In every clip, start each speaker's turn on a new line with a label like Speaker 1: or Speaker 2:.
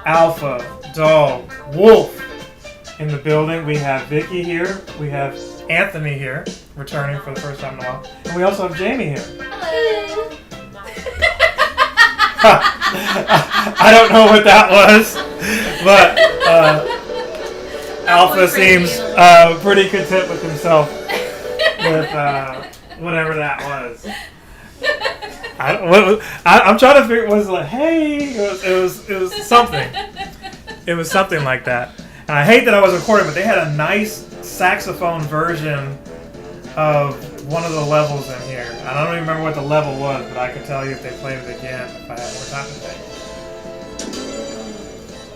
Speaker 1: Alpha, Dog, Wolf in the building. We have Vicky here. We have Anthony here, returning for the first time in a while. And we also have Jamie here.
Speaker 2: Hello.
Speaker 1: I don't know what that was, but Alpha seems pretty content with himself with whatever that was. I'm trying to figure. Was it like, hey? It was something. It was something like that. And I hate that I was recording, but they had a nice saxophone version of one of the levels in here. I don't even remember what the level was, but I could tell you if they played it again if I had more time today.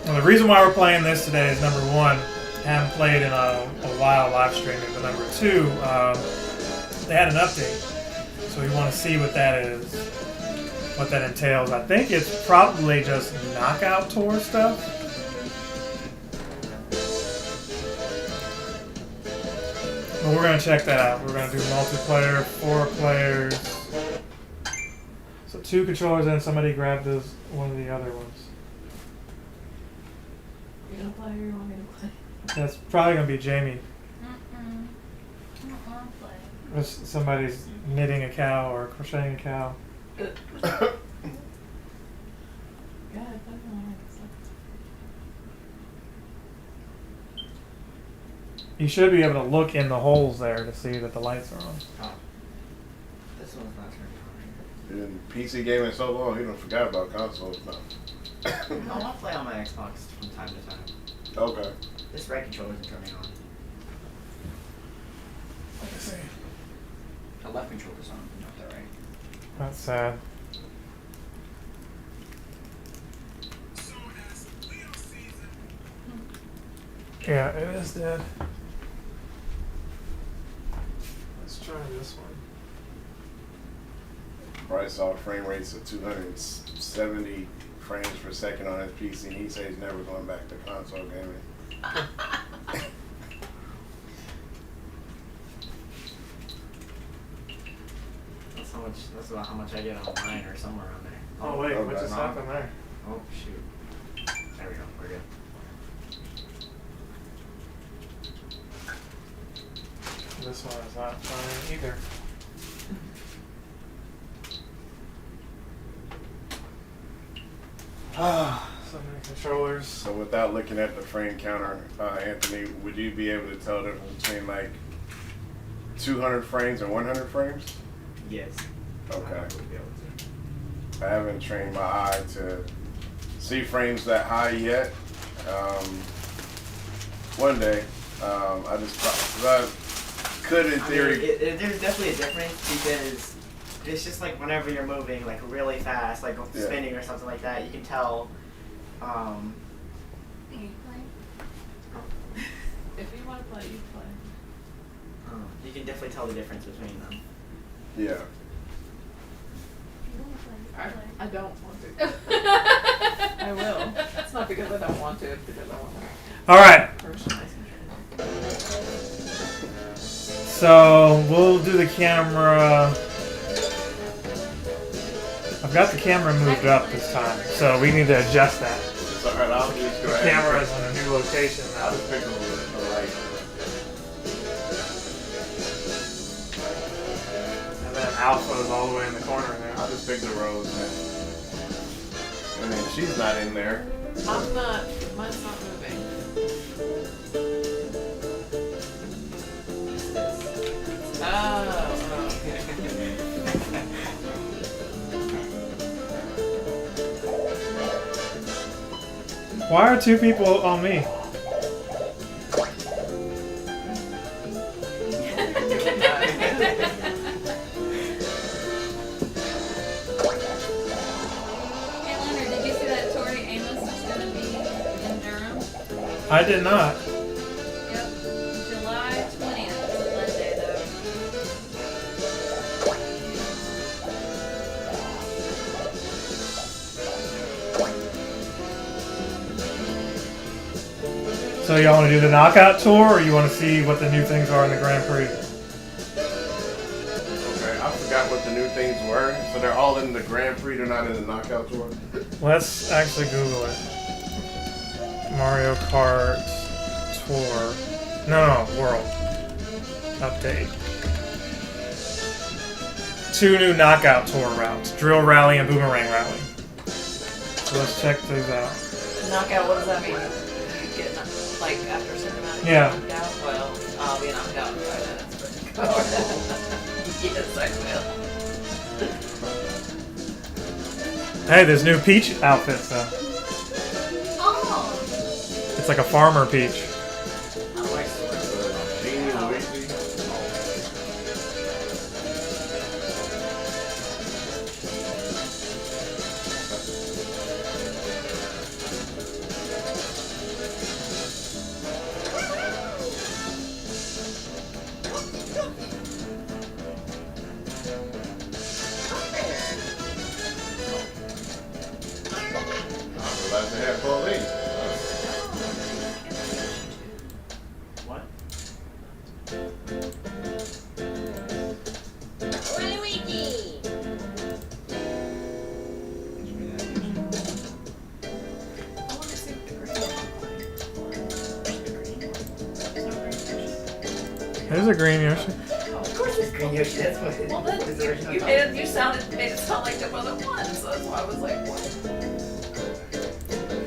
Speaker 1: And the reason why we're playing this today is number one, I haven't played in a while live streaming, but number two, they had an update. So we want to see what that is, what that entails. I think it's probably just knockout tour stuff. But we're going to check that out. We're going to do multiplayer, 4 players. So 2 controllers and somebody grabbed one of the other ones.
Speaker 2: You gonna play or you want me to play?
Speaker 1: That's probably going to be Jamie.
Speaker 2: I don't want to play.
Speaker 1: Or somebody's knitting a cow or crocheting a cow.
Speaker 2: God, I don't know.
Speaker 1: You should be able to look in the holes there to see that the lights are on.
Speaker 3: Oh. This one's not turned on.
Speaker 4: Been PC gaming so long, you don't forgot about consoles now.
Speaker 3: I'll play on my Xbox from time to time.
Speaker 4: Okay.
Speaker 3: This right controller isn't turning on.
Speaker 1: Let me see.
Speaker 3: The left controller's on, not the right.
Speaker 1: That's sad. Yeah, it is dead. Let's try this one.
Speaker 4: Bryce saw frame rates of 270 frames per second on his PC, and he says he's never going back to console gaming.
Speaker 3: That's about how much I get online or somewhere on there.
Speaker 1: Oh wait,
Speaker 4: okay.
Speaker 1: what just happened there?
Speaker 3: Oh shoot. There we go, we're good.
Speaker 1: This one is not fine either. So many controllers.
Speaker 4: So without looking at the frame counter, Anthony, would you be able to tell the difference between like 200 frames and 100 frames?
Speaker 3: Yes.
Speaker 4: Okay.
Speaker 3: I would be able to.
Speaker 4: I haven't trained my eye to see frames that high yet. One day, I just could in theory.
Speaker 3: There's definitely a difference because it's just like whenever you're moving like really fast, like spinning or something like that, you can tell.
Speaker 2: Can you play? If you want to play, you play.
Speaker 3: You can definitely tell the difference between them.
Speaker 4: Yeah.
Speaker 2: If you want to play, you can play.
Speaker 5: I don't want to. I will. It's not because I don't want to, it's because I want to
Speaker 1: All right.
Speaker 5: personalize control.
Speaker 1: So we'll do the camera. I've got the camera moved up this time, so we need to adjust that.
Speaker 4: It's alright, I'll just go
Speaker 1: The
Speaker 4: ahead.
Speaker 1: camera is in a new location
Speaker 4: I'll
Speaker 1: now.
Speaker 4: just pick the light.
Speaker 1: And then Alpha is all the way in the corner there.
Speaker 4: I'll just pick the rose, man. And then she's not in there.
Speaker 5: I'm not, mine's not moving. Oh, okay.
Speaker 1: Why are 2 people on me?
Speaker 2: Hey Leonard, did you see that Tori Amos is going to be in Durham?
Speaker 1: I did not.
Speaker 2: Yep. July 20th. It's a Monday though.
Speaker 1: So y'all want to do the knockout tour, or you want to see what the new things are in the Grand Prix?
Speaker 4: Okay, I forgot what the new things were. So they're all in the Grand Prix, they're not in the knockout tour?
Speaker 1: Let's actually Google it. Mario Kart Tour. No, World. Update. 2 new Knockout Tour routes. Drill Rally and Boomerang Rally. So let's check those out.
Speaker 5: Knockout, what does that mean? You get like after a certain amount of
Speaker 1: Yeah.
Speaker 5: knocked out? Well, I'll be knocked out in 5 minutes. Yes, I will.
Speaker 1: Hey, there's new Peach outfits though.
Speaker 2: Oh!
Speaker 1: It's like a farmer Peach.
Speaker 3: I like
Speaker 4: Genie and Luigi. I realized they had police.
Speaker 3: what?
Speaker 2: Waluigi!
Speaker 5: I want to see what the green
Speaker 1: There's a green Yoshi.
Speaker 3: Of course it's Green Yoshi. That's what it
Speaker 5: Well, then
Speaker 3: was originally
Speaker 5: you made it. You made it sound like there wasn't one, so that's why I was like, what?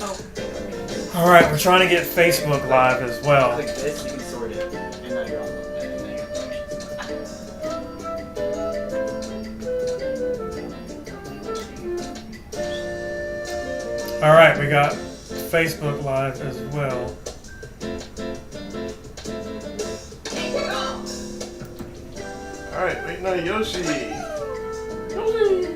Speaker 5: Oh.
Speaker 1: All right, we're trying to get Facebook Live as well.
Speaker 3: Click this, you can sort it, and now you're on and then your
Speaker 1: All right, we got Facebook Live as well.
Speaker 4: All right, waiting on Yoshi. Yoshi.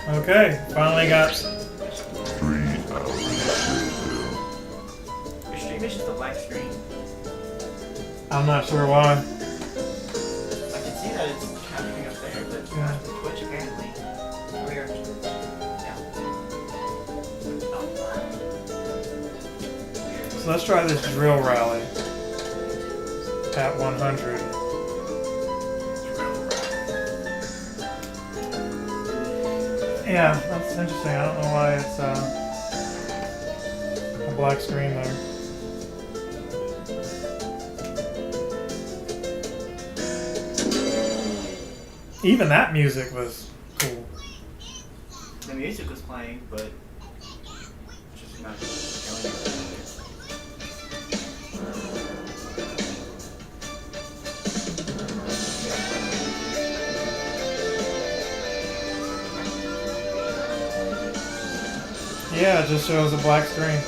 Speaker 1: Okay, finally got.
Speaker 6: 3 hours later.
Speaker 3: Your stream is just a black screen.
Speaker 1: I'm not sure why.
Speaker 3: I can see that it's happening up there, but it's not Twitch apparently. Weird. Yeah.
Speaker 1: So let's try this drill rally at 100. Yeah, that's interesting. I don't know why it's a black screen there. Even that music was cool.
Speaker 3: The music was playing, but just not showing
Speaker 1: Yeah, it just shows a black screen.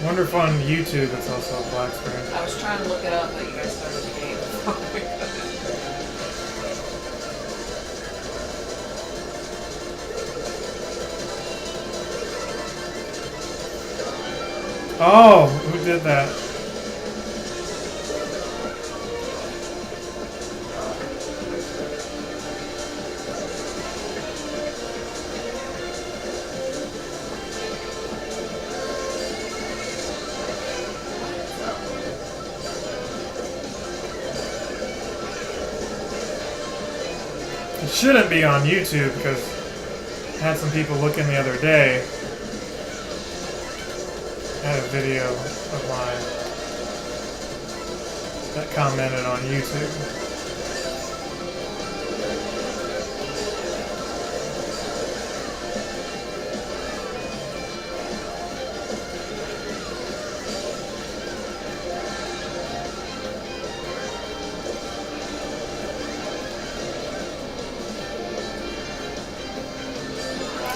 Speaker 1: Wonder if on YouTube it's also a black screen.
Speaker 5: I was trying to look it up, but you guys started the game.
Speaker 1: Oh, who did that? It shouldn't be on YouTube because I had some people looking the other day. I had a video of mine that commented on YouTube.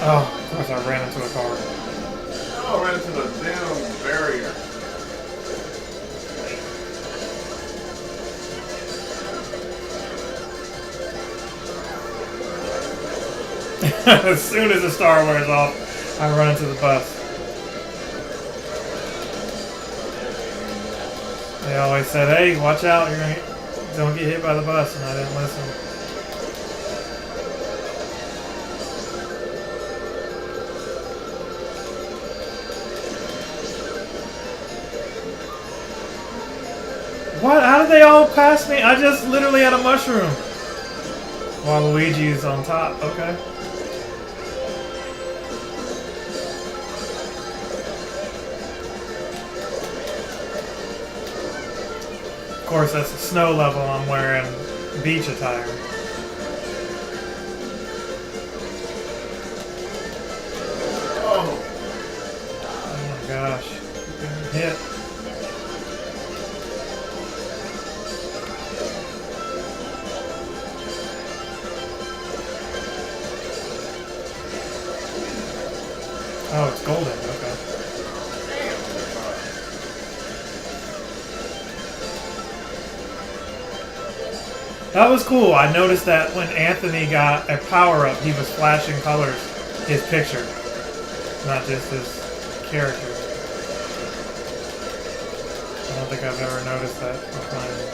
Speaker 1: Oh, of course I ran into a car.
Speaker 4: Oh, right into the damn barrier.
Speaker 1: As soon as the star wears off, I run into the bus. They always said, "Hey, watch out! Don't get hit by the bus," and I didn't listen. What? How did they all pass me? I just literally had a mushroom. While Luigi's on top. Okay. Of course, that's the snow level. I'm wearing beach attire.
Speaker 4: Oh.
Speaker 1: Oh my gosh. Getting hit. Oh, it's golden. Okay. That was cool. I noticed that when Anthony got a power-up, he was flashing colors, his picture, not just his character. I don't think I've ever noticed that before.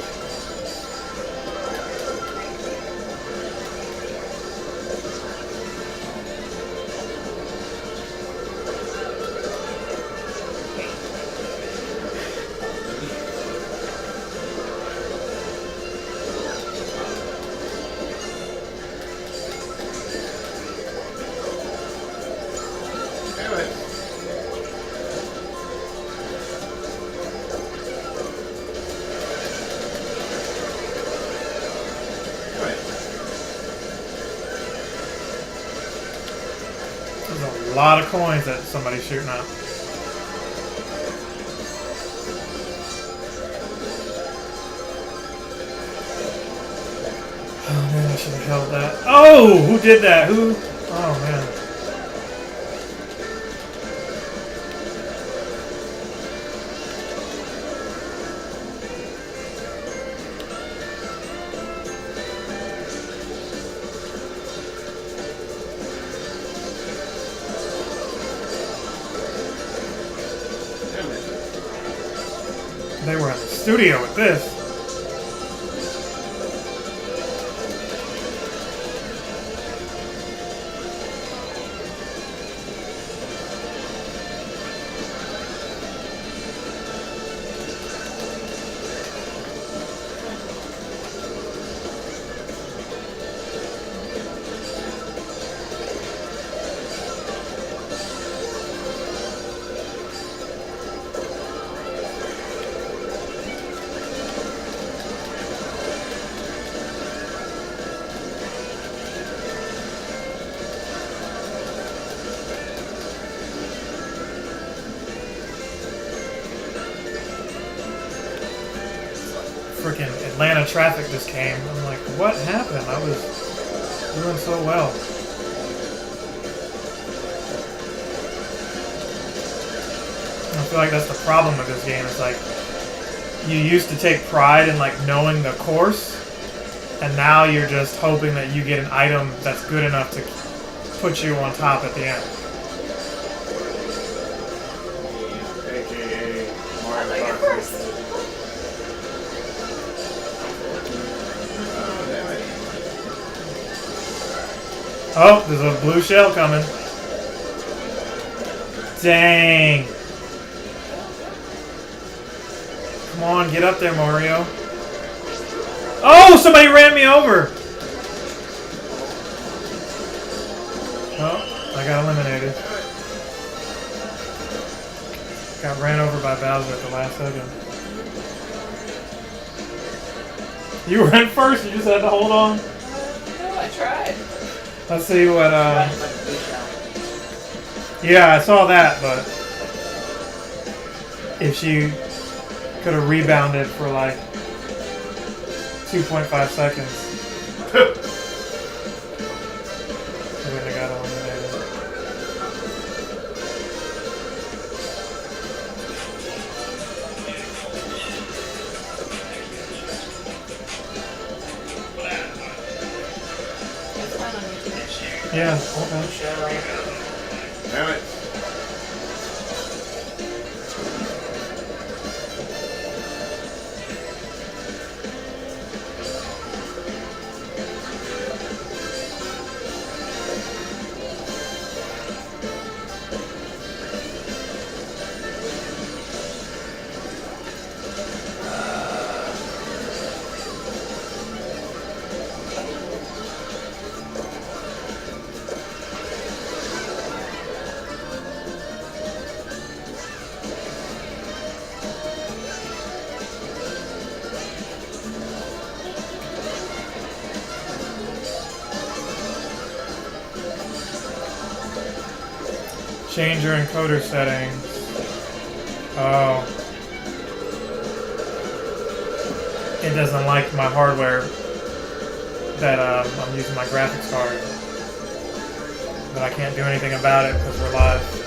Speaker 1: There's a lot of coins that somebody's shooting out. Oh man, I should have held that. Oh! Who did that? Who? Oh man. They were in the studio with this. Freaking Atlanta traffic just came. I'm like, what happened? I was doing so well. I feel like that's the problem with this game. It's like you used to take pride in like knowing the course, and now you're just hoping that you get an item that's good enough to put you on top at the end.
Speaker 4: AKA
Speaker 5: I
Speaker 4: Mario
Speaker 5: like it
Speaker 4: Kart.
Speaker 5: first.
Speaker 1: Oh, there's a blue shell coming. Dang. Come on, get up there, Mario. Oh, somebody ran me over. Oh, I got eliminated. Got ran over by Bowser at the last second. You ran first, you just had to hold on.
Speaker 5: No, I tried.
Speaker 1: Let's see what,
Speaker 3: Like a blue shell.
Speaker 1: yeah, I saw that, but if she could have rebounded for like 2.5 seconds, she wouldn't have got eliminated. Yeah. Okay.
Speaker 3: Show.
Speaker 4: Damn it.
Speaker 1: Change your encoder settings. Oh. It doesn't like my hardware that I'm using my graphics card. But I can't do anything about it because we're live.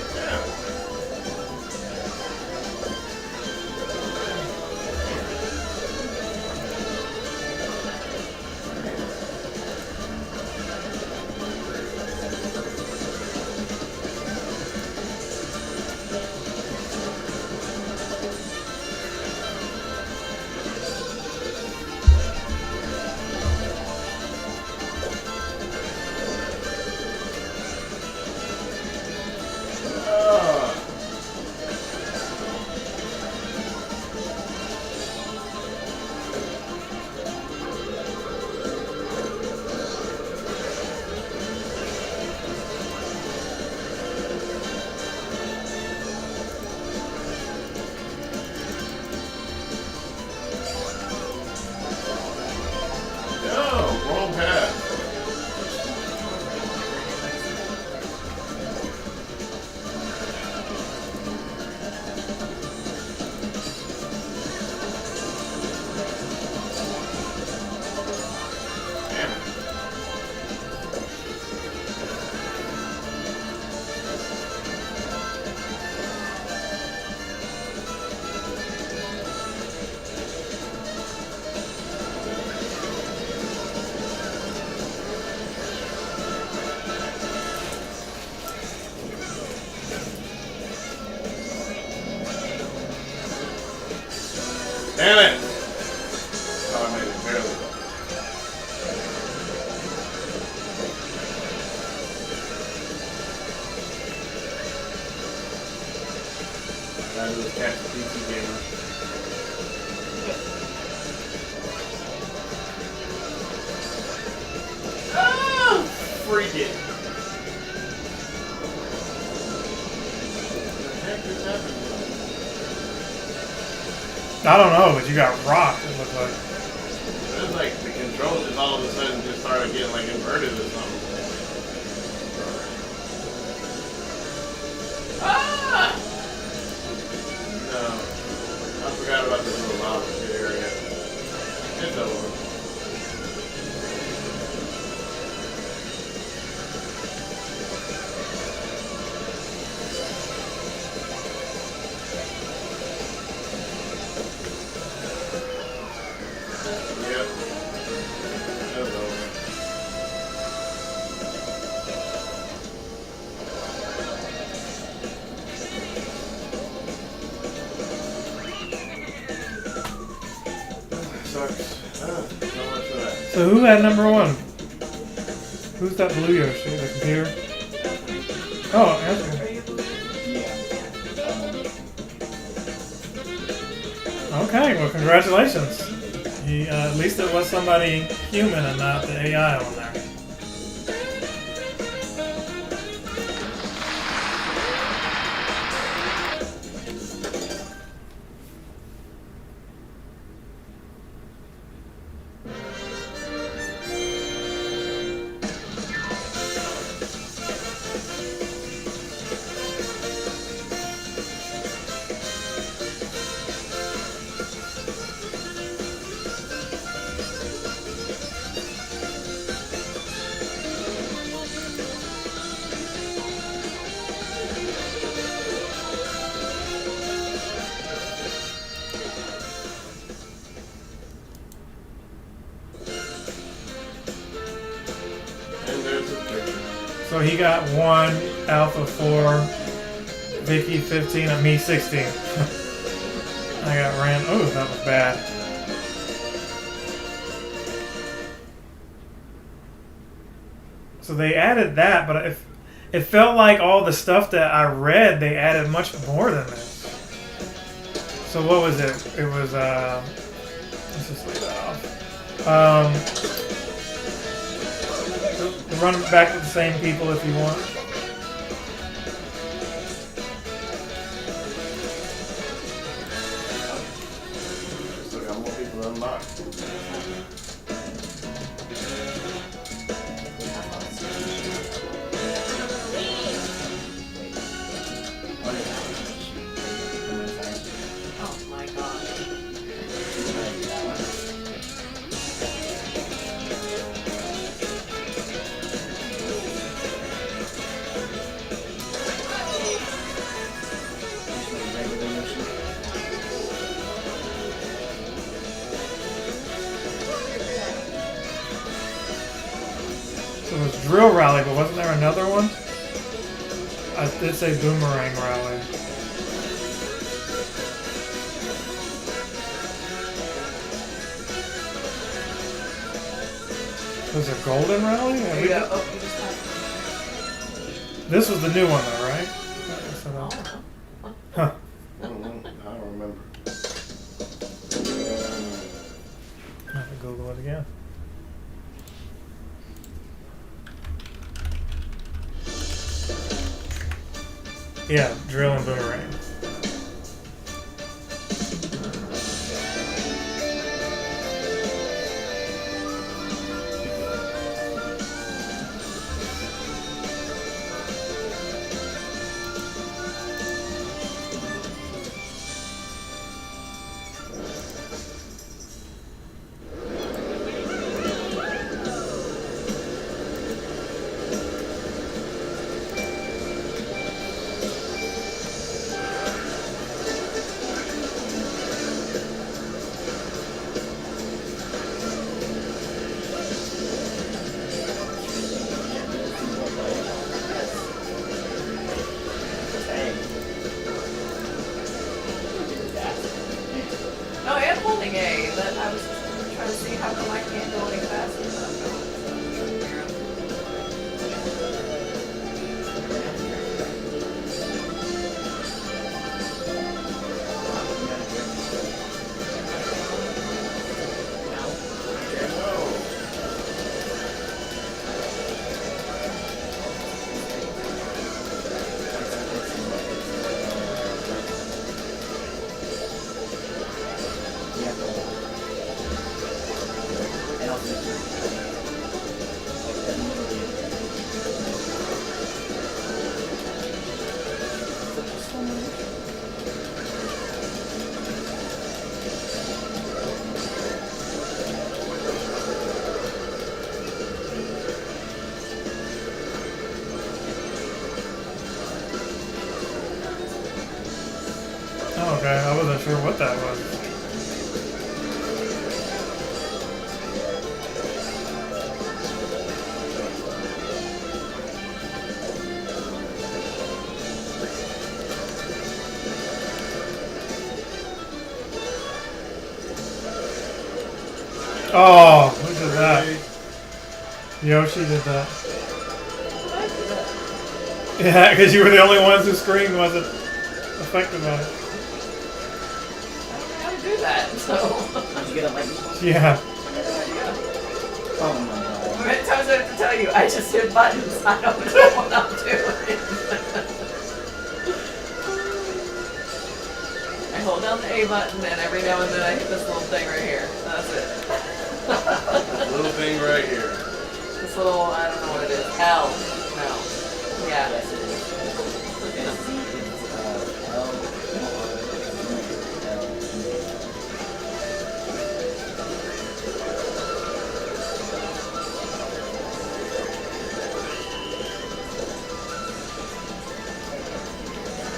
Speaker 4: Damn it! Oh, I made it barely. I gotta do is catch the PC gamer. Ah! Freak it! What the heck is happening?
Speaker 1: I don't know, but you got rocked, it looked like.
Speaker 4: It was like the controls just all of a sudden just started getting like inverted or something. Ah! No. I forgot about this little lava shit area. It's over. Yep. That's over. Sucks. So much for that.
Speaker 1: So who had number one? Who's that blue Yoshi? The computer? Oh, Andrew. Okay, well congratulations. At least it was somebody human and not the AI on there. So he got 1, Alpha 4, Vicky 15, and me 16. I got ran. Oh, that was bad. So they added that, but it felt like all the stuff that I read, they added much more than this. So what was it? It was, let's just leave that off. Run it back with the same people if you want.
Speaker 4: Still got more people to unlock.
Speaker 5: Oh my god.
Speaker 1: So it was Drill Rally, but wasn't there another one? I did say Boomerang Rally. Was it Golden Rally?
Speaker 5: There you go. Oh, you just have
Speaker 1: This was the new one though, right?
Speaker 5: Oh,
Speaker 1: Huh.
Speaker 4: I don't remember.
Speaker 1: I have to Google it again. Yeah, Drill and Boomerang.
Speaker 5: no, I am holding A, but I was trying to see how come I can't go any faster than I'm going.
Speaker 1: Oh, okay, I wasn't sure what that was. Oh, look at that. Yoshi did that. Yeah, because you were the only ones whose screen wasn't affected by it.
Speaker 5: I don't know how to do that, so.
Speaker 3: Did you get a lightning bolt?
Speaker 1: Yeah.
Speaker 3: Oh my god.
Speaker 5: How many times do I have to tell you? I just hit buttons. I don't know what I'm doing. I hold down the A button, and every now and then I hit this little thing right here. That's it.
Speaker 4: Little thing right here.
Speaker 5: This little, I don't know what it is. L. No. Yeah.
Speaker 3: Yes, it is.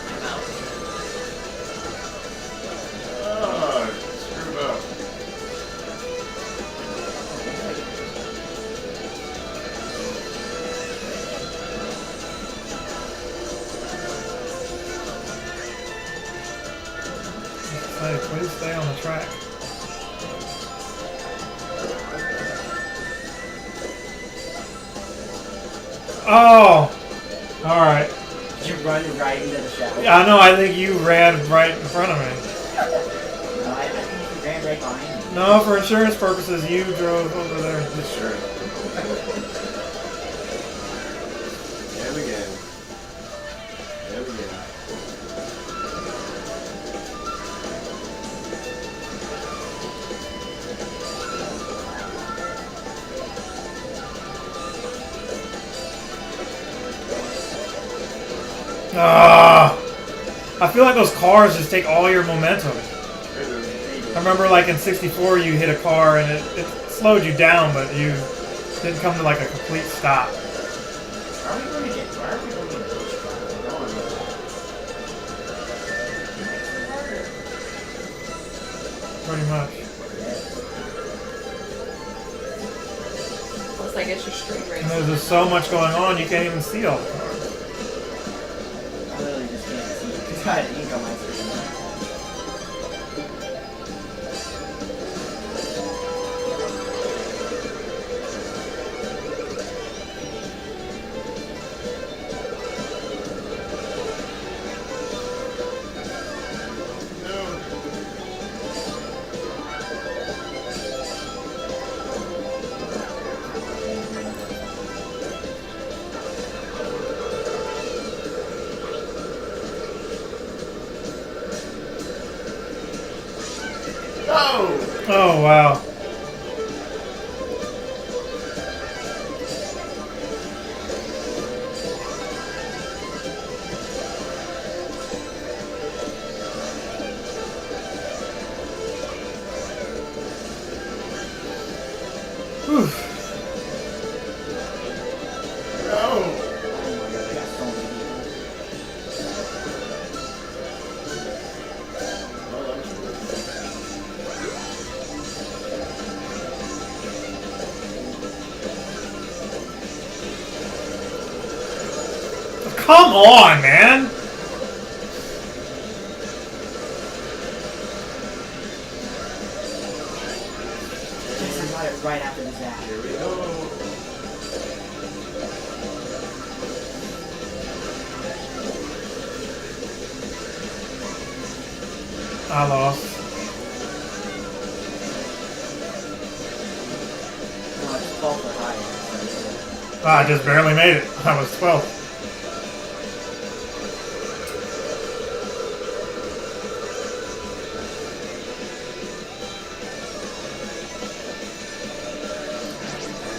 Speaker 5: I'm out.
Speaker 4: Oh, screwed up.
Speaker 1: Hey, please stay on the track. Oh! Alright.
Speaker 3: Did you run right into the shadow?
Speaker 1: I know, I think you ran right in front of me.
Speaker 3: No, I think you ran right behind me.
Speaker 1: No, for insurance purposes, you drove over there.
Speaker 4: Sure. There we go. There we go.
Speaker 1: Ah! I feel like those cars just take all your momentum. I remember like in 64 you hit a car and it slowed you down, but you didn't come to like a complete stop.
Speaker 3: Where are we going to get bush from?
Speaker 1: Pretty much.
Speaker 5: Plus, I guess you're straight
Speaker 1: And
Speaker 5: racing.
Speaker 1: there's just so much going on, you can't even see all the cars.
Speaker 3: I literally just can't see because I had ink on my screen.
Speaker 1: Oh wow. Whew.
Speaker 3: Oh my god, I got so many
Speaker 1: Come on, man!
Speaker 3: Jason got it right after the zap.
Speaker 4: Here we go.
Speaker 1: I lost.
Speaker 3: No, it's 12 for high.
Speaker 1: I just barely made it. I was 12.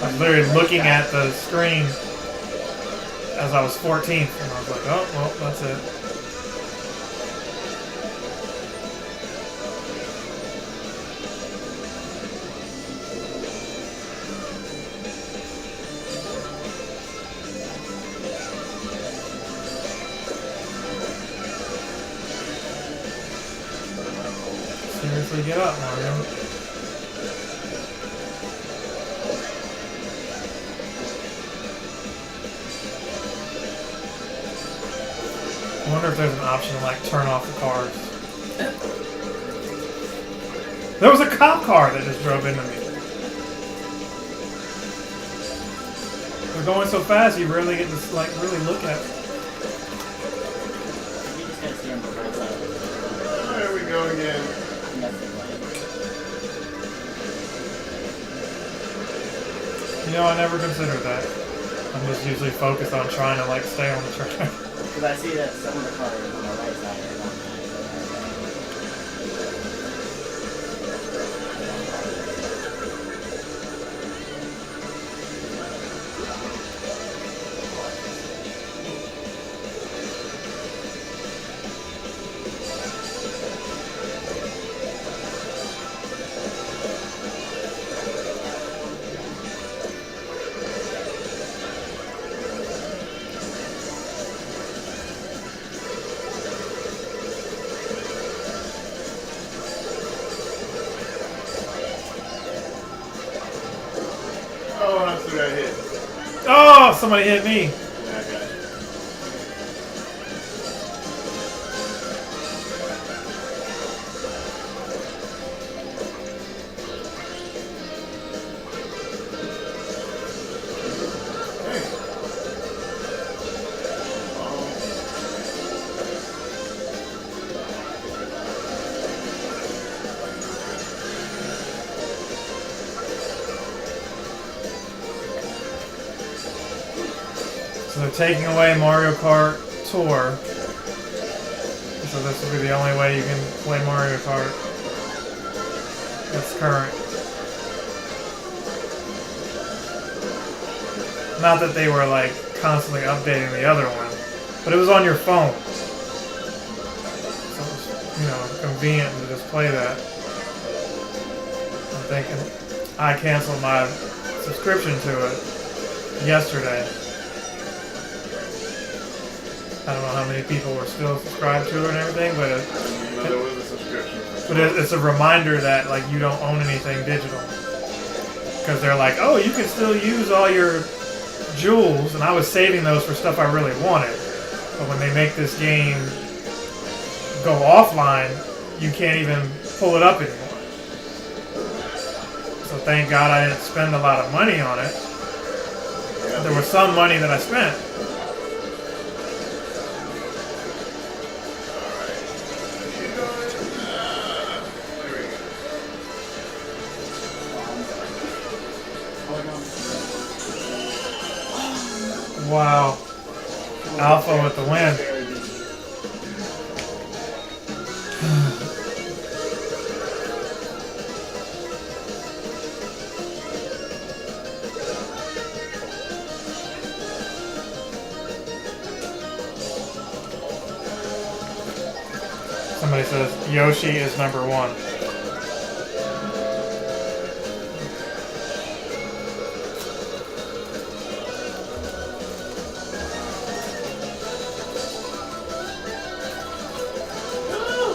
Speaker 1: I was literally looking at the screen as I was 14th, and I was like, oh, well, that's it. Seriously, get up, Mario. I wonder if there's an option to like turn off the cars. There was a cop car that just drove into me. They're going so fast you rarely get to like really look at it.
Speaker 3: You just gotta see on the right side.
Speaker 4: There we go again.
Speaker 3: And that's the right.
Speaker 1: You know, I never considered that. I'm just usually focused on trying to like stay on the track.
Speaker 3: Because I see that some of the cars on the right side are not
Speaker 4: Oh, I still got hit.
Speaker 1: Oh, somebody hit me.
Speaker 4: Yeah, I got you.
Speaker 1: they're taking away Mario Kart Tour. So this will be the only way you can play Mario Kart. That's current. Not that they were like constantly updating the other one, but it was on your phone. So it was, you know, convenient to just play that. I'm thinking I canceled my subscription to it yesterday. I don't know how many people were still subscribed to it and everything, but
Speaker 4: There was a subscription.
Speaker 1: but it's a reminder that like you don't own anything digital. Because they're like, oh, you can still use all your jewels, and I was saving those for stuff I really wanted. But when they make this game go offline, you can't even pull it up anymore. So thank God I didn't spend a lot of money on it. There was some money that I spent. Wow. Alpha with the win. Somebody says Yoshi is number one.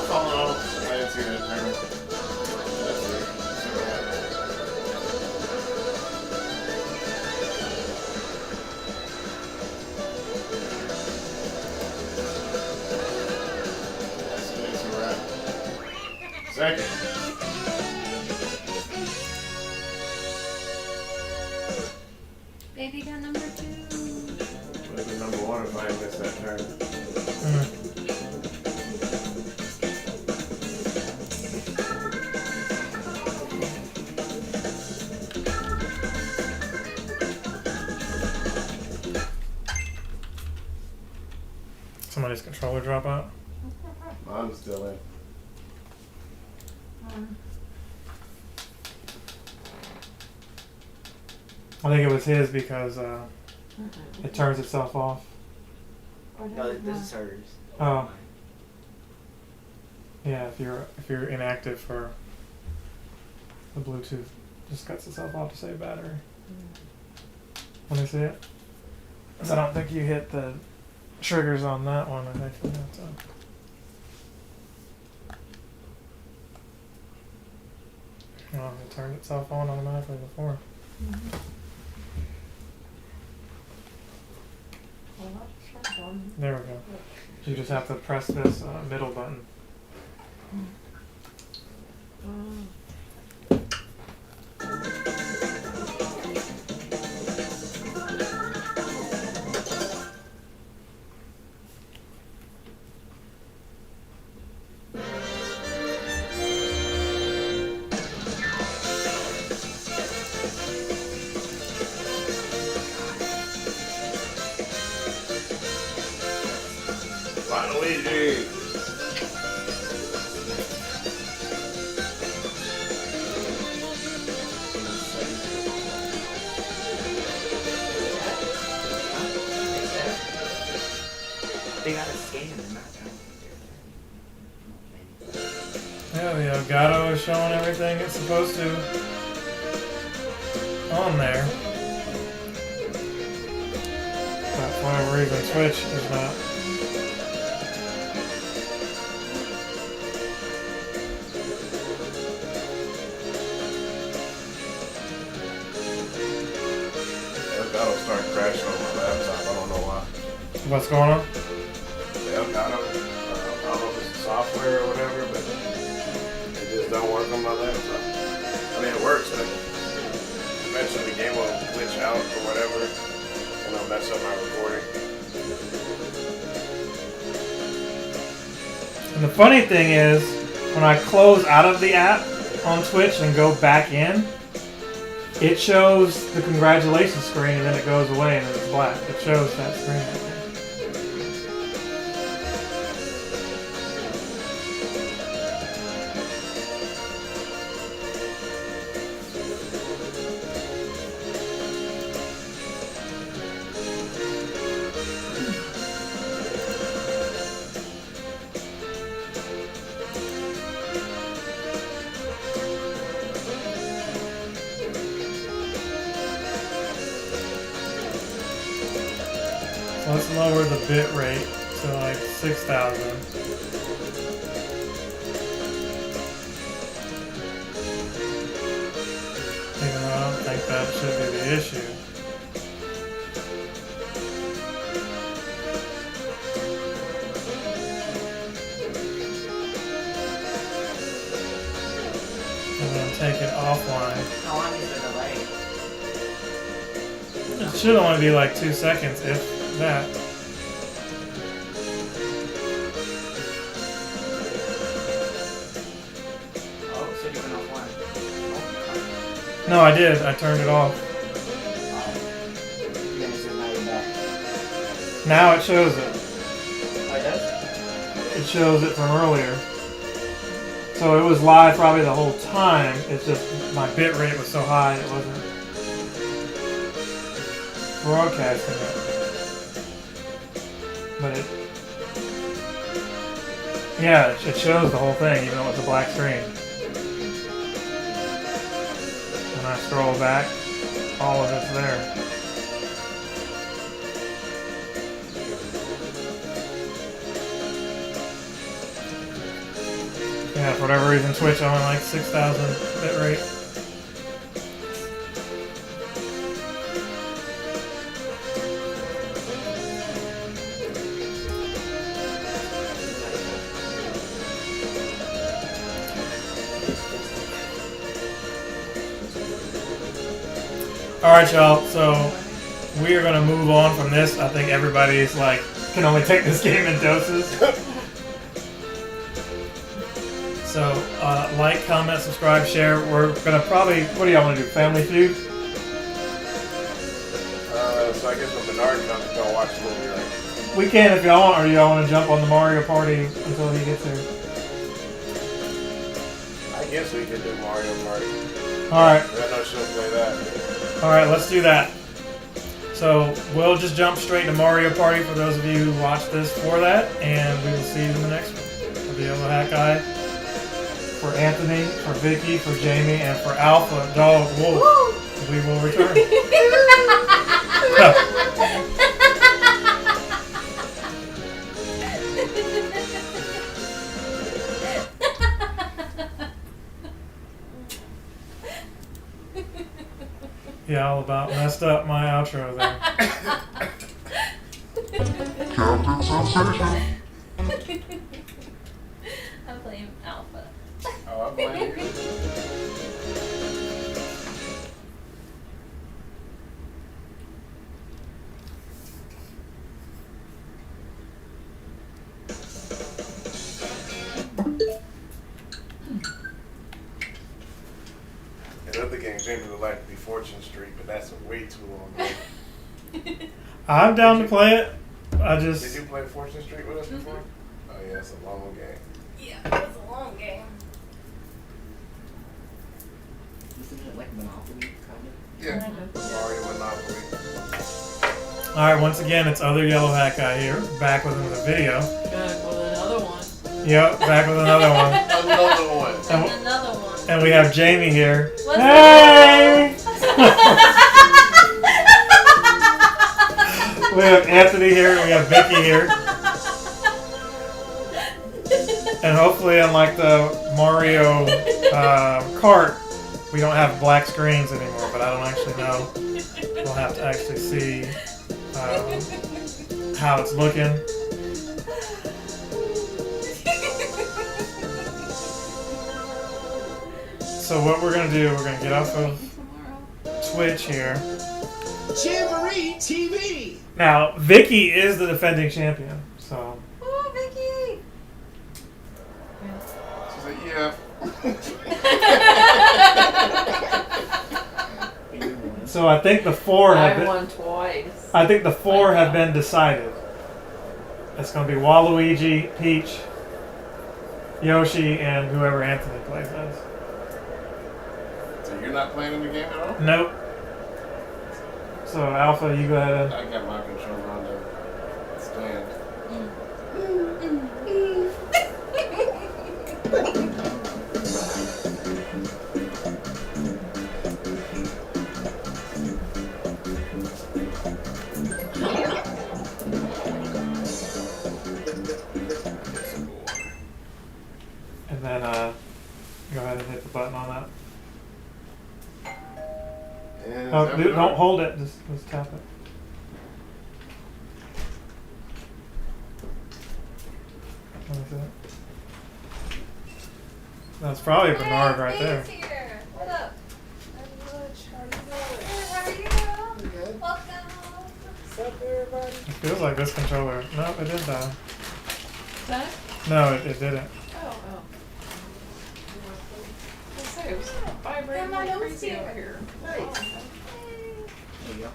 Speaker 4: I didn't see that timer. That's a wrap. Second.
Speaker 2: Baby got number 2.
Speaker 4: Would have been number one if I had missed that turn.
Speaker 1: Somebody's controller drop out.
Speaker 4: Mine's still in.
Speaker 1: I think it was his because it turns itself off.
Speaker 3: No, this is hers.
Speaker 1: Oh. Yeah, if you're inactive for the Bluetooth, just cuts itself off to save battery. Let me see it. 'Cause I don't think you hit the triggers on that one. I think you have to. Oh, it turned itself on automatically before. There we go. You just have to press this middle button.
Speaker 4: Luigi.
Speaker 3: They got a scan in that
Speaker 1: Yeah, the Elgato is showing everything it's supposed to on there. But for whatever reason, Switch is not.
Speaker 4: Elgato started crashing on my laptop. I don't know why.
Speaker 1: What's going on?
Speaker 4: Elgato, I don't know if it's the software or whatever, but it just don't work on my laptop. I mean, it works, but eventually the game will glitch out or whatever, and I'll mess up my recording.
Speaker 1: And the funny thing is, when I close out of the app on Twitch and go back in, it shows the congratulations screen and then it goes away and then it's black. It shows that screen right there. Let's lower the bit rate to like 6,000. Even though I don't think that should be the issue. And then take it offline.
Speaker 3: How long is the delay?
Speaker 1: It should only be like 2 seconds, if that.
Speaker 3: Oh, so you went offline.
Speaker 1: No, I did. I turned it off.
Speaker 3: Then it says now you're back.
Speaker 1: Now it shows it.
Speaker 3: Oh, it does?
Speaker 1: It shows it from earlier. So it was live probably the whole time. It's just my bit rate was so high it wasn't broadcasting it. But yeah, it shows the whole thing even though it's a black screen. When I scroll back, all of it's there. Yeah, for whatever reason, Twitch only like 6,000 bit rate. Alright, y'all, so we are going to move on from this. I think everybody's like, can only take this game in doses. So, like, comment, subscribe, share. We're going to probably, what do y'all want to do, Family Feud?
Speaker 4: So I guess when Bernard comes, we'll watch the movie, right?
Speaker 1: We can if y'all want, or do y'all want to jump on the Mario Party until he gets here?
Speaker 4: I guess we could do Mario Party.
Speaker 1: Alright.
Speaker 4: I know she'll play that.
Speaker 1: Alright, let's do that. So we'll just jump straight to Mario Party for those of you who watched this for that, and we will see you in the next one. For the Yellow Hat Guy, for Anthony, for Vicky, for Jamie, and for Alpha Dog Wolf, we will return. Yeah, all about messed up my outro there.
Speaker 6: Captain Sensation.
Speaker 2: I blame Alpha.
Speaker 4: Oh, I blame you. Another game Jamie would like to be Fortune Street, but that's a way too long game.
Speaker 1: I'm down to play it. I
Speaker 4: Did
Speaker 1: just...
Speaker 4: you play Fortune Street with us before? Oh yeah, it's a long game.
Speaker 2: Yeah, it was a long game.
Speaker 3: Isn't it like Monopoly, kind of?
Speaker 4: Yeah, Mario Monopoly.
Speaker 1: Alright, once again, it's other Yellow Hat Guy here, back with another video.
Speaker 5: Back with another one.
Speaker 1: Yep, back with another one.
Speaker 4: Another one.
Speaker 1: And,
Speaker 2: And another one.
Speaker 1: and we have Jamie here.
Speaker 2: What's
Speaker 1: Hey! We have Anthony here, and we have Vicky here. And hopefully, unlike the Mario Kart, we don't have black screens anymore, but I don't actually know. We'll have to actually see how it's looking. So what we're going to do, we're going to get off of Twitch here.
Speaker 7: Jamboree TV.
Speaker 1: Now, Vicky is the defending champion, so...
Speaker 2: Ooh, Vicky!
Speaker 4: She's like, yeah.
Speaker 1: So I think the four have
Speaker 5: I
Speaker 1: been...
Speaker 5: won twice.
Speaker 1: I think the 4 have been decided. It's going to be Waluigi, Peach, Yoshi, and whoever Anthony plays as.
Speaker 4: So you're not playing in the game at all?
Speaker 1: Nope. So Alpha, you go ahead.
Speaker 4: I got my controller on the stand.
Speaker 1: And then go ahead and hit the button on that.
Speaker 4: And
Speaker 1: Oh,
Speaker 4: is that
Speaker 1: don't
Speaker 4: what-
Speaker 1: hold it. Just tap it. What is that? That's probably Bernard right there.
Speaker 2: Here. What up?
Speaker 5: How are you?
Speaker 2: Welcome.
Speaker 5: What's up, everybody?
Speaker 1: It feels like this controller. No, it didn't die.
Speaker 5: Done?
Speaker 1: No, it didn't.
Speaker 5: Oh. I was gonna say, it was vibrating
Speaker 2: Grandma,
Speaker 5: like
Speaker 2: don't
Speaker 5: crazy
Speaker 2: steer.
Speaker 5: over here.
Speaker 3: There you go.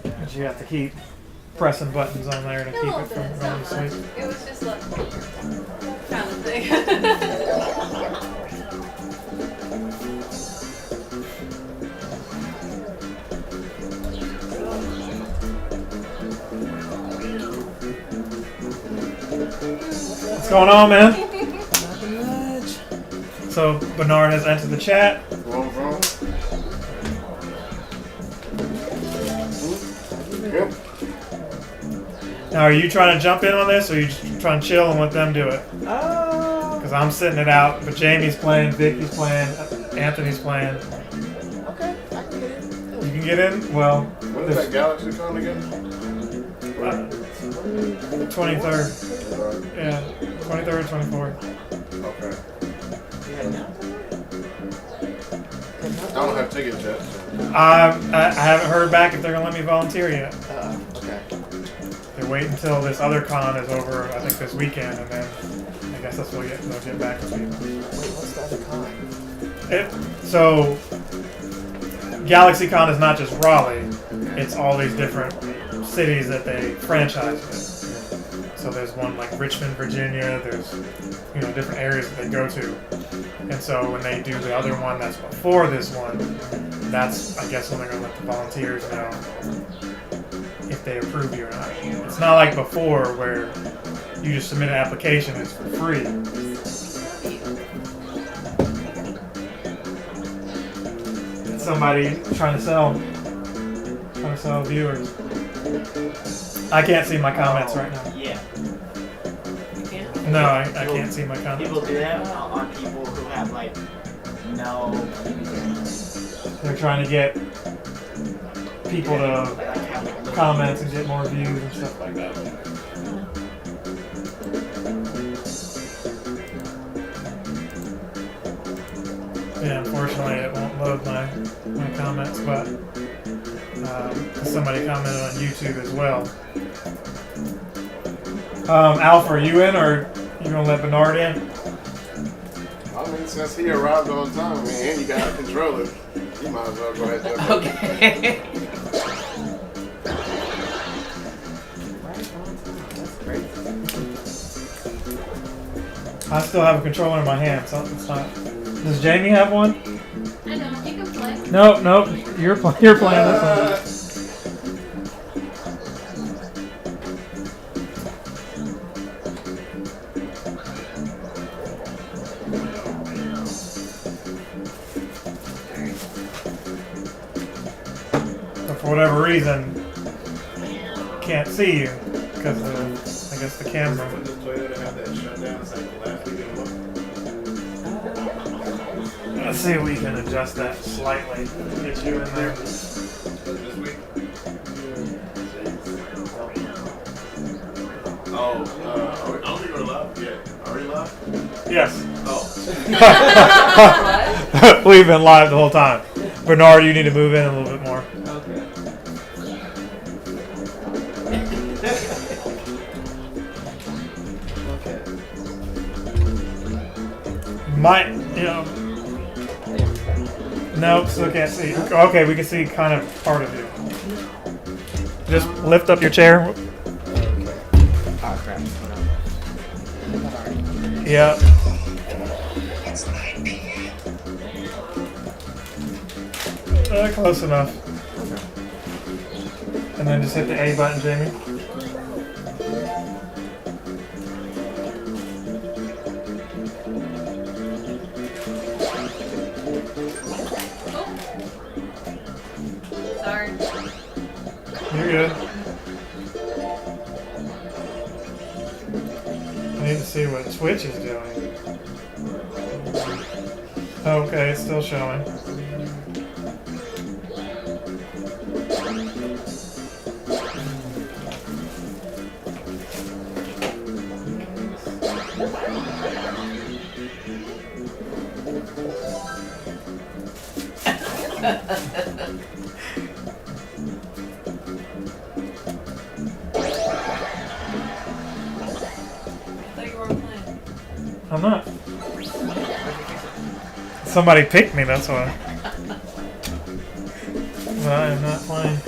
Speaker 1: But you have to keep pressing buttons on there to
Speaker 2: A
Speaker 1: keep
Speaker 2: little
Speaker 1: it
Speaker 2: bit,
Speaker 1: from
Speaker 2: it's
Speaker 1: going
Speaker 2: not
Speaker 1: to
Speaker 2: much.
Speaker 1: sleep.
Speaker 2: It was just like kind of thing.
Speaker 1: What's going on, man? So Bernard has entered the chat.
Speaker 4: Wrong. Yep.
Speaker 1: Now, are you trying to jump in on this, or are you just trying to chill and let them do it? Because I'm sitting it out, but Jamie's playing, Vicky's playing, Anthony's playing.
Speaker 5: Okay, I can get it.
Speaker 1: You can get in? Well,
Speaker 4: When is that Galaxy Con again?
Speaker 1: 23rd. Yeah, 23rd, 24th.
Speaker 4: Okay.
Speaker 3: Yeah,
Speaker 4: I don't have tickets yet.
Speaker 1: I haven't heard back if they're going to let me volunteer yet.
Speaker 3: okay.
Speaker 1: They wait until this other con is over, I think this weekend, and then I guess that's when they'll get back to people.
Speaker 3: Wait, what's the other con?
Speaker 1: So, GalaxyCon is not just Raleigh, it's all these different cities that they franchise with. So there's one like Richmond, Virginia, there's different areas that they go to. And so when they do the other one that's before this one, that's I guess when they're gonna let the volunteers know if they approve you or not. It's not like before where you just submit an application, it's for free. Somebody trying to sell viewers. I can't see my comments right now.
Speaker 3: Yeah.
Speaker 5: You can?
Speaker 1: No, I can't see my comments.
Speaker 3: People do that on people who have like no.
Speaker 1: They're trying to get people to
Speaker 3: Like, have, like,
Speaker 1: comments and get more views and stuff like that. Yeah, unfortunately it won't load my comments, but 'cause somebody commented on YouTube as well. Alpha, are you in, or you gonna let Bernard in?
Speaker 4: I mean, since he arrived on time, and you got a controller, you might as well go ahead and jump in.
Speaker 3: Okay.
Speaker 1: I still have a controller in my hand, so it's not. Does Jamie have one?
Speaker 2: I know, you can play.
Speaker 1: Nope. You're playing this one. But for whatever reason, can't see you because I guess the camera.
Speaker 4: When the Toyota had that shutdown, it's like the last week of the month.
Speaker 1: Let's see if we can adjust that slightly. Get you in there.
Speaker 4: This week? Oh, I don't think we're live yet. Are we live?
Speaker 1: Yes.
Speaker 4: Oh.
Speaker 1: We've been live the whole time. Bernard, you need to move in a little bit more.
Speaker 3: Okay.
Speaker 1: Might, Nope, still can't see. Okay, we can see kind of part of you. Just lift up your chair.
Speaker 3: Oh crap.
Speaker 1: Yeah. Close enough. And then just hit the A button, Jamie.
Speaker 2: Sorry.
Speaker 1: You're good. I need to see what Twitch is doing. Okay, it's still showing. I'm not. Somebody picked me, that's why. But I am not playing.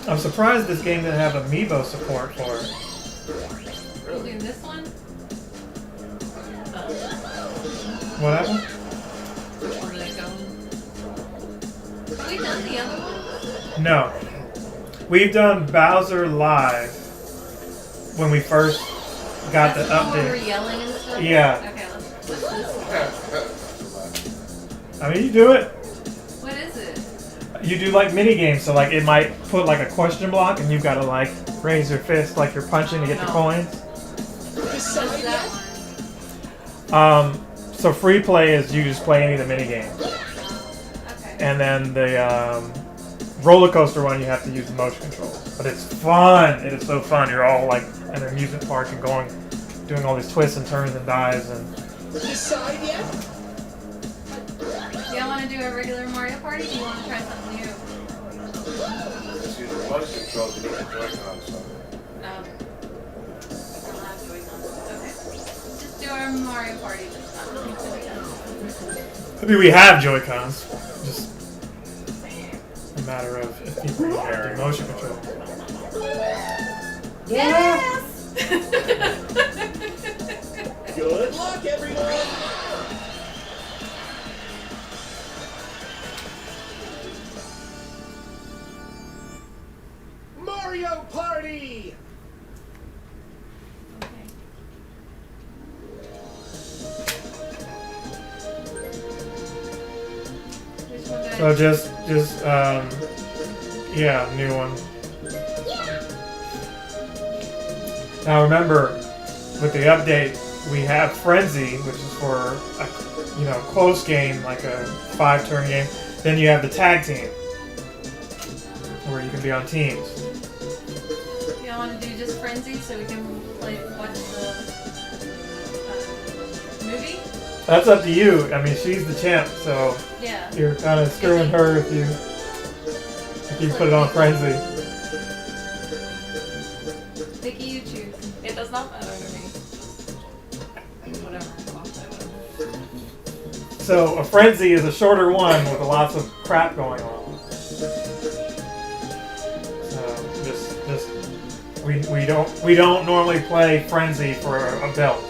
Speaker 1: I'm surprised this game didn't have amiibo support for it.
Speaker 2: Really? This one?
Speaker 1: What happened?
Speaker 2: Which one did it go? Have we done the other one?
Speaker 1: No. We've done Bowser Live when we first got the
Speaker 2: That's the one where we were
Speaker 1: update.
Speaker 2: yelling and stuff?
Speaker 1: Yeah.
Speaker 2: Okay, what's this?
Speaker 1: I mean, you do it.
Speaker 2: What is it?
Speaker 1: You do like mini games, so like it might put like a question block, and you've got to like raise your fist like you're punching to get the coins.
Speaker 2: What's that one?
Speaker 1: So free play is you just play any of the mini games,
Speaker 2: Okay.
Speaker 1: and then the roller coaster one you have to use the motion control. But it's fun. It is so fun. You're all like in an amusement park and doing all these twists and turns and dives and.
Speaker 7: Decide yet?
Speaker 2: Do y'all want to do a regular Mario Party? Or do you want to try something new?
Speaker 4: Just use the motion controls to get the Joy-Cons. So.
Speaker 2: No. I don't have Joy-Cons. Okay. Just do our Mario Party this time.
Speaker 1: I mean, we have Joy-Cons. Just a matter of if people have the motion control.
Speaker 2: Yes!
Speaker 7: Good luck, everyone! Mario Party!
Speaker 1: So just yeah, new one. Now remember, with the update, we have Frenzy, which is for a close game, like a 5-turn game. Then you have the tag team, where you can be on teams.
Speaker 2: Y'all want to do just Frenzy so we can watch the movie?
Speaker 1: That's up to you. I mean, she's the champ, so
Speaker 2: Yeah.
Speaker 1: you're kind of screwing her if you put it on frenzy.
Speaker 2: Vicky, you choose.
Speaker 5: It does not matter to me. Whatever.
Speaker 1: So a frenzy is a shorter one with lots of crap going on. So just we don't normally play frenzy for a belt.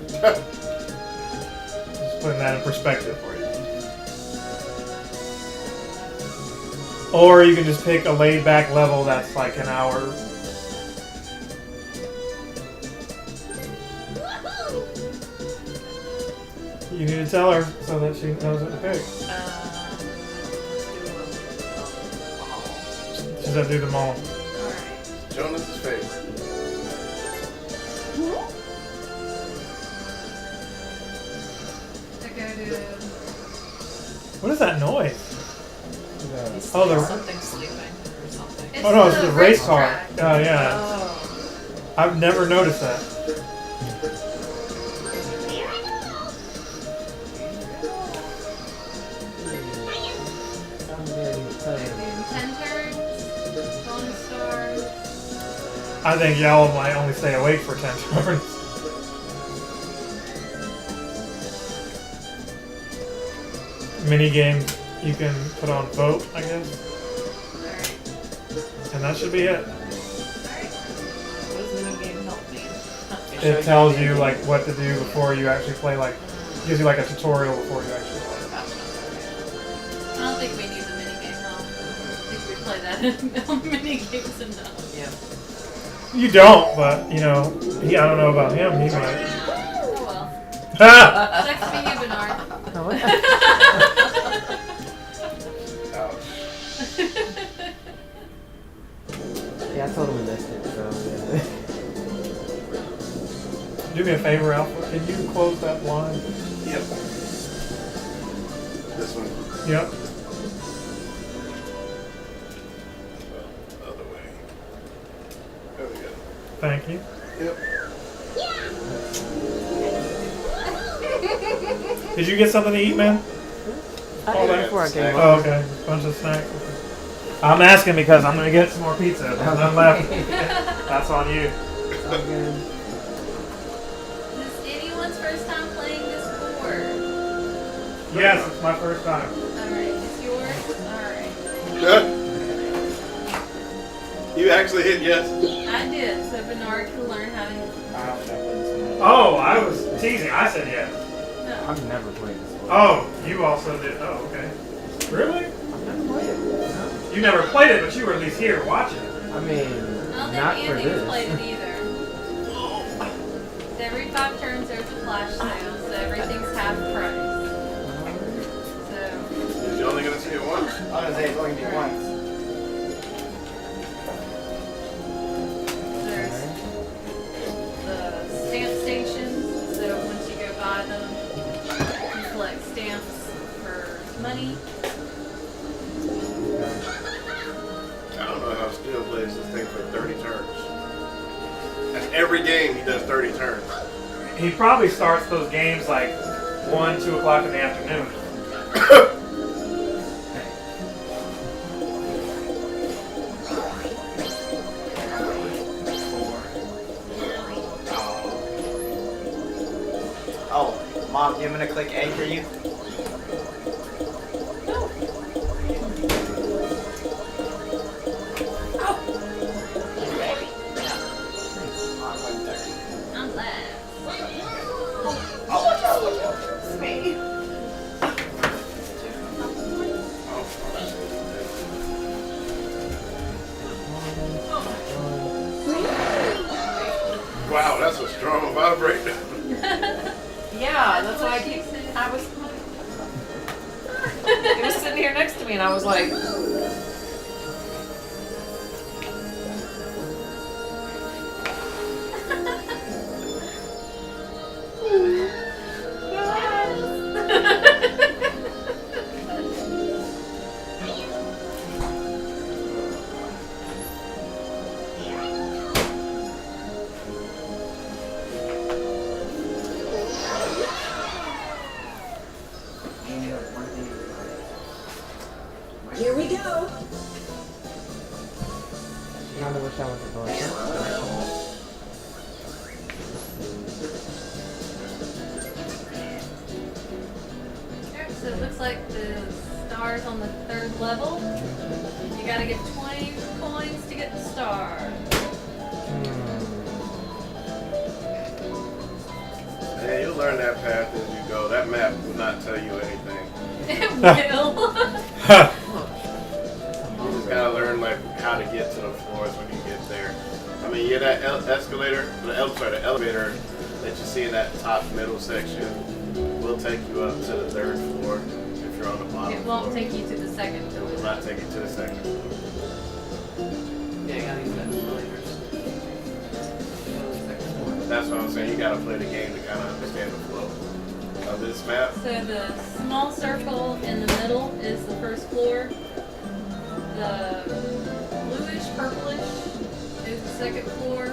Speaker 1: Just putting that in perspective for you. Or you can just pick a laid back level that's like an hour. You need to tell her so that she knows what to pick. She's got to do them all.
Speaker 2: Alright.
Speaker 4: Jonas's favorite.
Speaker 2: I go to.
Speaker 1: What is that noise?
Speaker 5: He's
Speaker 1: Oh, the-
Speaker 5: something sleeping or something.
Speaker 1: Oh no, it's the race car.
Speaker 2: track.
Speaker 1: Oh yeah.
Speaker 5: Oh.
Speaker 1: I've never noticed that.
Speaker 2: In 10 turns. Bonus stars.
Speaker 1: I think y'all might only stay awake for 10 turns. Mini game you can put on vote, I guess.
Speaker 2: Alright.
Speaker 1: And that should be it.
Speaker 2: Alright.
Speaker 5: What does mini game help me?
Speaker 1: It tells you like what to do before you actually play, like gives you like a tutorial before you actually play.
Speaker 2: I don't think we need the minigame help. I think we play that in minigames enough.
Speaker 5: Yeah.
Speaker 1: You don't, but you know, I don't know about him, he might.
Speaker 2: Oh well.
Speaker 1: Ha!
Speaker 2: Text me you, Bernard.
Speaker 4: Ouch.
Speaker 8: Yeah, I totally missed it, so
Speaker 1: Do me a favor, Alpha. Can you close that blind?
Speaker 4: Yep. This one.
Speaker 1: Yep.
Speaker 4: Other way. There we go.
Speaker 1: Thank you.
Speaker 4: Yep.
Speaker 1: Did you get something to eat, man?
Speaker 8: I ate it before I came
Speaker 1: Oh,
Speaker 8: on.
Speaker 1: okay. Bunch of snacks. I'm asking because I'm gonna get some more pizza. There's none left. That's on you.
Speaker 8: It's all good.
Speaker 2: This is anyone's first time playing this board.
Speaker 1: Yes, it's my first time.
Speaker 2: Alright, it's yours? Alright.
Speaker 4: You actually hit yes.
Speaker 2: I did, so Bernard can learn how to.
Speaker 1: Oh, I was teasing. I said yes.
Speaker 2: No.
Speaker 8: I've never played this one.
Speaker 1: Oh, you also did. Oh, okay. Really?
Speaker 8: I've never played it. No.
Speaker 1: You never played it, but you were at least here watching it.
Speaker 8: I mean,
Speaker 2: I don't
Speaker 8: not
Speaker 2: think
Speaker 8: for
Speaker 2: Anthony's
Speaker 8: this.
Speaker 2: played it either. Every 5 turns there's a flash sale, so everything's half price. So,
Speaker 4: Is you only gonna see it once?
Speaker 3: I was gonna say it's only be once.
Speaker 2: there's the stamp stations, so once you go buy them, you collect stamps for money.
Speaker 4: I don't know how Steel plays this thing for 30 turns. That's every game he does 30 turns.
Speaker 1: He probably starts those games like 1, 2 o'clock in the afternoon.
Speaker 3: Oh, Mom, I'm gonna click A for you.
Speaker 2: I'm glad.
Speaker 5: It's me.
Speaker 4: Wow, that's a strong vibrator.
Speaker 5: Yeah, that's why I keep. I was. It was sitting here next to me, and I was like.
Speaker 9: Here we go.
Speaker 8: I wonder which one was the door.
Speaker 2: Alright, so it looks like the star's on the 3rd level. You gotta get 20 coins to get the star.
Speaker 4: Yeah, you'll learn that path as you go. That map will not tell you anything.
Speaker 2: It will.
Speaker 4: You just gotta learn like how to get to the floors when you get there. I mean, yeah, that escalator, the elevator that you see in that top middle section will take you up to the 3rd floor if you're on the bottom.
Speaker 2: It won't
Speaker 4: floor.
Speaker 2: take you to the 2nd
Speaker 4: It will
Speaker 2: floor.
Speaker 4: not take you to the 2nd floor.
Speaker 5: Yeah, you gotta use that escalators.
Speaker 4: That's what I'm saying. You gotta play the game to kind of understand the flow of this map.
Speaker 2: So the small circle in the middle is the 1st floor. The bluish, purplish is the 2nd floor.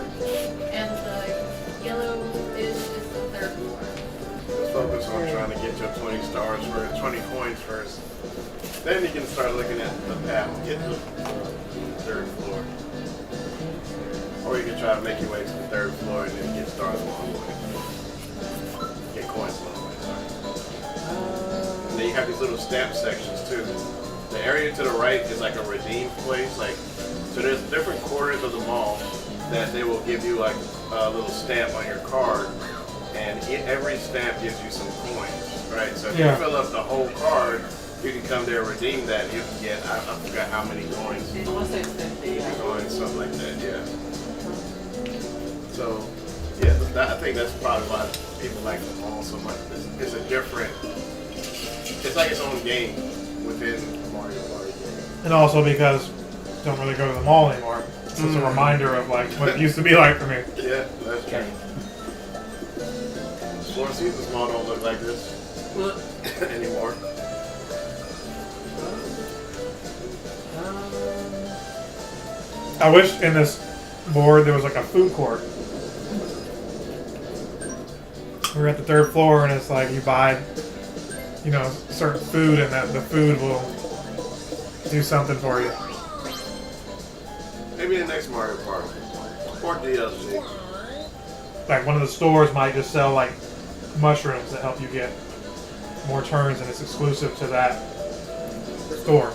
Speaker 2: And the yellowish is the 3rd floor.
Speaker 4: Just focus on trying to get your 20 stars first, 20 coins first. Then you can start looking at the path to get to the 3rd floor. Or you can try to make your way to the 3rd floor and then get stars along the way. Get coins along the way, sorry. And then you have these little stamp sections too. The area to the right is like a redeem place. Like, so there's different corners of the mall that they will give you like a little stamp on your card. And every stamp gives you some coins, right? So if you fill up the whole card, you can come there and redeem that. You can get, I forgot how many coins.
Speaker 5: I want to say it's 50.
Speaker 4: Coins, something like that, yeah. So, yeah, I think that's probably why people like the mall so much. It's a different, it's like its own game within the Mario Party game.
Speaker 1: And also because I don't really go to the mall anymore. It's just a reminder of like what it used to be like for me.
Speaker 4: Yeah, that's true. Four Seasons Mall don't look like this anymore.
Speaker 1: I wish in this board there was like a food court. We're at the 3rd floor and it's like you buy, you know, certain food and that the food will do something for you.
Speaker 4: Maybe the next Mario Party. Or DLC.
Speaker 1: Like one of the stores might just sell like mushrooms that help you get more turns and it's exclusive to that store.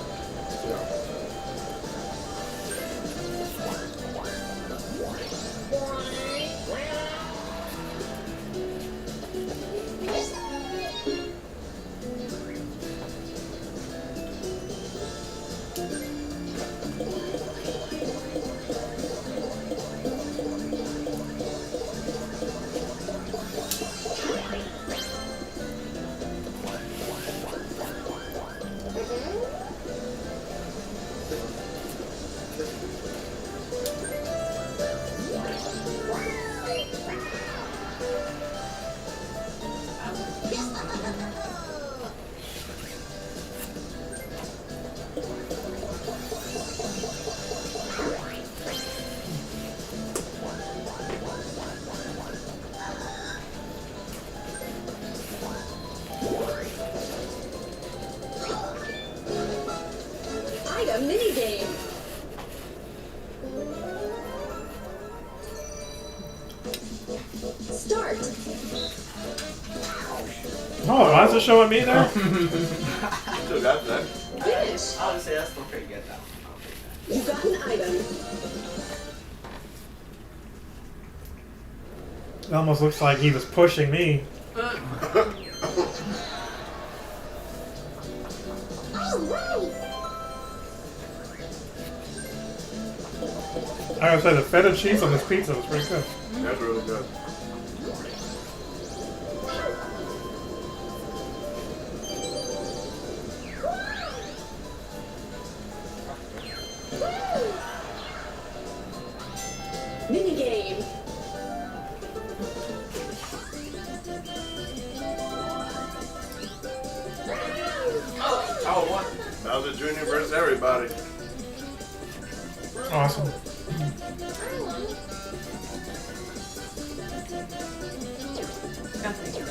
Speaker 9: Item minigame. Start.
Speaker 1: Oh, why is it showing me now?
Speaker 4: Still got that.
Speaker 9: Finish.
Speaker 3: I would say that's still pretty good though.
Speaker 9: You got an item.
Speaker 1: It almost looks like he was pushing me. I gotta say the feta cheese on this pizza was pretty good.
Speaker 4: That's really good.
Speaker 9: Minigame.
Speaker 3: Oh, what?
Speaker 4: Bowser Jr. versus everybody.
Speaker 1: Awesome.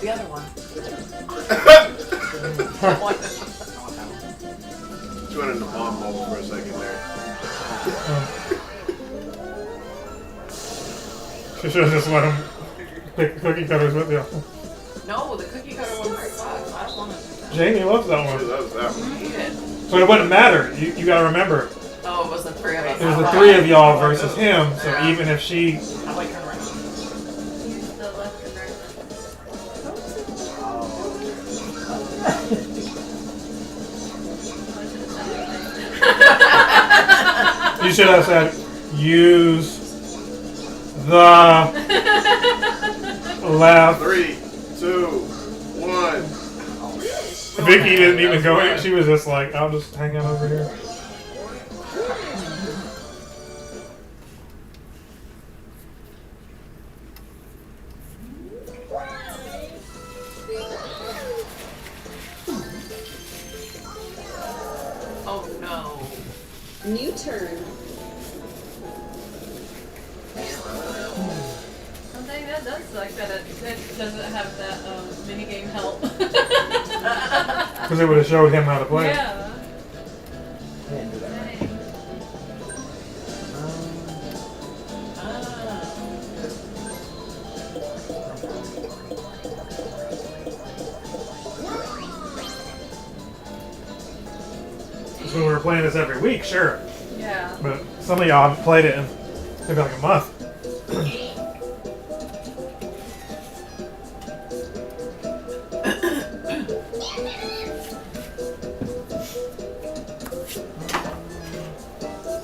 Speaker 5: The other one.
Speaker 4: Which went into bomb mode for a second there.
Speaker 1: She should have just let him pick the cookie cutters with you.
Speaker 5: No, the cookie cutter one sucks. I don't want to do that.
Speaker 1: Jamie loves that
Speaker 4: She
Speaker 1: one.
Speaker 4: loves that one.
Speaker 5: Eat it.
Speaker 1: But it wouldn't matter. You gotta remember.
Speaker 5: Oh, it was the three of us.
Speaker 1: It was the three of y'all versus him, so even if she...
Speaker 5: How about turn around?
Speaker 2: Use the left and right one.
Speaker 1: You should have said, use the left.
Speaker 4: 3, 2, 1.
Speaker 1: Vicky didn't even go in. She was just like, I'll just hang out over here.
Speaker 5: Oh no.
Speaker 9: New turn.
Speaker 2: Something that does suck that it doesn't have that minigame help.
Speaker 1: Because it would have showed him how to play.
Speaker 2: Yeah.
Speaker 8: I didn't do that.
Speaker 2: Dang.
Speaker 1: So we were playing this every week, sure.
Speaker 2: Yeah.
Speaker 1: But some of y'all haven't played it in maybe like a month.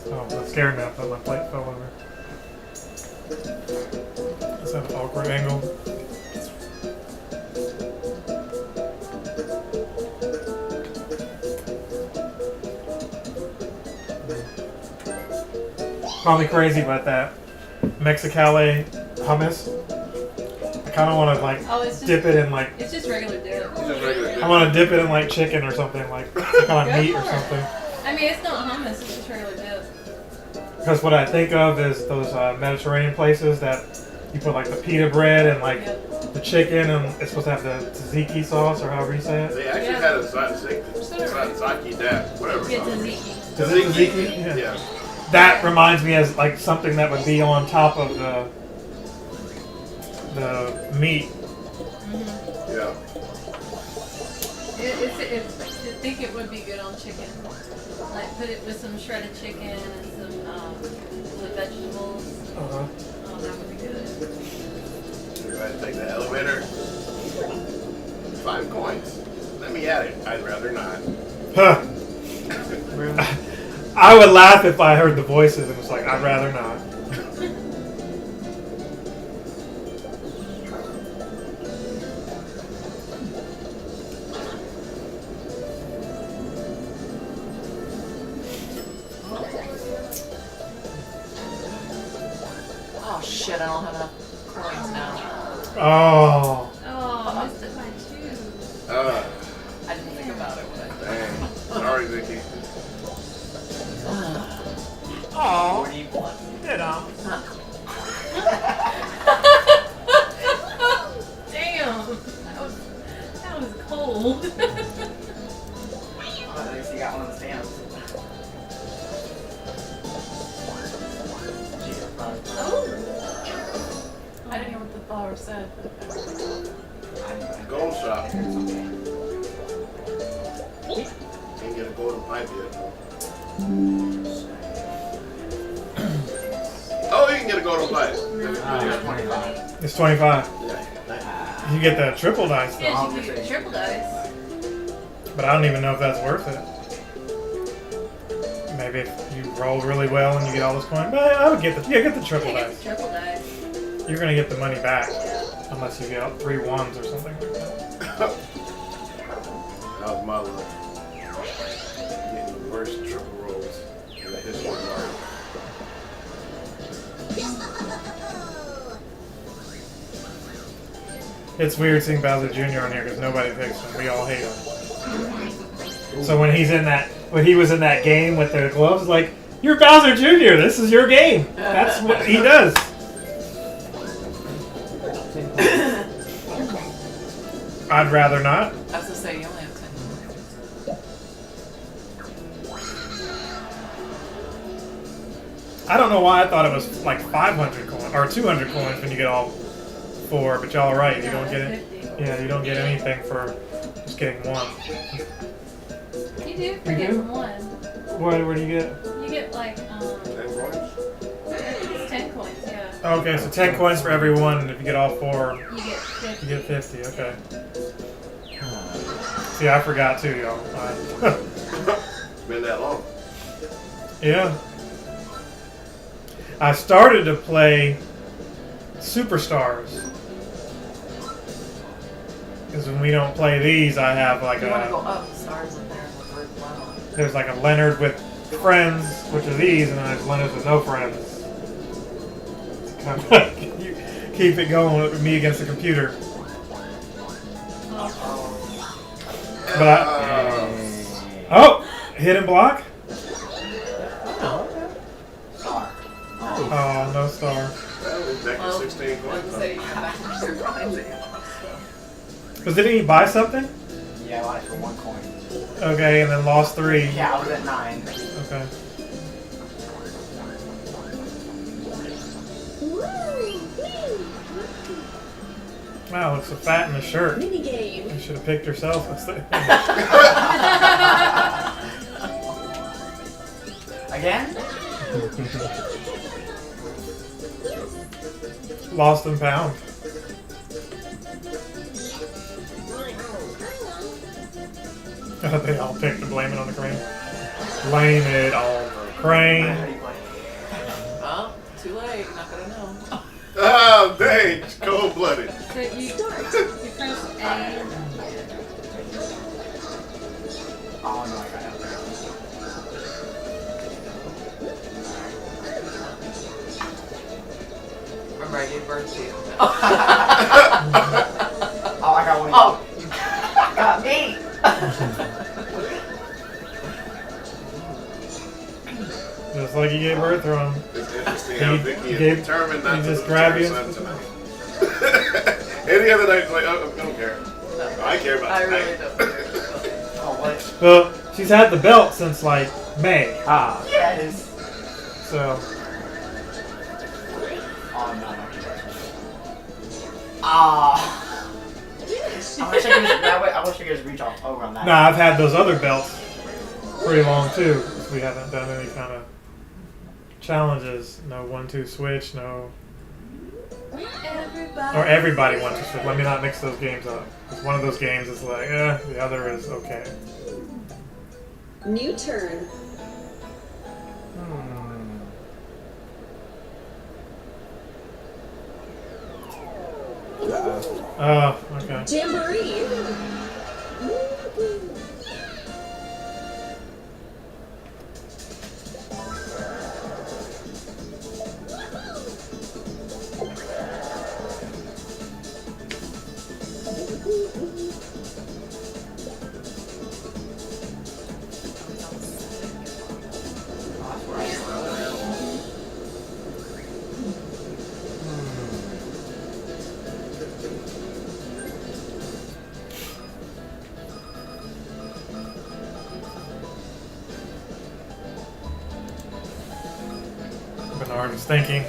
Speaker 1: Oh, that scared me. I thought my plate fell over. Is that an awkward angle? Call me crazy, but that Mexicali hummus, I kind of want to like
Speaker 2: Oh, it's just
Speaker 1: dip it in like,
Speaker 2: it's just regular dip.
Speaker 4: It's just regular dip.
Speaker 1: I want to dip it in like chicken or something, like some kind of meat or something.
Speaker 2: I mean, it's not hummus. It's just regular dip.
Speaker 1: Because what I think of is those Mediterranean places that you put like the pita bread and like
Speaker 2: Yep.
Speaker 1: the chicken, and it's supposed to have the tzatziki sauce or however you say it.
Speaker 4: They actually
Speaker 2: Yeah.
Speaker 4: had a Zaki that, whatever.
Speaker 2: Get
Speaker 4: sauce.
Speaker 2: tzatziki.
Speaker 1: Tzatziki?
Speaker 4: Yeah.
Speaker 1: That reminds me as like something that would be on top of the meat.
Speaker 4: Yeah.
Speaker 2: I think it would be good on chicken. Like put it with some shredded chicken and some the vegetables.
Speaker 1: Uh-huh.
Speaker 2: Oh, that would be good.
Speaker 4: We're going to take the elevator. 5 coins. Let me at it. I'd rather not.
Speaker 1: Huh. I would laugh if I heard the voices and was like, I'd rather not.
Speaker 5: Oh shit, I don't have enough coins now.
Speaker 1: Oh.
Speaker 2: Oh, I missed it by 2.
Speaker 5: I didn't think about it when I
Speaker 4: Dang. Sorry, Vicky.
Speaker 1: Oh.
Speaker 3: 41.
Speaker 1: You know.
Speaker 2: Damn, that was cold.
Speaker 3: Well, at least you got one of the stamps.
Speaker 2: Oh,
Speaker 5: I didn't hear what the flower said.
Speaker 4: Gold shop. Can't get a golden pipe yet, though. Oh, you can get a golden pipe.
Speaker 1: It's 25.
Speaker 4: Yeah.
Speaker 1: You get the triple dice though.
Speaker 2: yeah, she could triple dice.
Speaker 1: But I don't even know if that's worth it. Maybe if you roll really well and you get all those coins. But I would get the get the triple
Speaker 2: Yeah, get
Speaker 1: dice.
Speaker 2: the triple dice.
Speaker 1: You're gonna get the money back.
Speaker 2: Yeah.
Speaker 1: Unless you get 3 ones or something like that.
Speaker 4: That was my luck. Getting the worst triple rolls in the history of Mario.
Speaker 1: It's weird seeing Bowser Jr. on here because nobody picks him. We all hate him. So when he was in that game with the gloves, like, you're Bowser Jr. This is your game. That's what he does. I'd rather not.
Speaker 5: I was gonna say you only have 10 coins.
Speaker 1: I don't know why I thought it was like 500 coins or 200 coins when you get all 4, but y'all are right. You don't get it.
Speaker 2: 50.
Speaker 1: Yeah, you don't get anything for just getting 1.
Speaker 2: You do for getting 1.
Speaker 1: What do you get?
Speaker 2: You get like
Speaker 4: 10 coins?
Speaker 2: it's 10 coins, yeah.
Speaker 1: Okay, so 10 coins for every 1, and if you get all 4,
Speaker 2: You get 50.
Speaker 1: you get 50. Okay. See, I forgot too, y'all.
Speaker 4: It's been that long.
Speaker 1: Yeah. I started to play Superstars. Because when we don't play these, I have like
Speaker 5: You want to go
Speaker 1: a...
Speaker 5: up, stars in there with red flower.
Speaker 1: There's like a Leonard with friends, which are these, and then there's Leonard with no friends. It's kind of like you keep it going with me against the computer. But oh, hidden block?
Speaker 3: Star.
Speaker 1: Oh, no star.
Speaker 4: Well, we're back
Speaker 5: Well,
Speaker 4: to 16 coins.
Speaker 5: Let's say you come back to your coins.
Speaker 1: But didn't he buy something?
Speaker 3: Yeah, I bought it for 1 coin.
Speaker 1: Okay, and then lost 3.
Speaker 3: Yeah, I was at 9.
Speaker 1: Okay. Wow, looks so fat in the shirt.
Speaker 9: Minigame.
Speaker 1: You should have picked yourself instead.
Speaker 3: Again?
Speaker 1: Lost and found. They all picked to blame it on the crane. Blame it on the
Speaker 3: How
Speaker 1: crane.
Speaker 3: do you play?
Speaker 5: Oh, too late. Not gonna know.
Speaker 4: Oh, dang. It's cold-blooded.
Speaker 2: So you press A.
Speaker 3: Oh no, I got it.
Speaker 5: Remember, I gave birth to you.
Speaker 3: Oh, I got one.
Speaker 5: Oh, you got me.
Speaker 1: Just like you gave birth to him.
Speaker 4: It's interesting how Vicky is
Speaker 1: Gave-
Speaker 4: determined
Speaker 1: he
Speaker 4: not to
Speaker 1: just
Speaker 4: lose
Speaker 1: grabbed
Speaker 4: her
Speaker 1: you?
Speaker 4: son tonight. Any other night, it's like, oh, I don't care.
Speaker 5: No,
Speaker 4: I care about
Speaker 5: I
Speaker 4: tonight.
Speaker 5: really don't.
Speaker 3: Oh, what?
Speaker 1: Well, she's had the belt since like May. Ah.
Speaker 3: Yes.
Speaker 1: So,
Speaker 3: Oh no. Ah. I wish I could just, I wish I could just reach off over on that.
Speaker 1: nah, I've had those other belts pretty long too. 'Cause we haven't done any kind of challenges. No 1-2 switch. No.
Speaker 2: Everybody.
Speaker 1: Or everybody wants to switch. Let me not mix those games up. 'Cause one of those games is like, the other is okay.
Speaker 9: New turn.
Speaker 1: Oh, okay.
Speaker 9: Jamboree.
Speaker 1: Bernard is thinking.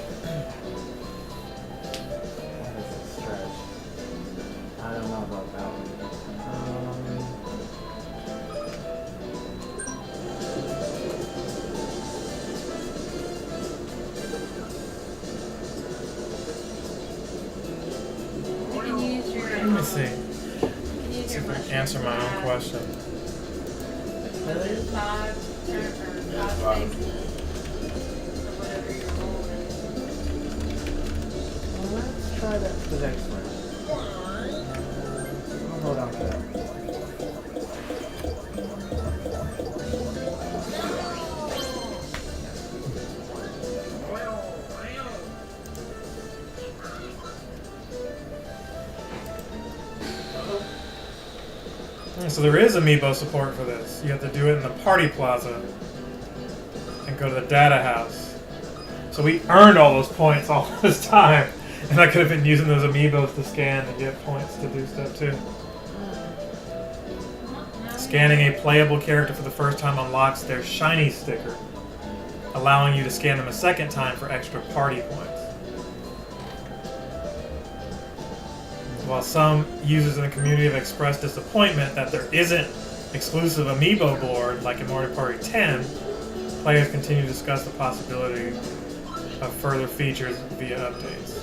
Speaker 8: I don't know about that one.
Speaker 2: You can use your.
Speaker 1: Let me see.
Speaker 2: You can use
Speaker 1: See
Speaker 2: your
Speaker 1: if I
Speaker 2: mushroom
Speaker 1: can answer my own
Speaker 2: pad.
Speaker 1: question.
Speaker 2: There's 5 spaces. Or whatever you're rolling.
Speaker 8: Well, let's try that for the next one. I'll hold on to that.
Speaker 1: So there is amiibo support for this. You have to do it in the party plaza and go to the data house. So we earned all those points all this time, and I could have been using those amiibos to scan to get points to do stuff too. Scanning a playable character for the first time unlocks their shiny sticker. allowing you to scan them a second time for extra party points. While some users in the community have expressed disappointment that there isn't exclusive amiibo board like in Mario Party 10, players continue to discuss the possibility of further features via updates.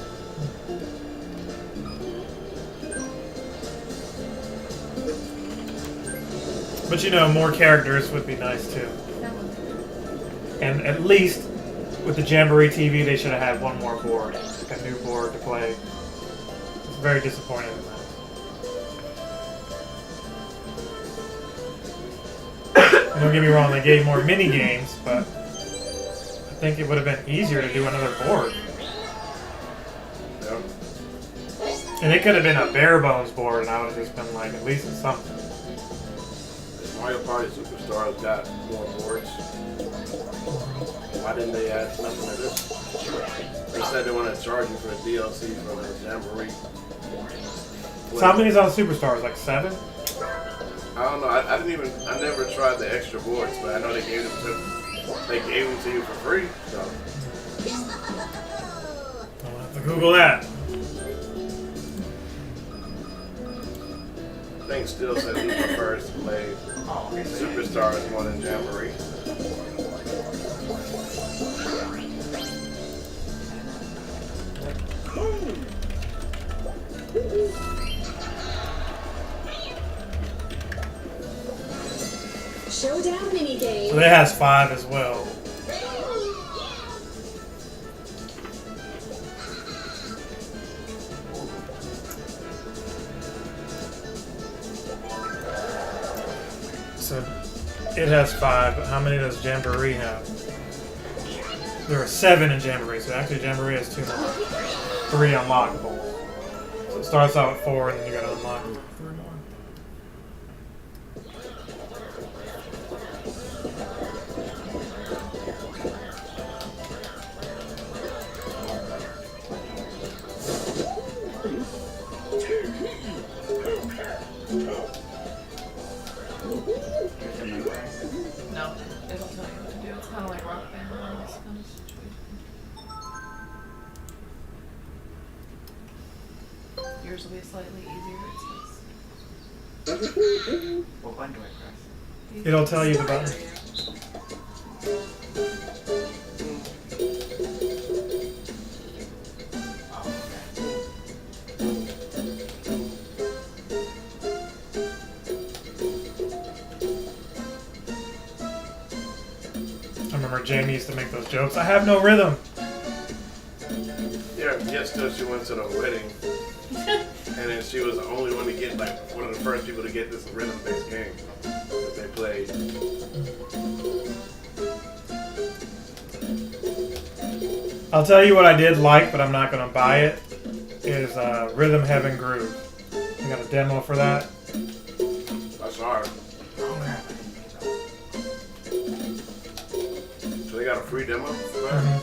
Speaker 1: But you know, more characters would be nice too. And at least with the Jamboree TV, they should have had one more board, like a new board to play. It's very disappointed in that. Don't get me wrong, they gave more mini games, but I think it would have been easier to do another board.
Speaker 4: Yep.
Speaker 1: And it could have been a bare bones board, and I would have just been like, at least it's something.
Speaker 4: Mario Party Superstars got more boards. Why didn't they add something to this? They said they want to charge you for the DLC for the Jamboree.
Speaker 1: So how many's on Superstars? Like 7?
Speaker 4: I don't know. I never tried the extra boards, but I know they gave them to you for free. So
Speaker 1: I'll have to Google that.
Speaker 4: I think still said he prefers to play Superstars more than Jamboree.
Speaker 9: Showdown minigame.
Speaker 1: So it has 5 as well. So it has 5, but how many does Jamboree have? There are 7 in Jamboree, so actually Jamboree has 2 more. 3 unlockable. So it starts out with 4 and then you gotta unlock 3 more.
Speaker 5: No, it'll tell you what to do. It's kind of like Rock Band in this kind of situation. Yours will be slightly easier. It says.
Speaker 3: What button do I press?
Speaker 1: It'll tell you the button. I remember Jamie used to make those jokes. I have no rhythm.
Speaker 4: Yeah, yes, till she went to the wedding. And then she was the only one to get, like, one of the first people to get this rhythm-based game that they played.
Speaker 1: I'll tell you what I did like, but I'm not going to buy it, is Rhythm Heaven Groove. I got a demo for that.
Speaker 4: That's hard. So they got a free demo for that?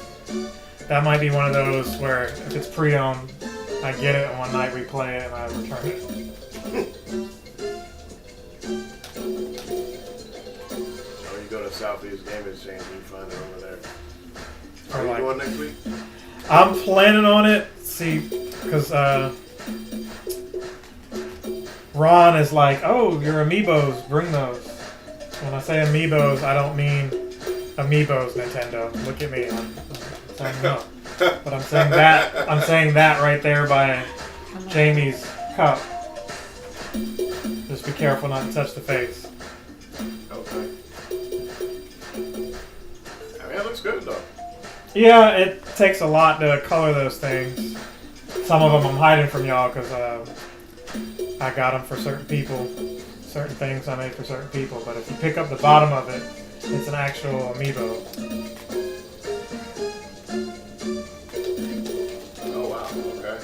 Speaker 1: That might be one of those where if it's pre-owned, I get it and one night we play it and I return it.
Speaker 4: Or you go to Southeast Game Exchange and you find it over there.
Speaker 1: Or
Speaker 4: Are you
Speaker 1: like-
Speaker 4: going next week?
Speaker 1: I'm planning on it. See, because Ron is like, oh, your amiibos, bring those. When I say amiibos, I don't mean amiibos, Nintendo. Look at me. I'm saying no. But I'm saying that right there by Jamie's cup. Just be careful not to touch the face.
Speaker 4: Okay. I mean, it looks good though.
Speaker 1: Yeah, it takes a lot to color those things. Some of them I'm hiding from y'all because I got them for certain people. Certain things I made for certain people. But if you pick up the bottom of it, it's an actual amiibo.
Speaker 4: Oh wow, okay.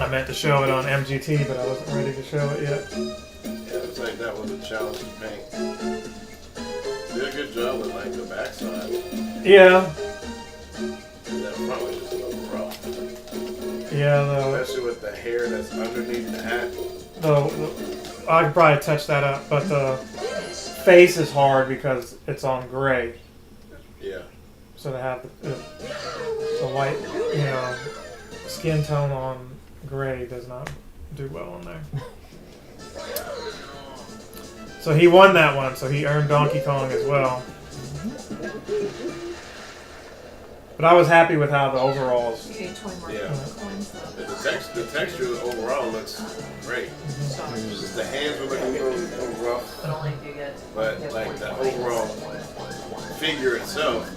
Speaker 1: I meant to show it on MGT, but I wasn't ready to show it yet.
Speaker 4: Yeah, it's like that was a challenge to paint. Did a good job with like the backside.
Speaker 1: Yeah.
Speaker 4: And that front was just a little rough.
Speaker 1: Yeah,
Speaker 4: Especially with the hair that's underneath the hat.
Speaker 1: I could probably touch that up, but the face is hard because it's on gray.
Speaker 4: Yeah.
Speaker 1: So to have the white, skin tone on gray does not do well on there. So he won that one, so he earned Donkey Kong as well. But I was happy with how the overalls.
Speaker 5: You need 20 more
Speaker 4: Yeah.
Speaker 5: coins though.
Speaker 4: The texture overall looks great. Just the hands were looking a little rough,
Speaker 5: But only if you get.
Speaker 4: but like the overall figure itself,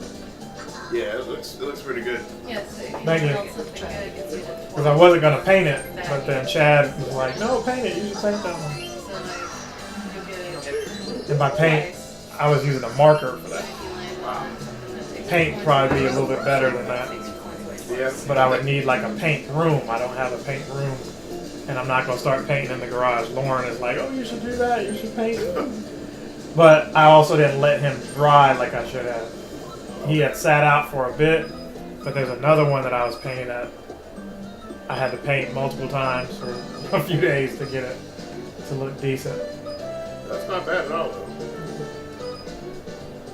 Speaker 4: yeah, it looks pretty good.
Speaker 2: Yeah, so if you
Speaker 1: Thank you.
Speaker 2: build something good, it gets you to 12.
Speaker 1: Because I wasn't going to paint it, but then Chad was like, no, paint it, you should paint that one.
Speaker 2: So like, you'll get it
Speaker 1: And by paint,
Speaker 2: twice.
Speaker 1: I was using a marker for that.
Speaker 2: If you land on it, it takes
Speaker 1: Paint
Speaker 2: points.
Speaker 1: probably be a little bit better than that.
Speaker 4: Yeah.
Speaker 1: But I would need like a paint room. I don't have a paint room. And I'm not going to start painting in the garage. Lauren is like, oh, you should do that. You should paint. But I also didn't let him dry like I should have. He had sat out for a bit, but there's another one that I was painting that I had to paint multiple times for a few days to get it to look decent.
Speaker 4: That's not bad at all, though.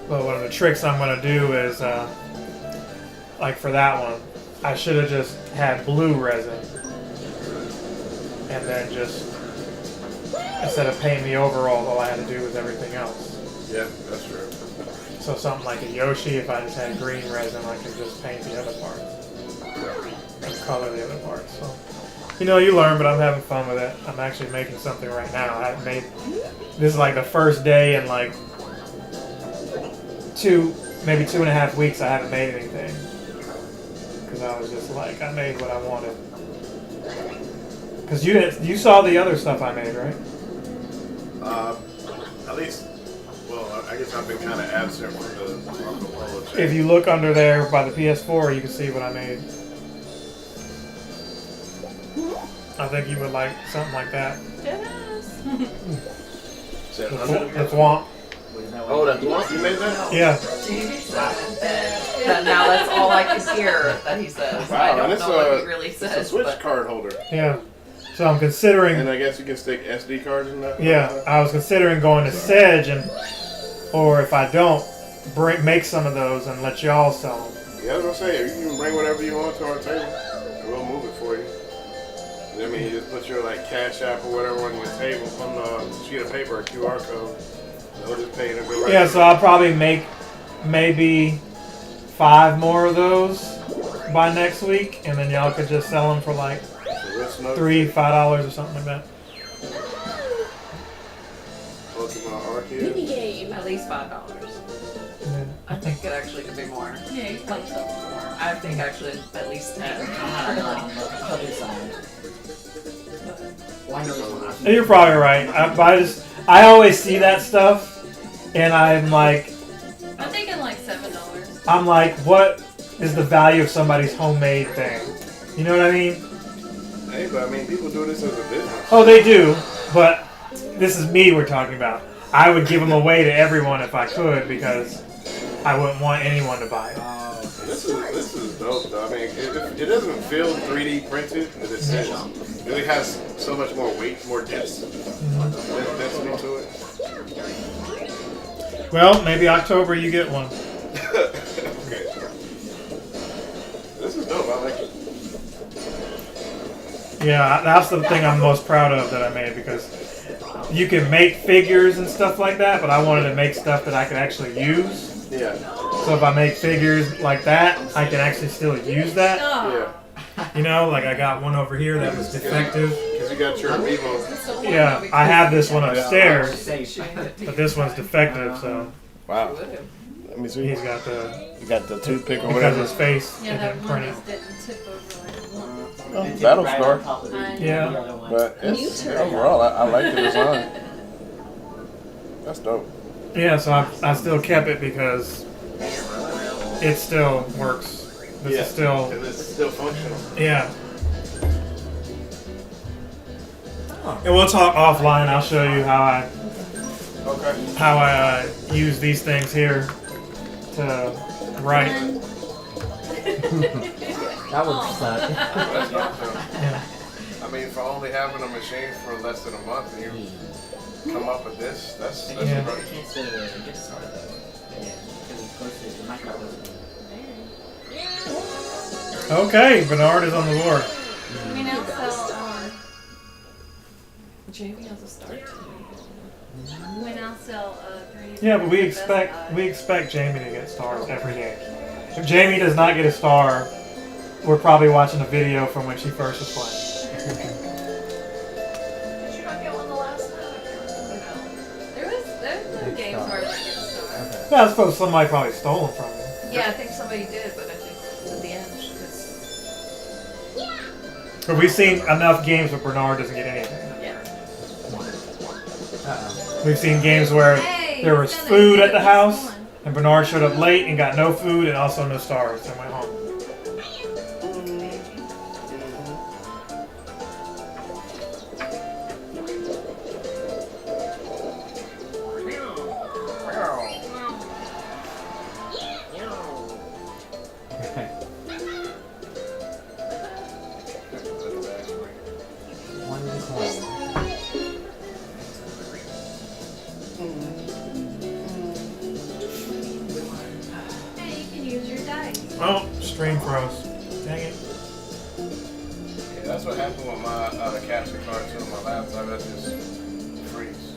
Speaker 1: But one of the tricks I'm going to do is, like for that one, I should have just had blue resin. And then just, instead of painting the overall, all I had to do was everything else.
Speaker 4: Yeah, that's true.
Speaker 1: So something like a Yoshi, if I just had green resin, I could just paint the other parts. And color the other parts. So, you learn, but I'm having fun with it. I'm actually making something right now. I haven't made, this is like the first day in like maybe 2.5 weeks I haven't made anything. Because I was just like, I made what I wanted. Because you saw the other stuff I made, right?
Speaker 4: At least, well, I guess I've been kind of absent from the Marco Polo chain.
Speaker 1: If you look under there by the PS4, you can see what I made. I think you would like something like that.
Speaker 5: Yes.
Speaker 4: Said
Speaker 1: The
Speaker 4: under the-
Speaker 1: Thwomp.
Speaker 4: Oh, that's what you made that?
Speaker 1: Yeah.
Speaker 5: Jamie said that. Now that's all I can hear that he says.
Speaker 4: Wow,
Speaker 5: I
Speaker 4: and
Speaker 5: don't
Speaker 4: it's
Speaker 5: know what
Speaker 4: a-
Speaker 5: he really
Speaker 4: It's a
Speaker 5: says.
Speaker 4: Switch
Speaker 5: But
Speaker 4: card holder.
Speaker 1: Yeah. So I'm considering.
Speaker 4: And I guess you can stick SD cards in that?
Speaker 1: Yeah, I was considering going to Sedge, or if I don't, make some of those and let y'all sell them.
Speaker 4: Yeah, I was gonna say, you can bring whatever you want to our table, and we'll move it for you. I mean, you just put your like Cash App or whatever on your table on a sheet of paper, a QR code. They'll just pay it and go right.
Speaker 1: Yeah, so I'll probably make maybe 5 more of those by next week, and then y'all could just sell them for like $3, $5 or something like that.
Speaker 4: Pokemon Arceus.
Speaker 9: Mini game.
Speaker 5: at least $5.
Speaker 1: Yeah.
Speaker 5: I think it actually could be more.
Speaker 2: Yeah, you can probably sell it more.
Speaker 5: I think actually at least 10.
Speaker 8: I'll decide. Why not?
Speaker 1: You're probably right. I always see that stuff, and I'm like,
Speaker 2: I'm thinking like $7.
Speaker 1: what is the value of somebody's homemade thing? You know what I mean?
Speaker 4: Hey, but I mean, people do this as a business.
Speaker 1: Oh, they do, but this is me we're talking about. I would give them away to everyone if I could, because I wouldn't want anyone to buy it.
Speaker 4: This is dope, though. I mean, it doesn't feel 3D printed, but it really has so much more weight, more density to it.
Speaker 1: Well, maybe October you get one.
Speaker 4: Okay. This is dope. I like it.
Speaker 1: Yeah, that's the thing I'm most proud of that I made, because you can make figures and stuff like that, but I wanted to make stuff that I could actually use.
Speaker 4: Yeah.
Speaker 1: So if I make figures like that, I can actually still use that.
Speaker 2: Oh.
Speaker 4: Yeah.
Speaker 1: You know, like I got one over here that was defective.
Speaker 4: Because you got your Amiibo.
Speaker 1: Yeah, I have this one upstairs,
Speaker 8: Safe.
Speaker 1: but this one's defective, so
Speaker 4: Wow. Let me see.
Speaker 1: he's got the,
Speaker 4: You got the toothpick or
Speaker 1: because
Speaker 4: whatever.
Speaker 1: his face
Speaker 2: Yeah,
Speaker 1: isn't
Speaker 2: that one
Speaker 1: printed.
Speaker 2: just didn't tip over like one.
Speaker 4: Oh, that'll score.
Speaker 1: Yeah.
Speaker 4: But it's, overall, I like the design. That's dope.
Speaker 1: Yeah, so I still kept it because it still works. This is still,
Speaker 4: And it's still functional.
Speaker 1: yeah. And we'll talk offline. I'll show you how
Speaker 4: Okay.
Speaker 1: I use these things here to write.
Speaker 8: That would suck.
Speaker 4: That's dope, though.
Speaker 1: Yeah.
Speaker 4: I mean, for only having a machine for less than a month, and you come up with this. That's
Speaker 3: It
Speaker 1: Yeah.
Speaker 3: gives you a chance to get started though. Yeah, because it's close to the micro goes
Speaker 1: Okay, Bernard is on the board.
Speaker 2: We now sell
Speaker 5: Jamie has a start.
Speaker 2: we now sell 3D.
Speaker 1: Yeah, but we
Speaker 2: Best Buy.
Speaker 1: expect Jamie to get stars every game. If Jamie does not get a star, we're probably watching a video from when she first was playing.
Speaker 5: Did you not get one the last time? I can't remember now.
Speaker 2: There's no
Speaker 8: Big
Speaker 2: games
Speaker 8: star.
Speaker 2: where they get a star.
Speaker 8: Okay.
Speaker 1: Yeah, I suppose somebody probably stole them from you.
Speaker 5: Yeah, I think somebody did, but I think at the end, because
Speaker 1: But we've seen enough games where Bernard doesn't get anything.
Speaker 8: Uh-oh.
Speaker 1: We've seen games where
Speaker 2: Hey,
Speaker 1: there was
Speaker 2: he's gonna
Speaker 1: food
Speaker 2: do
Speaker 1: at the
Speaker 2: it, he's
Speaker 1: house,
Speaker 2: going.
Speaker 1: and Bernard showed up late and got no food and also no stars and went home.
Speaker 8: One coin.
Speaker 2: Hey, you can use your dice.
Speaker 1: Oh, stream froze. Dang it.
Speaker 4: Yeah, that's what happened with my capture card too on my laptop. That just freeze.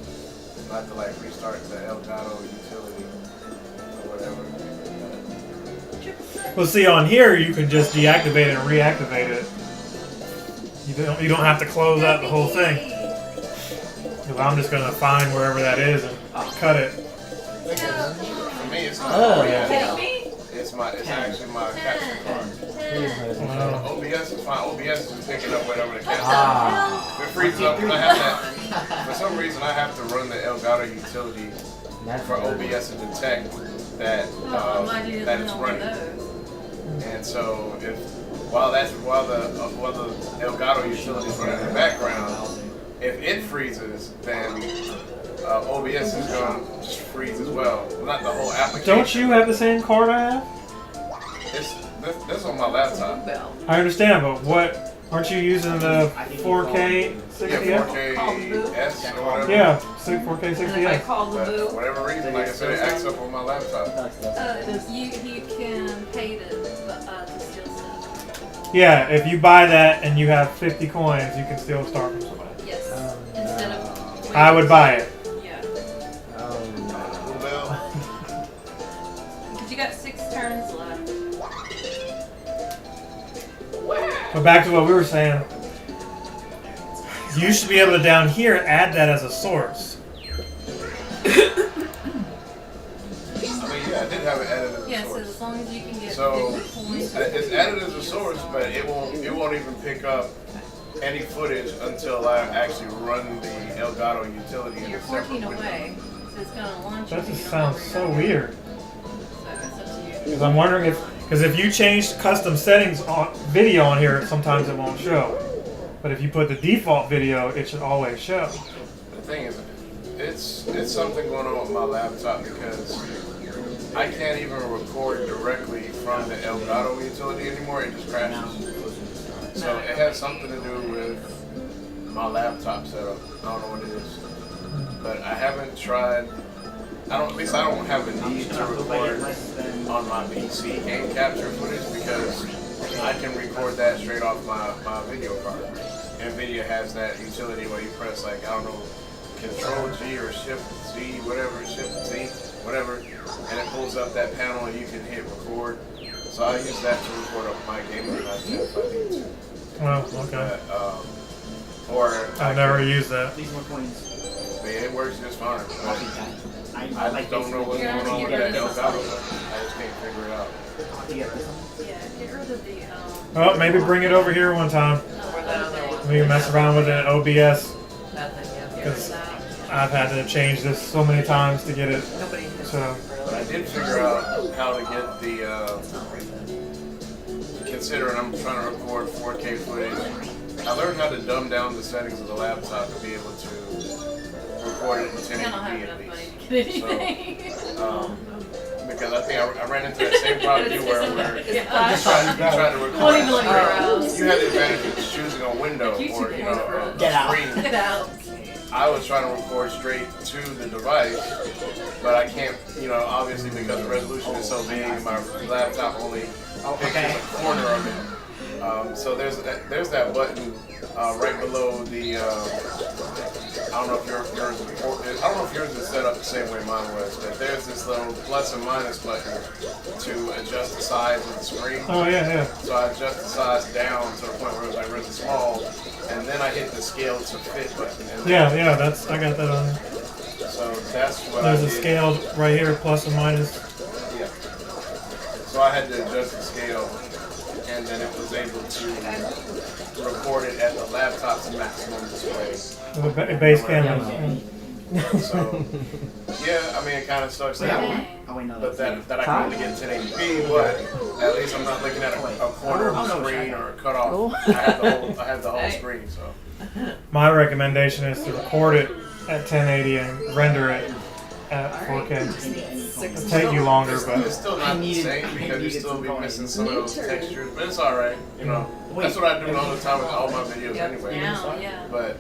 Speaker 4: I have to like restart the Elgato utility or whatever.
Speaker 1: Well, see, on here you can just deactivate it and reactivate it. You don't have to close out the whole thing. 'Cause I'm just gonna find wherever that is and cut it.
Speaker 4: For me, it's not
Speaker 8: Oh.
Speaker 4: OBS.
Speaker 2: Kidding me?
Speaker 4: It's actually my capture card.
Speaker 1: Wow.
Speaker 4: OBS is fine. OBS is picking up whatever the capture.
Speaker 8: Ah.
Speaker 4: If it freezes up, and I have that. For some reason, I have to run the Elgato utility
Speaker 8: That's
Speaker 4: for OBS to detect that
Speaker 2: Oh, my dude
Speaker 4: that
Speaker 2: doesn't
Speaker 4: it's
Speaker 2: know one of
Speaker 4: running.
Speaker 2: those.
Speaker 4: And so while the Elgato utility is running in the background, if it freezes, then OBS is going to just freeze as well. Not the whole application.
Speaker 1: Don't you have the same card I have?
Speaker 4: This on my laptop.
Speaker 5: Bell.
Speaker 1: I understand, but what? Aren't you using the 4K
Speaker 4: Yeah,
Speaker 1: 60F?
Speaker 4: 4K-S or whatever.
Speaker 1: Yeah, 4K
Speaker 5: And if I
Speaker 1: 60F.
Speaker 5: call the
Speaker 4: But for
Speaker 5: boo,
Speaker 4: whatever reason, like I said, it acts up on my laptop.
Speaker 2: You can pay to steal stuff.
Speaker 1: Yeah, if you buy that and you have 50 coins, you can steal a star from somebody.
Speaker 2: Yes.
Speaker 8: Oh,
Speaker 2: Instead
Speaker 8: no.
Speaker 2: of.
Speaker 1: I would buy it.
Speaker 2: Yeah.
Speaker 8: Oh,
Speaker 4: Well,
Speaker 2: But you got 6 turns left.
Speaker 1: But back to what we were saying. You should be able to down here add that as a source.
Speaker 4: I mean, yeah, I did have it added as a
Speaker 2: Yeah, so
Speaker 4: source.
Speaker 2: as long as you can get
Speaker 4: So
Speaker 2: 50 points.
Speaker 4: it's added as a source, but it won't even pick up any footage until I actually run the Elgato utility in
Speaker 2: You're
Speaker 4: a separate
Speaker 2: 14
Speaker 4: window.
Speaker 2: away, so it's gonna launch.
Speaker 1: That
Speaker 2: if you
Speaker 1: just
Speaker 2: don't
Speaker 1: sounds
Speaker 2: know
Speaker 1: so
Speaker 2: where you're
Speaker 1: weird.
Speaker 2: going. So it's up to you.
Speaker 1: Because I'm wondering because if you change custom settings on video on here, sometimes it won't show. But if you put the default video, it should always show.
Speaker 4: The thing is, it's something going on with my laptop because I can't even record directly from the Elgato utility anymore. It just crashes. So it has something to do with my laptop setup. I don't know what it is, but I haven't tried. At least I don't have a need to record on my PC game capture footage because I can record that straight off my video card. NVIDIA has that utility where you press like, I don't know, Control G or Shift Z, whatever, Shift Z, whatever, and it pulls up that panel and you can hit record. So I use that to record up my gaming content if I need to.
Speaker 1: Oh, okay.
Speaker 4: But, or
Speaker 1: I've never used that.
Speaker 3: These more coins.
Speaker 4: I mean, it works just fine. But
Speaker 3: I
Speaker 4: I just don't know what's
Speaker 2: You're
Speaker 4: going
Speaker 2: gonna
Speaker 4: on with
Speaker 2: get
Speaker 4: that
Speaker 2: rid of
Speaker 4: Elgato.
Speaker 2: something.
Speaker 4: I just can't figure it out.
Speaker 2: Yeah, get rid of the.
Speaker 1: Well, maybe bring it over here one time.
Speaker 5: or that other one.
Speaker 1: We can mess around with the OBS.
Speaker 5: That thing, yeah.
Speaker 1: Because I've had to change this so many times to get it.
Speaker 5: Nobody has
Speaker 1: So,
Speaker 4: But I did figure out how to get the, considering I'm trying to record 4K footage, I learned how to dumb down the settings of the laptop to be able to record it in
Speaker 2: I don't have
Speaker 4: 1080p
Speaker 2: enough
Speaker 4: at
Speaker 2: money
Speaker 4: least.
Speaker 2: to get anything.
Speaker 4: Because I think I ran into that same problem you were where you
Speaker 2: Yeah.
Speaker 4: tried to record.
Speaker 2: Won't even let me around.
Speaker 4: You had the advantage of choosing a window
Speaker 2: YouTube
Speaker 4: or, you know,
Speaker 2: for
Speaker 4: a
Speaker 3: Get out.
Speaker 4: screen.
Speaker 2: Get out.
Speaker 4: I was trying to record straight to the device, but I can't, obviously because the resolution is so big and my laptop only pictures a corner of it. So there's that button right below the. I don't know if yours is set up the same way mine was, but there's this little plus and minus button to adjust the size of the screen.
Speaker 1: Oh yeah.
Speaker 4: So I adjust the size down to the point where it was like really small, and then I hit the scale to fit button.
Speaker 1: Yeah. I got that on.
Speaker 4: So that's what
Speaker 1: There's
Speaker 4: I did.
Speaker 1: a scale right here, plus and minus.
Speaker 4: Yeah. So I had to adjust the scale, and then it was able to record it at the laptop's maximum display.
Speaker 1: With a base camera.
Speaker 4: So, yeah, I mean, it kind of sucks that way.
Speaker 3: Oh, wait, no,
Speaker 4: But
Speaker 3: that's
Speaker 4: that I can only get 1080p, but at least I'm not looking at a corner of the screen or a cutoff. I have the whole screen, so.
Speaker 1: My recommendation is to record it at 1080 and render it at 4K. It'll take you longer,
Speaker 4: It's
Speaker 1: but
Speaker 4: still not the same because you still be missing some of those textures, but it's alright, That's what I do all the time with all my videos anyway.
Speaker 2: Now, yeah.
Speaker 4: But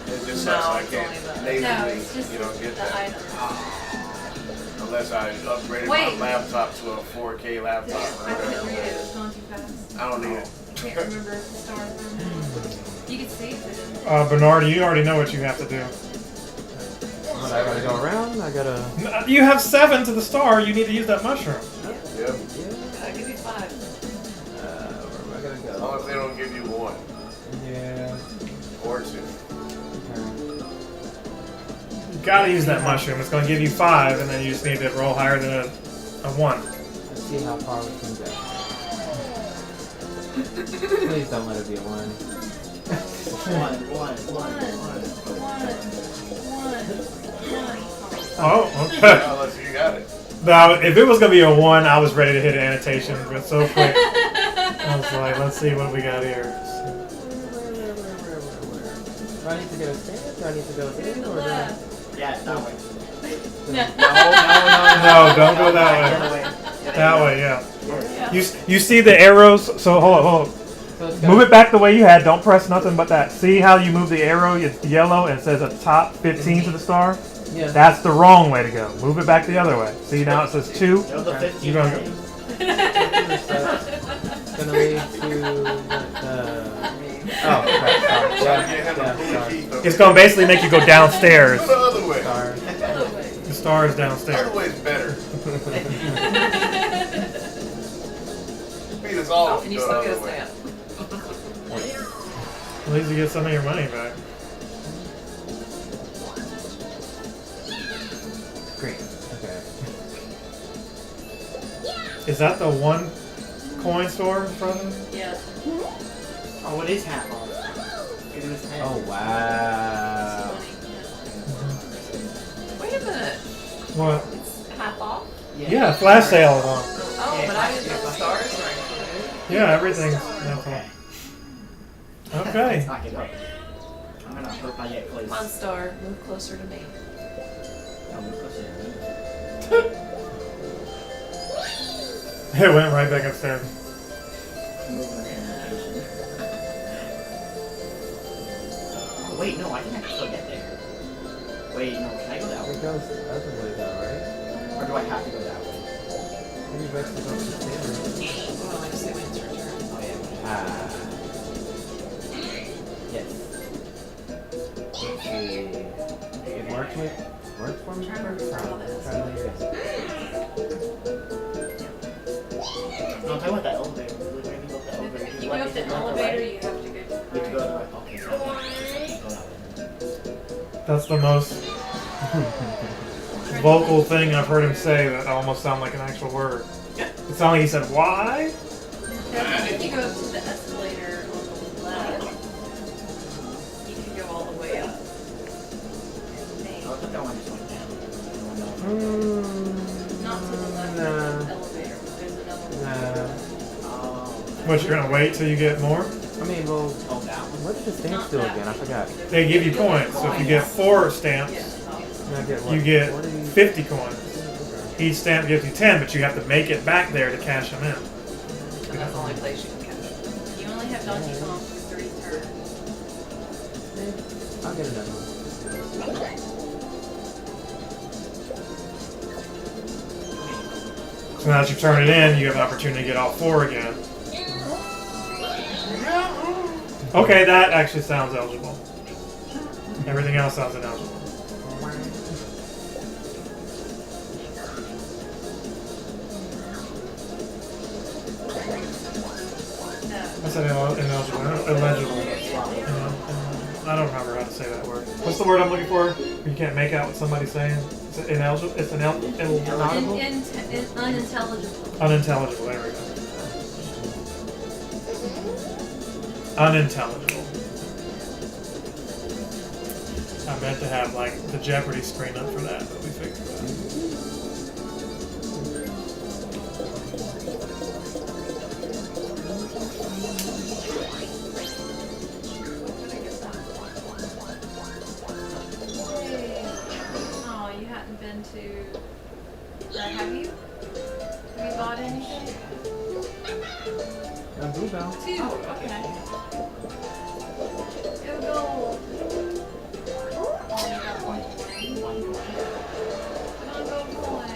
Speaker 4: it just sucks I
Speaker 5: it's
Speaker 4: can't
Speaker 5: only the-
Speaker 2: No,
Speaker 4: natively,
Speaker 2: it's just
Speaker 4: get
Speaker 2: the
Speaker 4: that.
Speaker 2: item.
Speaker 4: Unless I upgraded
Speaker 2: Wait.
Speaker 4: my laptop to a 4K laptop.
Speaker 2: I couldn't read it. It was going too fast.
Speaker 4: I don't need it.
Speaker 2: Can't remember if the stars were. You could see if it is.
Speaker 1: Bernard, you already know what you have to do.
Speaker 8: What, I gotta go around? I gotta...
Speaker 1: You have 7 to the star. You need to use that mushroom.
Speaker 4: Yep.
Speaker 5: I give you 5.
Speaker 8: Where am I gonna
Speaker 4: As
Speaker 8: go?
Speaker 4: long as they don't give you 1
Speaker 8: Yeah.
Speaker 4: or 2.
Speaker 1: You gotta use that mushroom. It's gonna give you 5, and then you just need to roll higher than a 1.
Speaker 8: Let's see how far we can go. Please don't let it be a 1.
Speaker 3: one.
Speaker 1: Oh, okay.
Speaker 4: Unless you got it.
Speaker 1: Now, if it was gonna be a 1, I was ready to hit an annotation, but so quick. I was like, let's see what we got here.
Speaker 8: Do I need to get a stand? Do I need to go there? Or do I...
Speaker 3: Yeah, that way.
Speaker 1: No, don't go that way. That way, yeah. You see the arrows? So hold on.
Speaker 8: So it's
Speaker 1: Move it back the way you had. Don't press nothing but that. See how you move the arrow? It's yellow and it says at the top 15 to the star?
Speaker 8: Yeah.
Speaker 1: That's the wrong way to go. Move it back the other way. See now it says 2.
Speaker 3: Go the 15
Speaker 1: You're gonna go.
Speaker 8: It's gonna lead to oh, right, sorry. Yeah,
Speaker 1: It's gonna basically make you go downstairs.
Speaker 4: Go the other way.
Speaker 8: sorry.
Speaker 1: The star is
Speaker 4: The
Speaker 1: downstairs.
Speaker 4: other way's better. Beat us all.
Speaker 5: And you
Speaker 4: go
Speaker 5: still
Speaker 4: the
Speaker 5: get a
Speaker 4: other way.
Speaker 5: stamp.
Speaker 1: At least you get some of your money back.
Speaker 8: Green. Okay.
Speaker 1: Is that the 1 coin store in front of it?
Speaker 2: Yeah.
Speaker 3: Oh, it is half off. It was 10.
Speaker 8: Oh wow.
Speaker 5: Wait a minute.
Speaker 1: What?
Speaker 5: It's half off?
Speaker 1: Yeah, flash sale is on.
Speaker 5: Oh, but I didn't know the stars were included.
Speaker 1: Yeah, everything's half off. Okay.
Speaker 3: Let's knock it up. I'm gonna hope I get close.
Speaker 5: Come on, star. Move closer to me.
Speaker 3: Oh, we're closer to me.
Speaker 1: It went right back upstairs.
Speaker 3: Moving the animation. Oh, wait, no, I can actually still get there. Wait, no, can I go that way?
Speaker 8: It goes the other way though, right?
Speaker 3: Or do I have to go that way?
Speaker 8: Maybe you better go to the stand.
Speaker 5: Well, I just say when it's your turn.
Speaker 3: Oh, yeah.
Speaker 8: Ah.
Speaker 3: Yes.
Speaker 8: Let's see. It worked for me?
Speaker 5: Try to remember all this.
Speaker 8: Try to leave it.
Speaker 3: No, I'm talking about the elevator. We're going to go up the elevator.
Speaker 2: You go up the elevator, you have to go to
Speaker 3: You have to go
Speaker 2: the
Speaker 3: to
Speaker 2: right.
Speaker 3: the right. Okay, so I can't go that way.
Speaker 1: That's the most vocal thing I've heard him say that almost sound like an actual word. It sounded like he said, why?
Speaker 2: If you go up to the escalator on the left, you can go all the way up.
Speaker 3: Oh, I thought that one just went down.
Speaker 2: Not to the left
Speaker 8: Nah.
Speaker 2: of the elevator, but there's another one.
Speaker 8: Nah.
Speaker 3: Oh.
Speaker 1: What, you're gonna wait till you get more?
Speaker 8: I mean, well,
Speaker 3: Oh, that one.
Speaker 8: what did the stamps
Speaker 2: Not
Speaker 8: do
Speaker 2: that
Speaker 8: again? I
Speaker 2: one.
Speaker 8: forgot.
Speaker 1: They give you coins. So if you get 4 stamps,
Speaker 2: Yeah.
Speaker 8: And I get what?
Speaker 1: you get
Speaker 8: 40?
Speaker 1: 50 coins. Each stamp gives you 10, but you have to make it back there to cash them in.
Speaker 5: And that's the only place you can catch it.
Speaker 2: You only have Donkey Kong for 3 turns.
Speaker 8: I'll get another one.
Speaker 1: So now that you turn it in, you have an opportunity to get all 4 again. Okay, that actually sounds eligible. Everything else sounds ineligible. I said ineligible. Illegible. I don't remember how to say that word. What's the word I'm looking for? You can't make out what somebody's saying. Is it ineligible? It's inaudible.
Speaker 2: Unintelligible.
Speaker 1: Unintelligible. There we go. Unintelligible. I meant to have like the Jeopardy screen up for that, but we fixed that.
Speaker 2: Oh, you hadn't been to. Have you? Have you bought anything?
Speaker 8: A blue bell.
Speaker 2: 2. Okay. Go gold. Oh, you got 1 coin. Come on, go boy.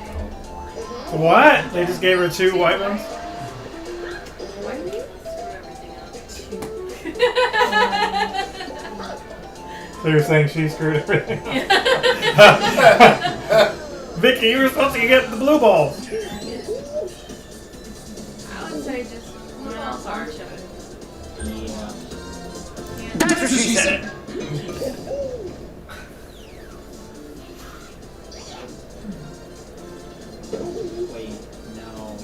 Speaker 1: What? They just gave her 2 white ones?
Speaker 2: Why do you screw everything up?
Speaker 1: So you're saying she screwed everything up? Vicky, you were supposed to get the blue balls.
Speaker 2: I would say just blue balls are chip.
Speaker 1: That's what she said.
Speaker 10: Wait, no.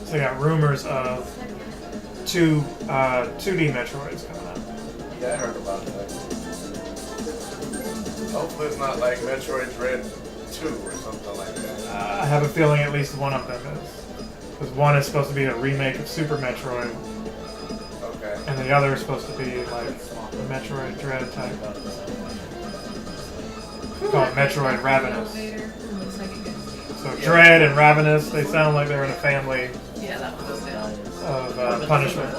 Speaker 1: So I got rumors of 2 2D Metroids coming out.
Speaker 4: Yeah, I heard about that. Hopefully it's not like Metroid Dread 2 or something like that.
Speaker 1: I have a feeling at least one of them is. Because one is supposed to be a remake of Super Metroid,
Speaker 4: Okay.
Speaker 1: and the other is supposed to be like a Metroid Dread type. Called Metroid Ravenous.
Speaker 5: Looks like a good game.
Speaker 1: So Dread and Ravenous, they sound like they're in a family
Speaker 5: Yeah, that one goes down.
Speaker 1: of punishment.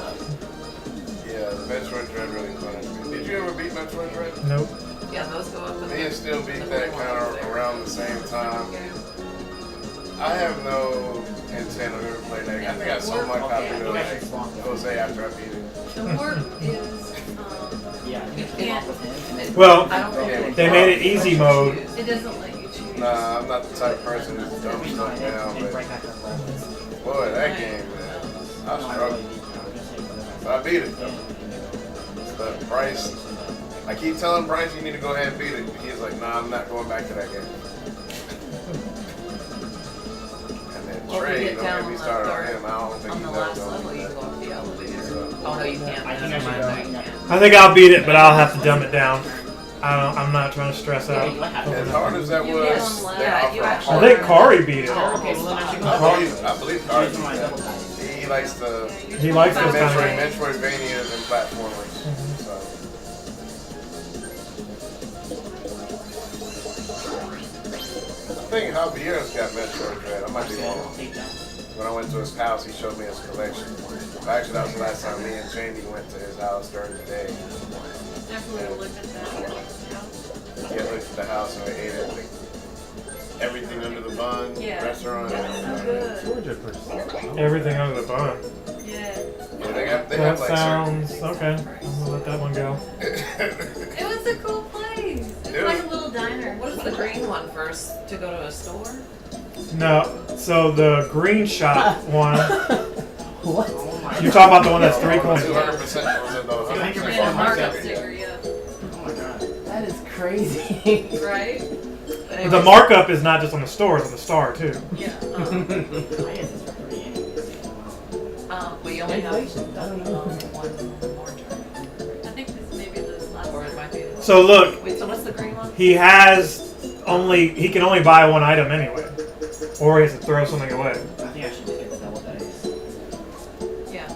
Speaker 4: Yeah, the Metroid Dread really punished me. Did you ever beat Metroid Dread?
Speaker 1: Nope.
Speaker 5: Yeah, those go up.
Speaker 4: Me and still beat that kind of around the same time. I have no intent of ever playing that. I think I sold my copy to like Jose after I beat it.
Speaker 2: The warp is,
Speaker 10: Yeah, I think
Speaker 2: you
Speaker 10: it came up
Speaker 2: can't,
Speaker 10: with him.
Speaker 1: Well,
Speaker 5: I don't think
Speaker 1: they made it easy mode.
Speaker 2: it doesn't let you choose.
Speaker 4: Nah, I'm not the type of person who's dumb
Speaker 10: Every
Speaker 4: stuff
Speaker 10: time
Speaker 4: down,
Speaker 10: it
Speaker 4: but
Speaker 10: break back up all this.
Speaker 4: boy, that game, man, I
Speaker 10: No, I
Speaker 4: struggled.
Speaker 10: really didn't. I was gonna say whatever.
Speaker 4: But I beat it
Speaker 10: Yeah,
Speaker 4: though. But Bryce, I keep telling Bryce you need to go ahead and beat it. He's like, nah, I'm not going back to that game. And then
Speaker 5: Well, if
Speaker 4: Trey,
Speaker 5: you
Speaker 4: don't
Speaker 5: get down
Speaker 4: get me
Speaker 5: on the
Speaker 4: started on
Speaker 5: third-
Speaker 4: him. I don't think
Speaker 5: On
Speaker 4: he's
Speaker 5: the
Speaker 4: ever
Speaker 5: last
Speaker 4: going
Speaker 5: level,
Speaker 4: to
Speaker 5: you
Speaker 4: do
Speaker 5: go
Speaker 4: that.
Speaker 5: up the elevator.
Speaker 4: So,
Speaker 5: Oh no, you can't.
Speaker 10: I think I
Speaker 5: Never
Speaker 10: should
Speaker 5: mind,
Speaker 10: go.
Speaker 5: no, you can't.
Speaker 1: I think I'll beat it, but I'll have to dumb it down. I'm not trying to stress out.
Speaker 4: as hard as that
Speaker 2: You
Speaker 4: was,
Speaker 2: get on
Speaker 4: they
Speaker 2: last.
Speaker 5: Yeah,
Speaker 4: offer
Speaker 5: you
Speaker 4: a
Speaker 5: actually-
Speaker 1: I
Speaker 4: hard-
Speaker 1: think Kari beat it.
Speaker 10: Oh, okay, well then I should go.
Speaker 4: I believe Kari
Speaker 10: Choose my
Speaker 4: did
Speaker 10: double
Speaker 4: that.
Speaker 10: dice.
Speaker 4: He likes the
Speaker 1: He likes those kind of
Speaker 4: Metroidvanias and platformers. So. I think Javier's got Metroid Dread. I might be
Speaker 10: I'll
Speaker 4: wrong.
Speaker 10: take that.
Speaker 4: When I went to his house, he showed me his collection. Actually, that was the last time me and Jamie went to his house during the day.
Speaker 2: Definitely look at that.
Speaker 4: Yeah, looked at the house and we ate it. Like, everything under the bun,
Speaker 2: Yeah.
Speaker 4: restaurant.
Speaker 2: So good.
Speaker 1: Everything under the bun.
Speaker 2: Yeah.
Speaker 4: Yeah, they have
Speaker 1: That
Speaker 4: like
Speaker 1: sounds okay. I'm gonna let that one go.
Speaker 2: It was a cool place. It's
Speaker 4: Dude.
Speaker 2: like a little diner.
Speaker 5: What is the green one first? To go to a store?
Speaker 1: No, so the green shop one.
Speaker 10: What?
Speaker 4: Oh my
Speaker 1: You talk about the one that's 3 coins.
Speaker 4: 200% was it though?
Speaker 10: Thank you for
Speaker 2: And a markup
Speaker 10: Okay.
Speaker 2: sticker, yeah.
Speaker 10: Oh my god.
Speaker 8: That is crazy.
Speaker 2: Right?
Speaker 5: But
Speaker 1: The
Speaker 5: anyways,
Speaker 1: markup is not just on the store; it's on the star too.
Speaker 2: Yeah.
Speaker 10: I guess it's pretty anyways.
Speaker 5: we only have
Speaker 8: Inflation, I don't know.
Speaker 5: one more turn.
Speaker 2: I think this may be this last
Speaker 5: Or it might be.
Speaker 1: So look,
Speaker 5: Wait, so what's the green one?
Speaker 1: he can only buy one item anyway, or he has to throw something away.
Speaker 10: I think I should just get the double dice.
Speaker 5: Yeah.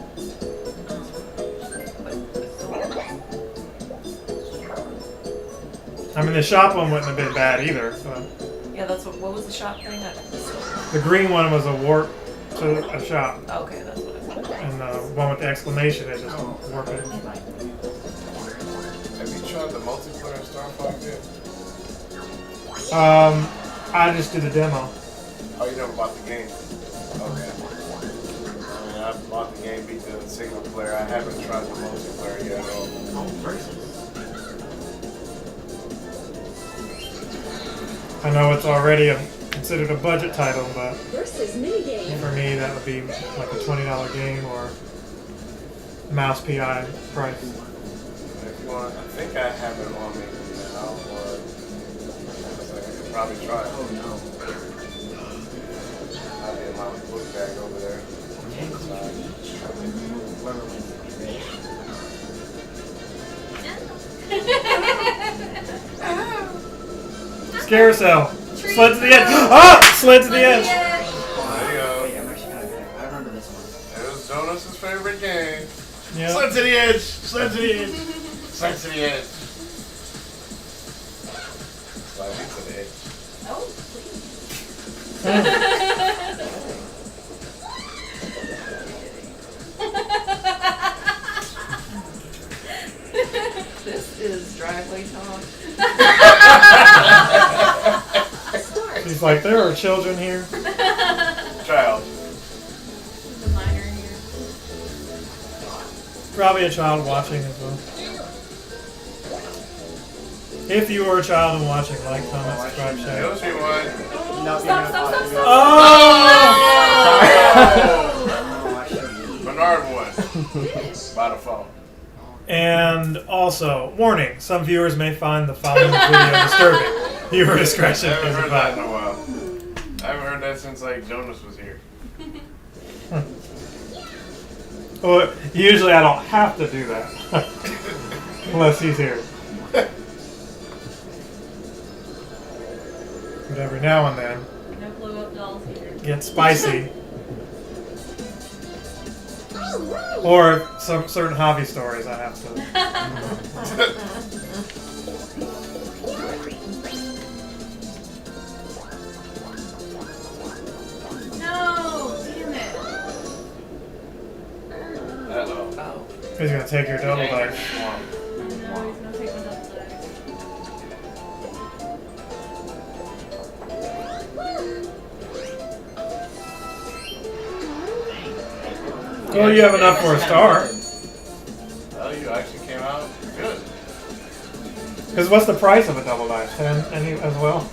Speaker 1: I mean, the shop one wouldn't have been bad either. So.
Speaker 5: Yeah, that's what was the shop thing? At the store.
Speaker 1: The green one was a warp to a shop,
Speaker 5: Okay, that's what I thought.
Speaker 1: and the one with the exclamation is just working.
Speaker 4: Have you tried the multiplayer in Star Fox yet?
Speaker 1: I just did the demo.
Speaker 4: Oh, you never bought the game? Okay. I mean, I bought the game, beat the single player. I haven't tried the multiplayer yet at all.
Speaker 10: Oh, versus.
Speaker 1: I know it's already considered a budget title, but
Speaker 9: Versus minigame.
Speaker 1: for me that would be like a $20 game or mouse PI price.
Speaker 4: If you want, I think I have it on me now, or I could probably try it.
Speaker 10: Oh no.
Speaker 4: I'll be in my book bag over there.
Speaker 10: Whoever wins will be rich.
Speaker 1: Carousel. Sled to the edge. Ah! Sled to the edge.
Speaker 4: There you go.
Speaker 10: Wait, I'm actually kind of good. I remember this one.
Speaker 4: It was Jonas's favorite game.
Speaker 1: Yeah.
Speaker 4: Sled to the edge. Sled to the edge. Sled to the edge. Slide me to the edge.
Speaker 2: Oh, please.
Speaker 5: This is driveway talk.
Speaker 1: He's like, there are children here.
Speaker 4: Child.
Speaker 2: The minor here.
Speaker 1: Probably a child watching as well. If you were a child and watching, like, comment, subscribe, share.
Speaker 4: Yoshi won.
Speaker 3: No,
Speaker 2: Stop, stop, stop, stop.
Speaker 1: Oh!
Speaker 3: Oh, I should.
Speaker 4: Bernard won. By default.
Speaker 1: And also, warning, some viewers may find the following video disturbing. Viewer discretion
Speaker 4: I haven't
Speaker 1: is
Speaker 4: heard that in a
Speaker 1: advised.
Speaker 4: while. I haven't heard that since like Jonas was here.
Speaker 1: Well, usually I don't have to do that. Unless he's here. But every now and then,
Speaker 2: No blow up dolls here.
Speaker 1: get spicy. Or some certain hobby stories I have to.
Speaker 2: No, damn it.
Speaker 4: Uh-oh.
Speaker 5: Oh.
Speaker 1: He's gonna take your double
Speaker 4: Angry
Speaker 1: dice.
Speaker 4: Swamp.
Speaker 2: No, he's gonna take my double dice.
Speaker 1: Well, you have enough for a star.
Speaker 4: Well, you actually came out good.
Speaker 1: Because what's the price of a double dice? 10 any as well?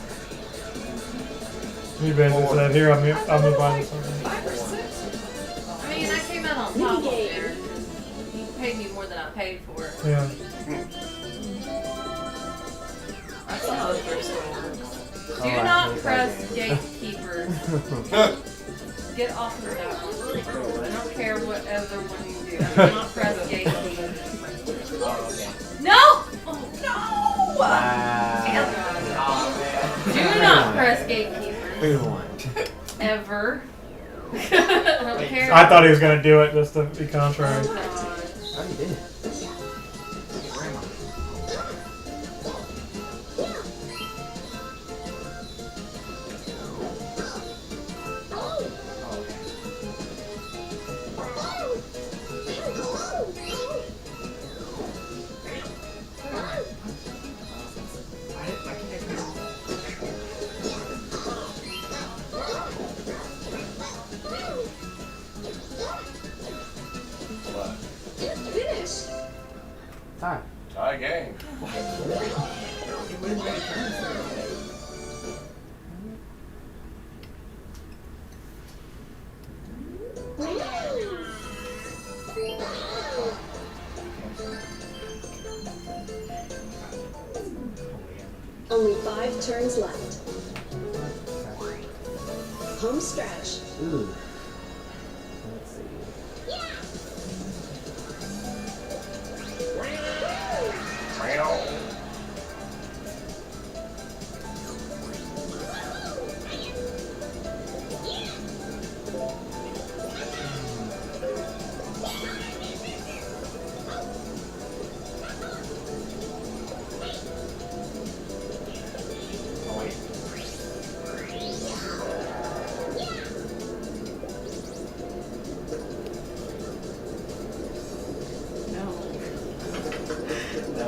Speaker 1: You basically said, here, I'm gonna buy this one.
Speaker 5: 5 or 6?
Speaker 2: I mean, I came out on top of there. He paid me more than I paid for it.
Speaker 1: Yeah.
Speaker 5: I saw how the first one works.
Speaker 2: Do not press gatekeepers. Get off of that one. I don't care what other one you do. Do not press gatekeepers.
Speaker 10: Oh, okay.
Speaker 2: No! Oh, no! Do not press gatekeepers.
Speaker 10: Who won?
Speaker 2: Ever. I don't care.
Speaker 1: I thought he was gonna do it just to be contrary.
Speaker 2: Oh, God.
Speaker 10: Oh, you did.
Speaker 9: Finish.
Speaker 10: Time.
Speaker 4: Tie game.
Speaker 5: It wouldn't make sense.
Speaker 9: Only 5 turns left. Home stretch.
Speaker 10: Ooh. Let's see.
Speaker 4: Oh,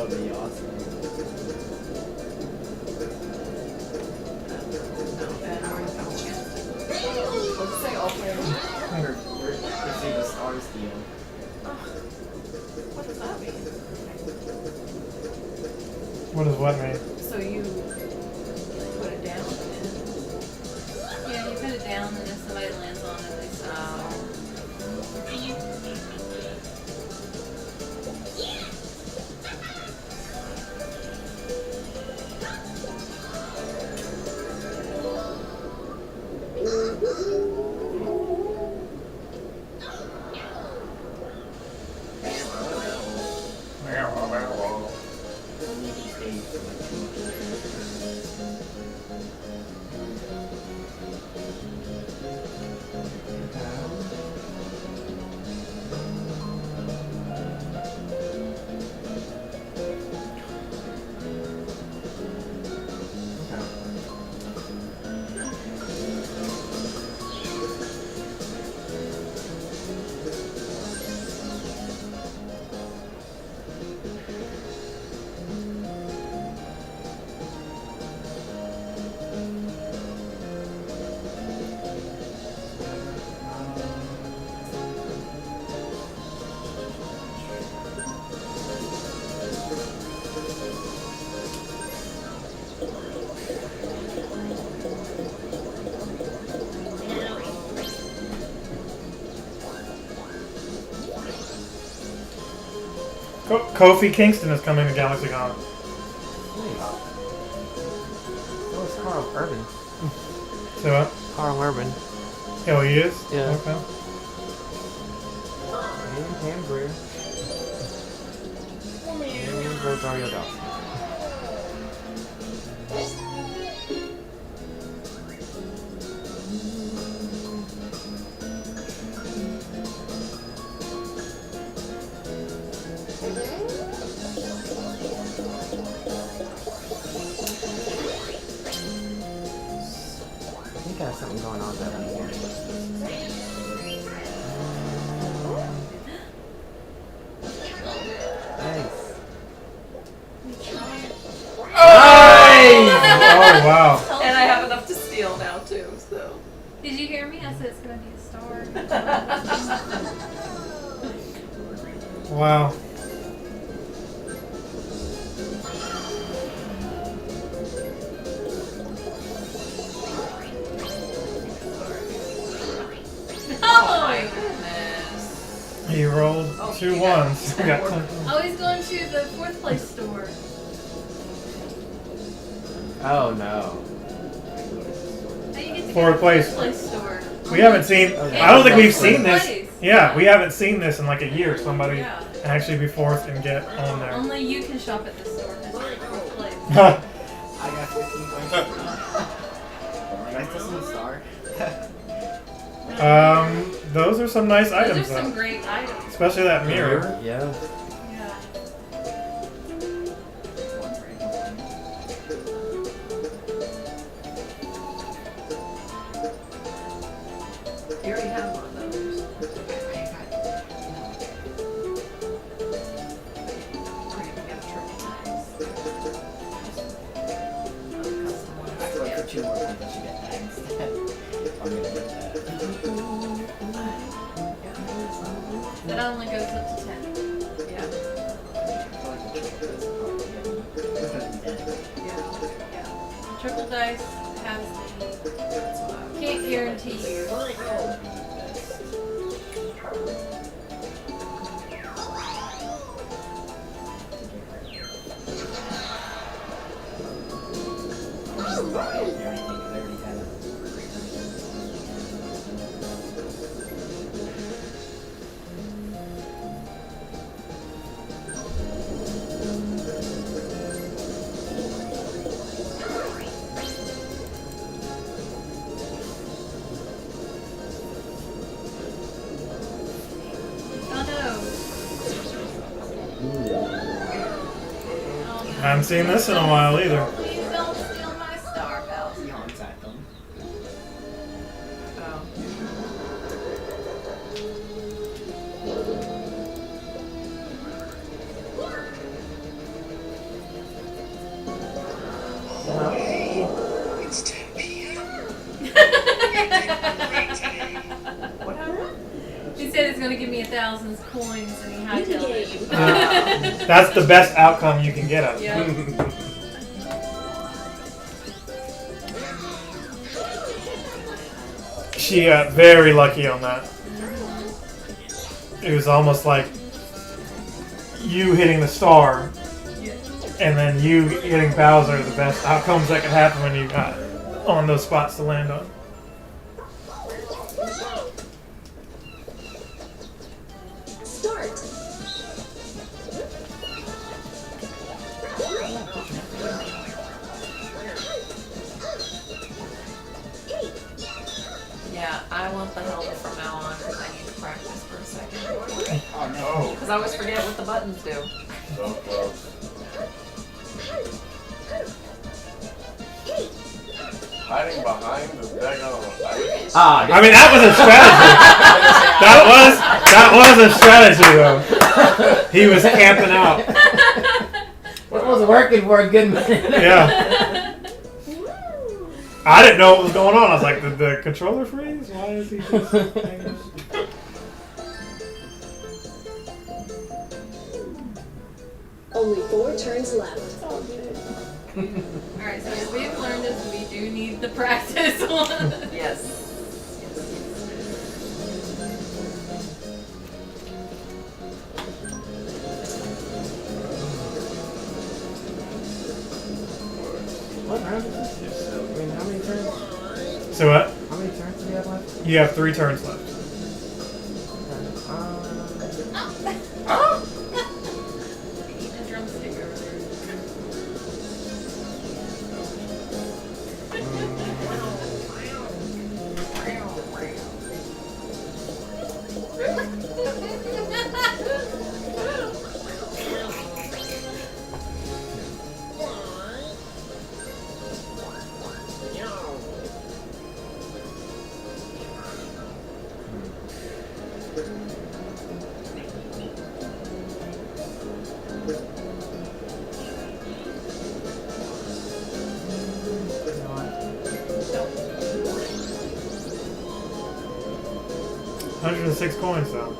Speaker 3: would be awesome.
Speaker 5: Let's say all players.
Speaker 3: See the stars deal.
Speaker 5: What does that mean?
Speaker 1: What does what mean?
Speaker 5: So you put it down and
Speaker 2: Yeah, you put it down, and if somebody lands on it, they stop.
Speaker 1: Kofi Kingston is coming to GalaxyCon.
Speaker 10: Oh, it's Carl Urban.
Speaker 1: So what?
Speaker 10: Carl Urban.
Speaker 1: Oh, he is?
Speaker 10: Yeah.
Speaker 1: Okay.
Speaker 10: And Pam Grier. And Rosario Dawson. I think I have something going on that I'm hearing. Nice.
Speaker 1: Oh, wow.
Speaker 5: and I have enough to steal now too, so.
Speaker 2: Did you hear me? I said it's gonna be a star.
Speaker 1: Wow.
Speaker 5: Oh my goodness.
Speaker 1: He rolled
Speaker 5: Oh,
Speaker 1: two
Speaker 5: he got-
Speaker 1: ones.
Speaker 5: he
Speaker 1: He
Speaker 5: got
Speaker 1: got
Speaker 5: more.
Speaker 2: Oh, he's going to the 4th place store.
Speaker 10: Oh no.
Speaker 2: How you get to
Speaker 1: Fourth
Speaker 2: the
Speaker 1: place.
Speaker 2: 4th place store?
Speaker 1: We haven't seen.
Speaker 10: Okay.
Speaker 1: I don't think we've seen
Speaker 2: Fourth
Speaker 1: this.
Speaker 2: place.
Speaker 1: Yeah, we haven't seen this in like a year. Somebody
Speaker 5: Yeah.
Speaker 1: actually be fourth and get on there.
Speaker 2: Only you can shop at this store because you're in 4th place.
Speaker 3: I got 15 points. Can I still see the star?
Speaker 1: Those are some nice
Speaker 2: Those
Speaker 1: items,
Speaker 2: are some
Speaker 1: though.
Speaker 2: great items.
Speaker 1: Especially that mirror.
Speaker 10: Yeah.
Speaker 2: Yeah.
Speaker 5: You already have one of those. Or you can get a triple nice. Custom one.
Speaker 3: I feel like for 2 more points I should get that instead. I'm gonna get that.
Speaker 2: That only goes up to 10.
Speaker 5: Yeah.
Speaker 3: I feel like the triple is probably getting
Speaker 5: Yeah.
Speaker 2: Triple dice has the.
Speaker 5: That's what I
Speaker 2: Can't guarantee you. Oh no.
Speaker 1: I haven't seen this in a while either.
Speaker 2: Please don't steal my star belt.
Speaker 3: He honks at them.
Speaker 5: Oh.
Speaker 2: give me 1,000 coins and he hightailed it.
Speaker 1: That's the best outcome you can get out of it.
Speaker 2: Yeah.
Speaker 1: She got very lucky on that. It was almost like you hitting the star and then you hitting Bowser are the best outcomes that could happen when you got on those spots to land on.
Speaker 9: Start.
Speaker 5: Yeah, I want the helmet from now on because I need to practice for a second.
Speaker 4: Oh no.
Speaker 5: Because I always forget what the buttons do.
Speaker 4: So close. Hiding behind the daggone ice.
Speaker 10: Ah,
Speaker 1: I mean, that was a strategy. That was a strategy, though. He was camping out.
Speaker 10: it was working for a good minute.
Speaker 1: Yeah. I didn't know what was going on. I was like, did the controller freeze? Why is he just hanging?
Speaker 9: Only 4 turns left.
Speaker 2: Alright, so as we have learned is we do need the practice one.
Speaker 5: Yes.
Speaker 10: What round is this? I mean, how many turns?
Speaker 1: So what?
Speaker 10: How many turns do we have left?
Speaker 1: You have 3 turns left.
Speaker 2: Eat a drumstick over there.
Speaker 1: $106 coins, though.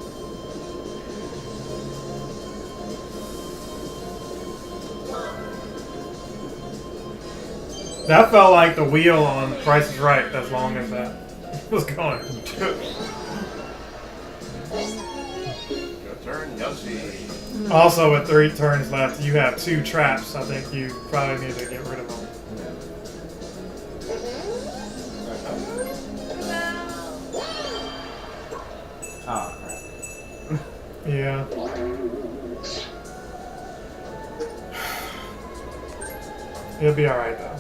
Speaker 1: That felt like the wheel on Price is Right as long as that was going.
Speaker 4: Your turn, Yoshi.
Speaker 1: Also, with 3 turns left, you have 2 traps. I think you probably need to get rid of them.
Speaker 10: Oh, crap.
Speaker 1: Yeah. You'll be alright, though.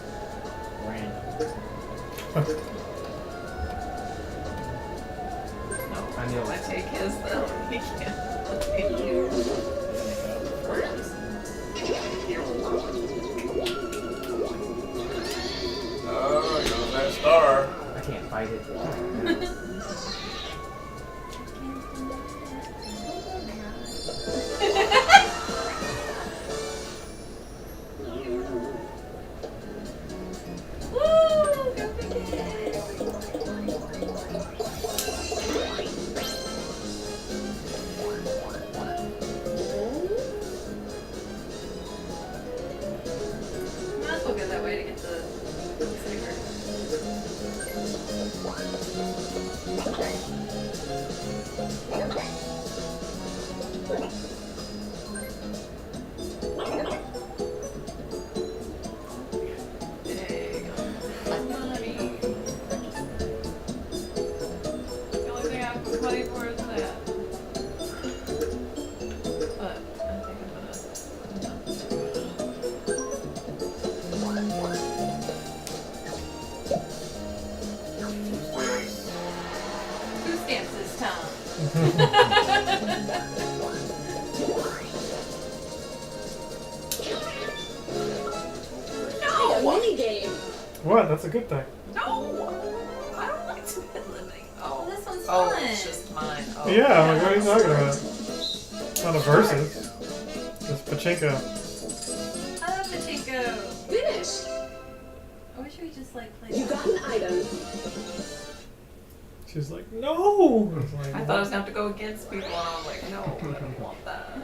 Speaker 10: I knew
Speaker 5: I
Speaker 10: it.
Speaker 5: take his though. He can't. Thank you.
Speaker 4: Oh, here goes that star.
Speaker 10: I can't fight it.
Speaker 2: Woo! Go Pickett! Might as well go that way to get the sticker. There you go. Money. The only thing I have money for is that. But I think I'm Who stamps this time?
Speaker 9: A mini game.
Speaker 1: What? That's a good thing.
Speaker 5: No! I don't like to be limiting. Oh.
Speaker 2: This one's
Speaker 5: Oh,
Speaker 2: fun.
Speaker 5: it's just mine. Oh.
Speaker 1: Yeah, like, what are you talking about? It's not a versus. It's pachinko.
Speaker 2: I love Pachinko.
Speaker 9: Finish.
Speaker 2: I wish we just like played.
Speaker 9: You got an item.
Speaker 1: She's like, no. It's like,
Speaker 5: I thought I was gonna have to go against people, and I was like, no, I don't want that.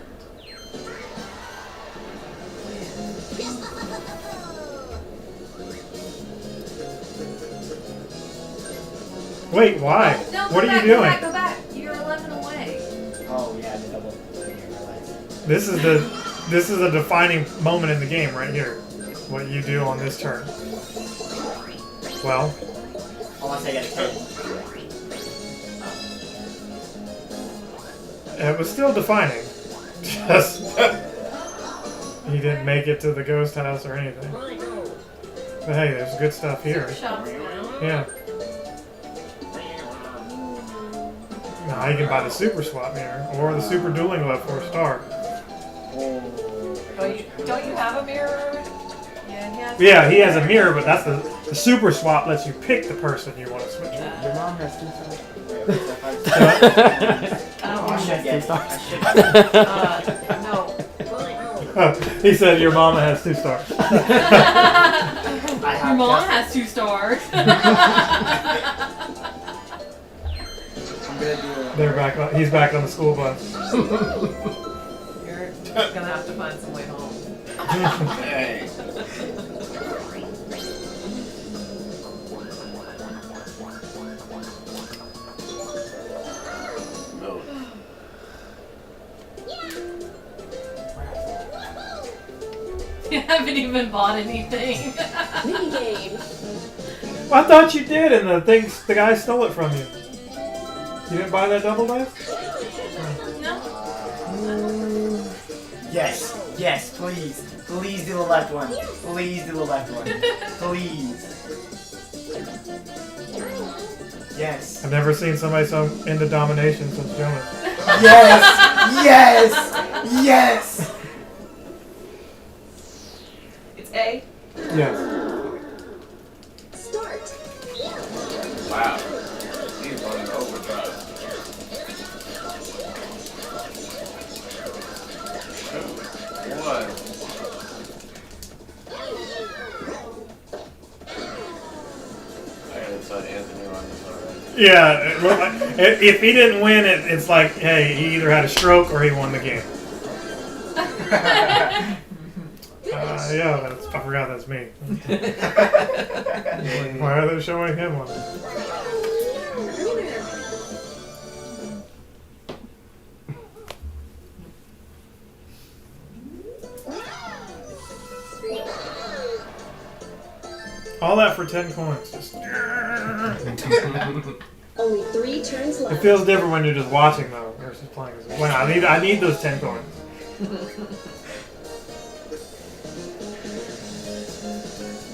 Speaker 1: Wait, why?
Speaker 2: No,
Speaker 1: What
Speaker 2: go
Speaker 1: are
Speaker 2: back,
Speaker 1: you doing?
Speaker 2: Go back, go back. You're 11 away.
Speaker 3: Oh yeah, the double. I didn't realize.
Speaker 1: This is a defining moment in the game right here. What you do on this turn. Well,
Speaker 3: Unless I get a kill.
Speaker 1: it was still defining. Just he didn't make it to the ghost house or anything. But hey, there's good stuff here.
Speaker 2: Shops now.
Speaker 1: Yeah. Now you can buy the super swap mirror or the super dueling glove for a star.
Speaker 5: Don't you have a mirror?
Speaker 1: Yeah, he has a mirror, but that's the super swap lets you pick the person you want to switch with.
Speaker 8: Your mom has 2 stars.
Speaker 3: I should get it. I should get
Speaker 5: No.
Speaker 1: He said your mama has 2 stars.
Speaker 2: Your mom has 2 stars.
Speaker 3: I'm gonna do
Speaker 1: They're back. He's back on the school bus.
Speaker 5: You're gonna have to find some way home.
Speaker 4: Hey. No.
Speaker 2: You haven't even bought anything.
Speaker 9: Mini game.
Speaker 1: I thought you did, and the guy stole it from you. You didn't buy that double dice?
Speaker 2: No.
Speaker 3: Yes, yes, please. Please do the left one. Please do the left one. Please. Yes.
Speaker 1: I've never seen somebody so into domination since Jonas.
Speaker 3: Yes! Yes! Yes!
Speaker 5: It's A.
Speaker 1: Yes.
Speaker 9: Start.
Speaker 4: Wow. He's running overdrive. 2, 1. I gotta tell Anthony on this already.
Speaker 1: Yeah. It looked like, if he didn't win, it's like, hey, he either had a stroke or he won the game. Yeah, I forgot that's me. Why are they showing him on it? All that for 10 coins. Just
Speaker 9: Only 3 turns
Speaker 1: it
Speaker 9: left.
Speaker 1: feels different when you're just watching though versus playing. Well, I need those 10 coins.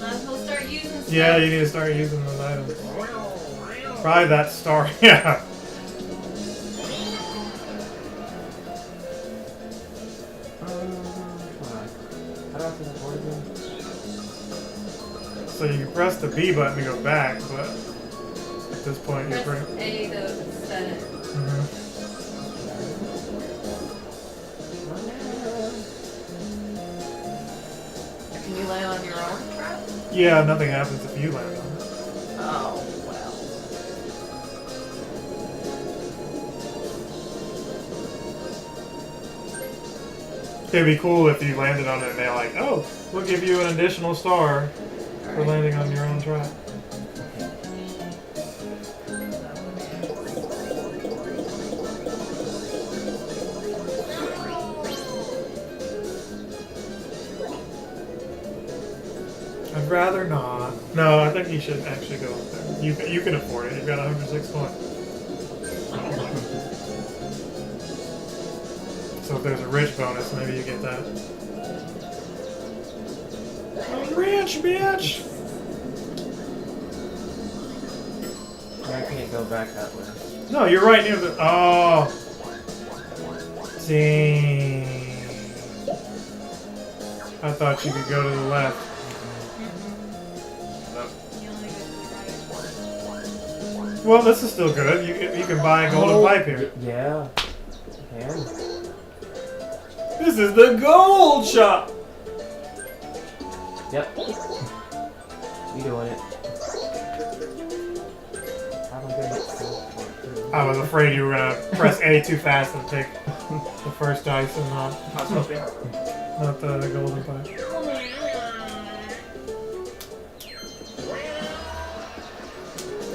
Speaker 2: Might as well start using stuff.
Speaker 1: Yeah, you need to start using those items. Probably that star. Yeah.
Speaker 8: How do I see the board again?
Speaker 1: So you can press the B button to go back, but at this point you're
Speaker 2: Press
Speaker 1: pretty.
Speaker 2: A to set it.
Speaker 5: Can you land on your own trap?
Speaker 1: Yeah, nothing happens if you land on it.
Speaker 5: Oh, well.
Speaker 1: It'd be cool if you landed on it and they're like, oh, we'll give you an additional star for landing on your own track. I'd rather not. No, I think you should actually go up there. You can afford it. You've got 106 points. So if there's a rich bonus, maybe you get that. I'm rich, bitch!
Speaker 8: I can't go back that way.
Speaker 1: No, you're right near the. Oh. Dang. I thought you could go to the left. Well, this is still good. You can buy a golden pipe here.
Speaker 8: Yeah. I can.
Speaker 1: This is the gold shop!
Speaker 8: Yep. You doing it. Have a good night, Phil.
Speaker 1: I was afraid you were gonna press A too fast and pick the first dice and not the golden pipe.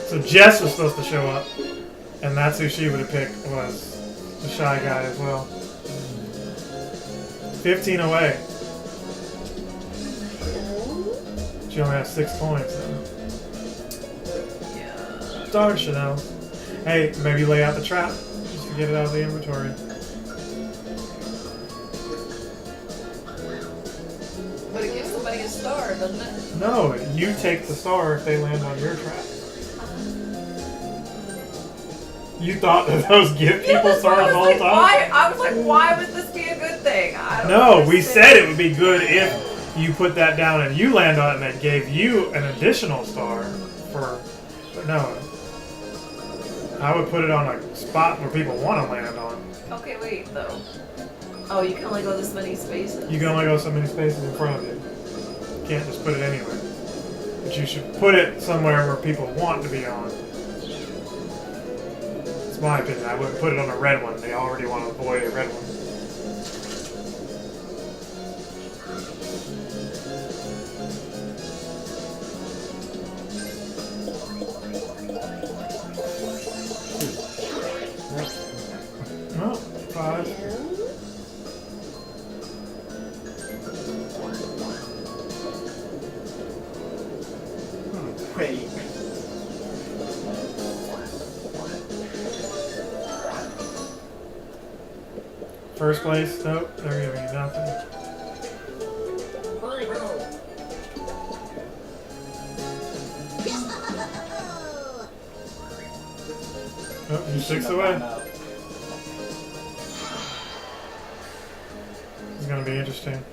Speaker 1: So Jess was supposed to show up, and that's who she would have picked, was the shy guy as well. 15 away. She only has 6 coins though. Darn, Chanel. Hey, maybe lay out the trap just to get it out of the inventory.
Speaker 5: But it gives somebody a star, doesn't it?
Speaker 1: No, you take the star if they land on your trap. You thought that those give people stars all the time?
Speaker 5: I was like, why would this be a good thing? I don't
Speaker 1: No, we
Speaker 5: understand.
Speaker 1: said it would be good if you put that down and you land on it and they gave you an additional star for... But no. I would put it on a spot where people want to land on.
Speaker 5: Okay, wait, though. Oh, you can only go this many spaces.
Speaker 1: You can only go so many spaces in front of you. You can't just put it anywhere. But you should put it somewhere where people want to be on. It's my opinion. I wouldn't put it on a red one. They already want to avoid a red one. No, 5.
Speaker 3: Wait.
Speaker 1: First place? Nope, they're giving you nothing. Oh, you're 6 away. This is gonna be interesting.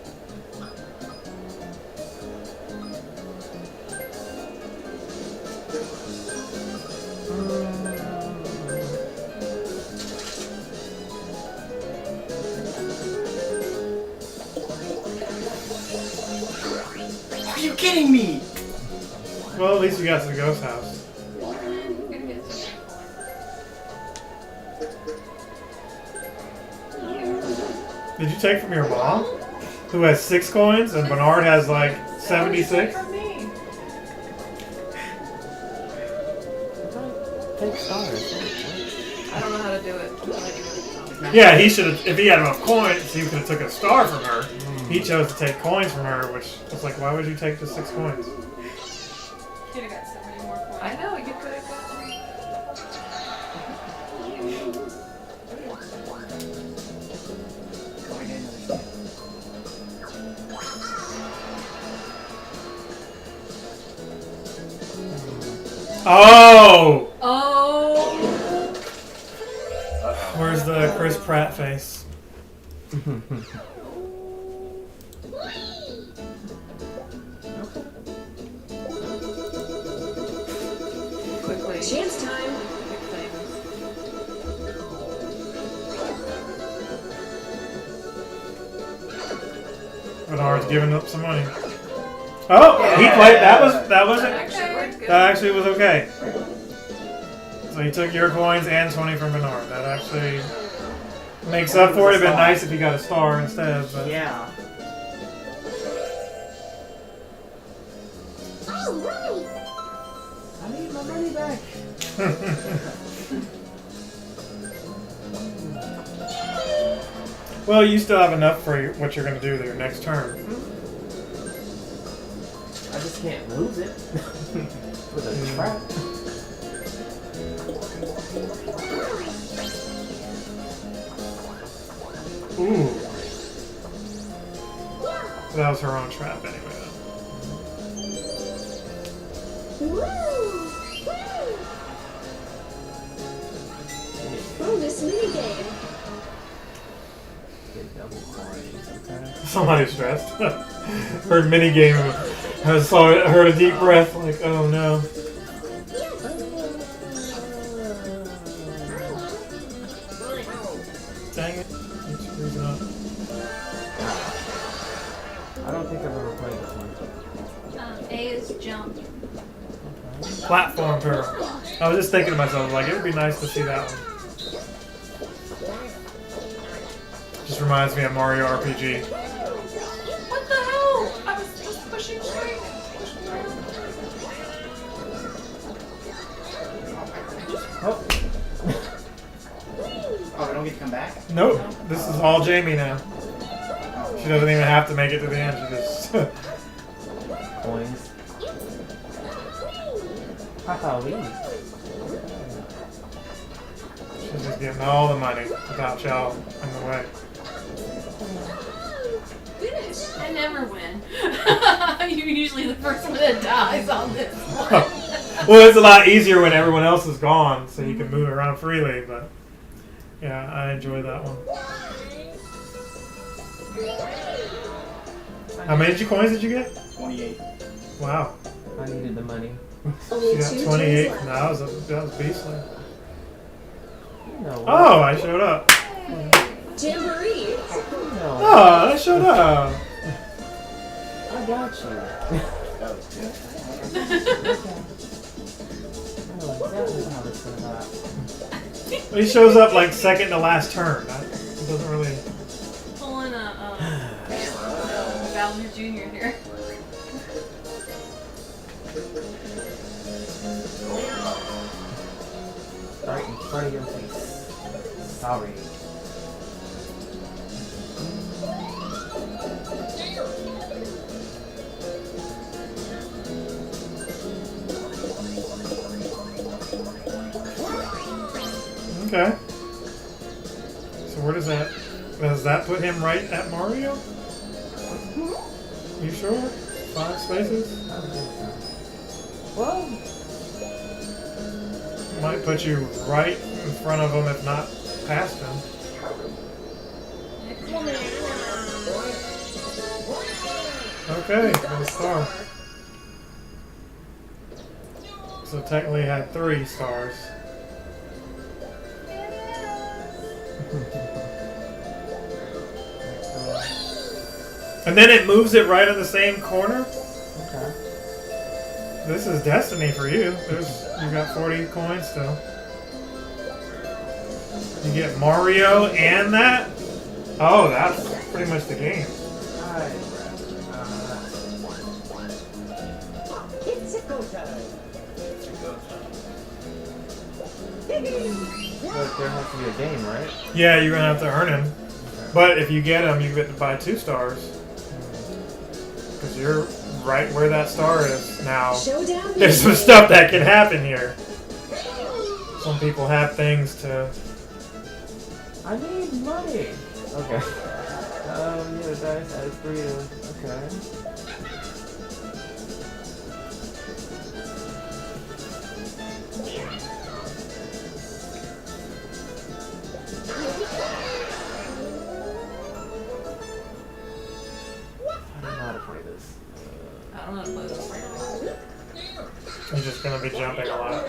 Speaker 3: Are you kidding me?
Speaker 1: Well, at least we got to the ghost house. Did you take from your mom? Who has 6 coins and Bernard has like 76?
Speaker 8: Take stars.
Speaker 5: I don't know how to do it.
Speaker 1: Yeah, he should have. If he had enough coins, he could have took a star from her. He chose to take coins from her, which was like, why would you take just 6 coins?
Speaker 2: Could have got so many more points.
Speaker 5: I know, you could have got
Speaker 1: Oh!
Speaker 2: Oh!
Speaker 1: Where's the Chris Pratt face?
Speaker 5: quickly.
Speaker 9: Chance time.
Speaker 1: Bernard's giving up some money. Oh, he played. That actually was okay. So he took your coins and 20 from Bernard. That actually makes up for it. It'd been nice if he got a star instead. But
Speaker 3: Yeah.
Speaker 8: I need my money back.
Speaker 1: Well, you still have enough for what you're going to do your next turn.
Speaker 8: I just can't lose it with a trap.
Speaker 1: Ooh. So that was her own trap anyway,
Speaker 9: Bonus minigame.
Speaker 8: Get double coins, okay.
Speaker 1: Somebody's stressed. Heard minigame. Heard a deep breath like, oh no. Dang it. Keeps freezing up.
Speaker 8: I don't think I've ever played this one.
Speaker 2: A is jump.
Speaker 1: Okay. Platform Pearl. I was just thinking to myself, like, it would be nice to see that one. Just reminds me of Mario RPG.
Speaker 2: What the hell? I was just pushing straight.
Speaker 8: Oh.
Speaker 3: Oh, we don't get to come back?
Speaker 1: Nope, this is all Jamie now. She doesn't even have to make it to the end. She just.
Speaker 8: Coins. Haha, leave.
Speaker 1: She's just getting all the money without y'all in the way.
Speaker 2: I never win. You're usually the first one that dies on this one.
Speaker 1: Well, it's a lot easier when everyone else is gone, so you can move around freely, but yeah, I enjoy that one. How many coins did you get?
Speaker 3: 28.
Speaker 1: Wow.
Speaker 8: I needed the money.
Speaker 9: Only
Speaker 1: You got
Speaker 9: 2
Speaker 1: 28.
Speaker 9: turns
Speaker 1: That
Speaker 9: left.
Speaker 1: was beastly.
Speaker 8: No.
Speaker 1: Oh, I showed up.
Speaker 9: Jamboree.
Speaker 8: No.
Speaker 1: Oh, I showed up.
Speaker 8: I got you. Oh, that is how this went out.
Speaker 1: He shows up like second to last turn. That doesn't really.
Speaker 2: Pulling a Bowser Jr. here.
Speaker 8: Right in front of your face. Sorry.
Speaker 1: Okay. So where does that put him right at Mario? You sure? 5 spaces?
Speaker 8: I don't think so. Well,
Speaker 1: Might put you right in front of him, if not past him. Okay, got a star. So technically had 3 stars. And then it moves it right in the same corner?
Speaker 8: okay.
Speaker 1: This is destiny for you. You got 40 coins still. You get Mario and that? Oh, that's pretty much the game.
Speaker 8: Alright.
Speaker 7: It's a go time.
Speaker 8: But there has to be a game, right?
Speaker 1: Yeah, you're gonna have to earn him. But if you get him, you get to buy 2 stars. Because you're right where that star is now.
Speaker 9: Showdown.
Speaker 1: There's some stuff that can happen here. Some people have things to.
Speaker 8: I need money. Okay. Yeah, the dice has 3 of. Okay. I don't know how to play this.
Speaker 2: I don't know how to play this.
Speaker 1: You're just gonna be jumping a lot.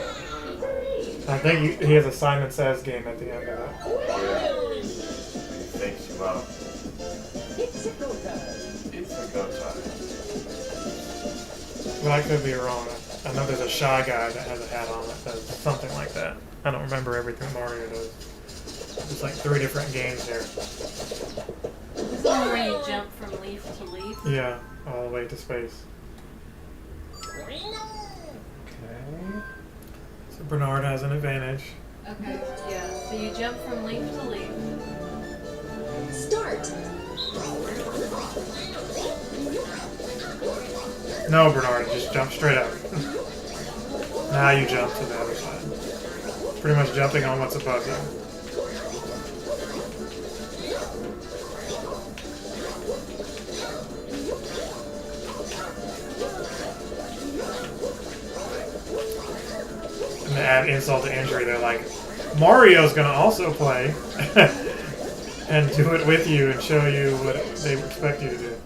Speaker 1: I think he has a Simon Says game at the end of it.
Speaker 4: Yeah. He thinks you out.
Speaker 7: It's a go time.
Speaker 4: It's a go time.
Speaker 1: But I could be wrong. I know there's a Shy Guy that has a hat on that does something like that. I don't remember everything Mario does. There's like 3 different games here.
Speaker 2: This is the one where you jump from leaf to leaf.
Speaker 1: Yeah, all the way to space.
Speaker 8: Okay.
Speaker 1: So Bernard has an advantage.
Speaker 2: Okay, yeah. So you jump from leaf to leaf.
Speaker 9: Start.
Speaker 1: No, Bernard, just jump straight up. Now you jump to the other side. Pretty much jumping on what's above you. And to add insult to injury, they're like, Mario's gonna also play and do it with you and show you what they expect you to do.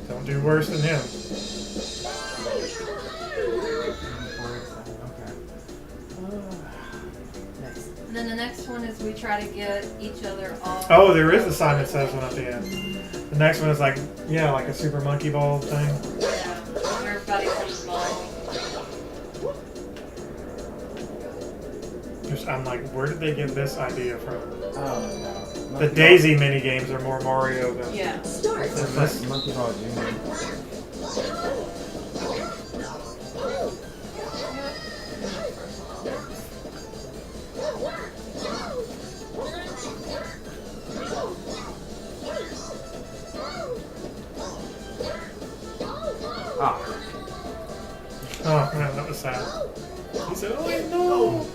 Speaker 1: Don't do worse than him.
Speaker 8: Next.
Speaker 2: And then the next one is we try to get each other off.
Speaker 1: Oh, there is a Simon Says one at the end. The next one is like, yeah, like a Super Monkey Ball thing.
Speaker 2: Yeah, everybody comes involved.
Speaker 1: which I'm like, where did they get this idea from?
Speaker 8: Oh no.
Speaker 1: The Daisy mini games are more Mario than
Speaker 5: Yeah.
Speaker 9: Start.
Speaker 1: than this.
Speaker 8: Monkey Ball Jr. Ah.
Speaker 1: Oh man, that was sad. He said, "Oh wait, no."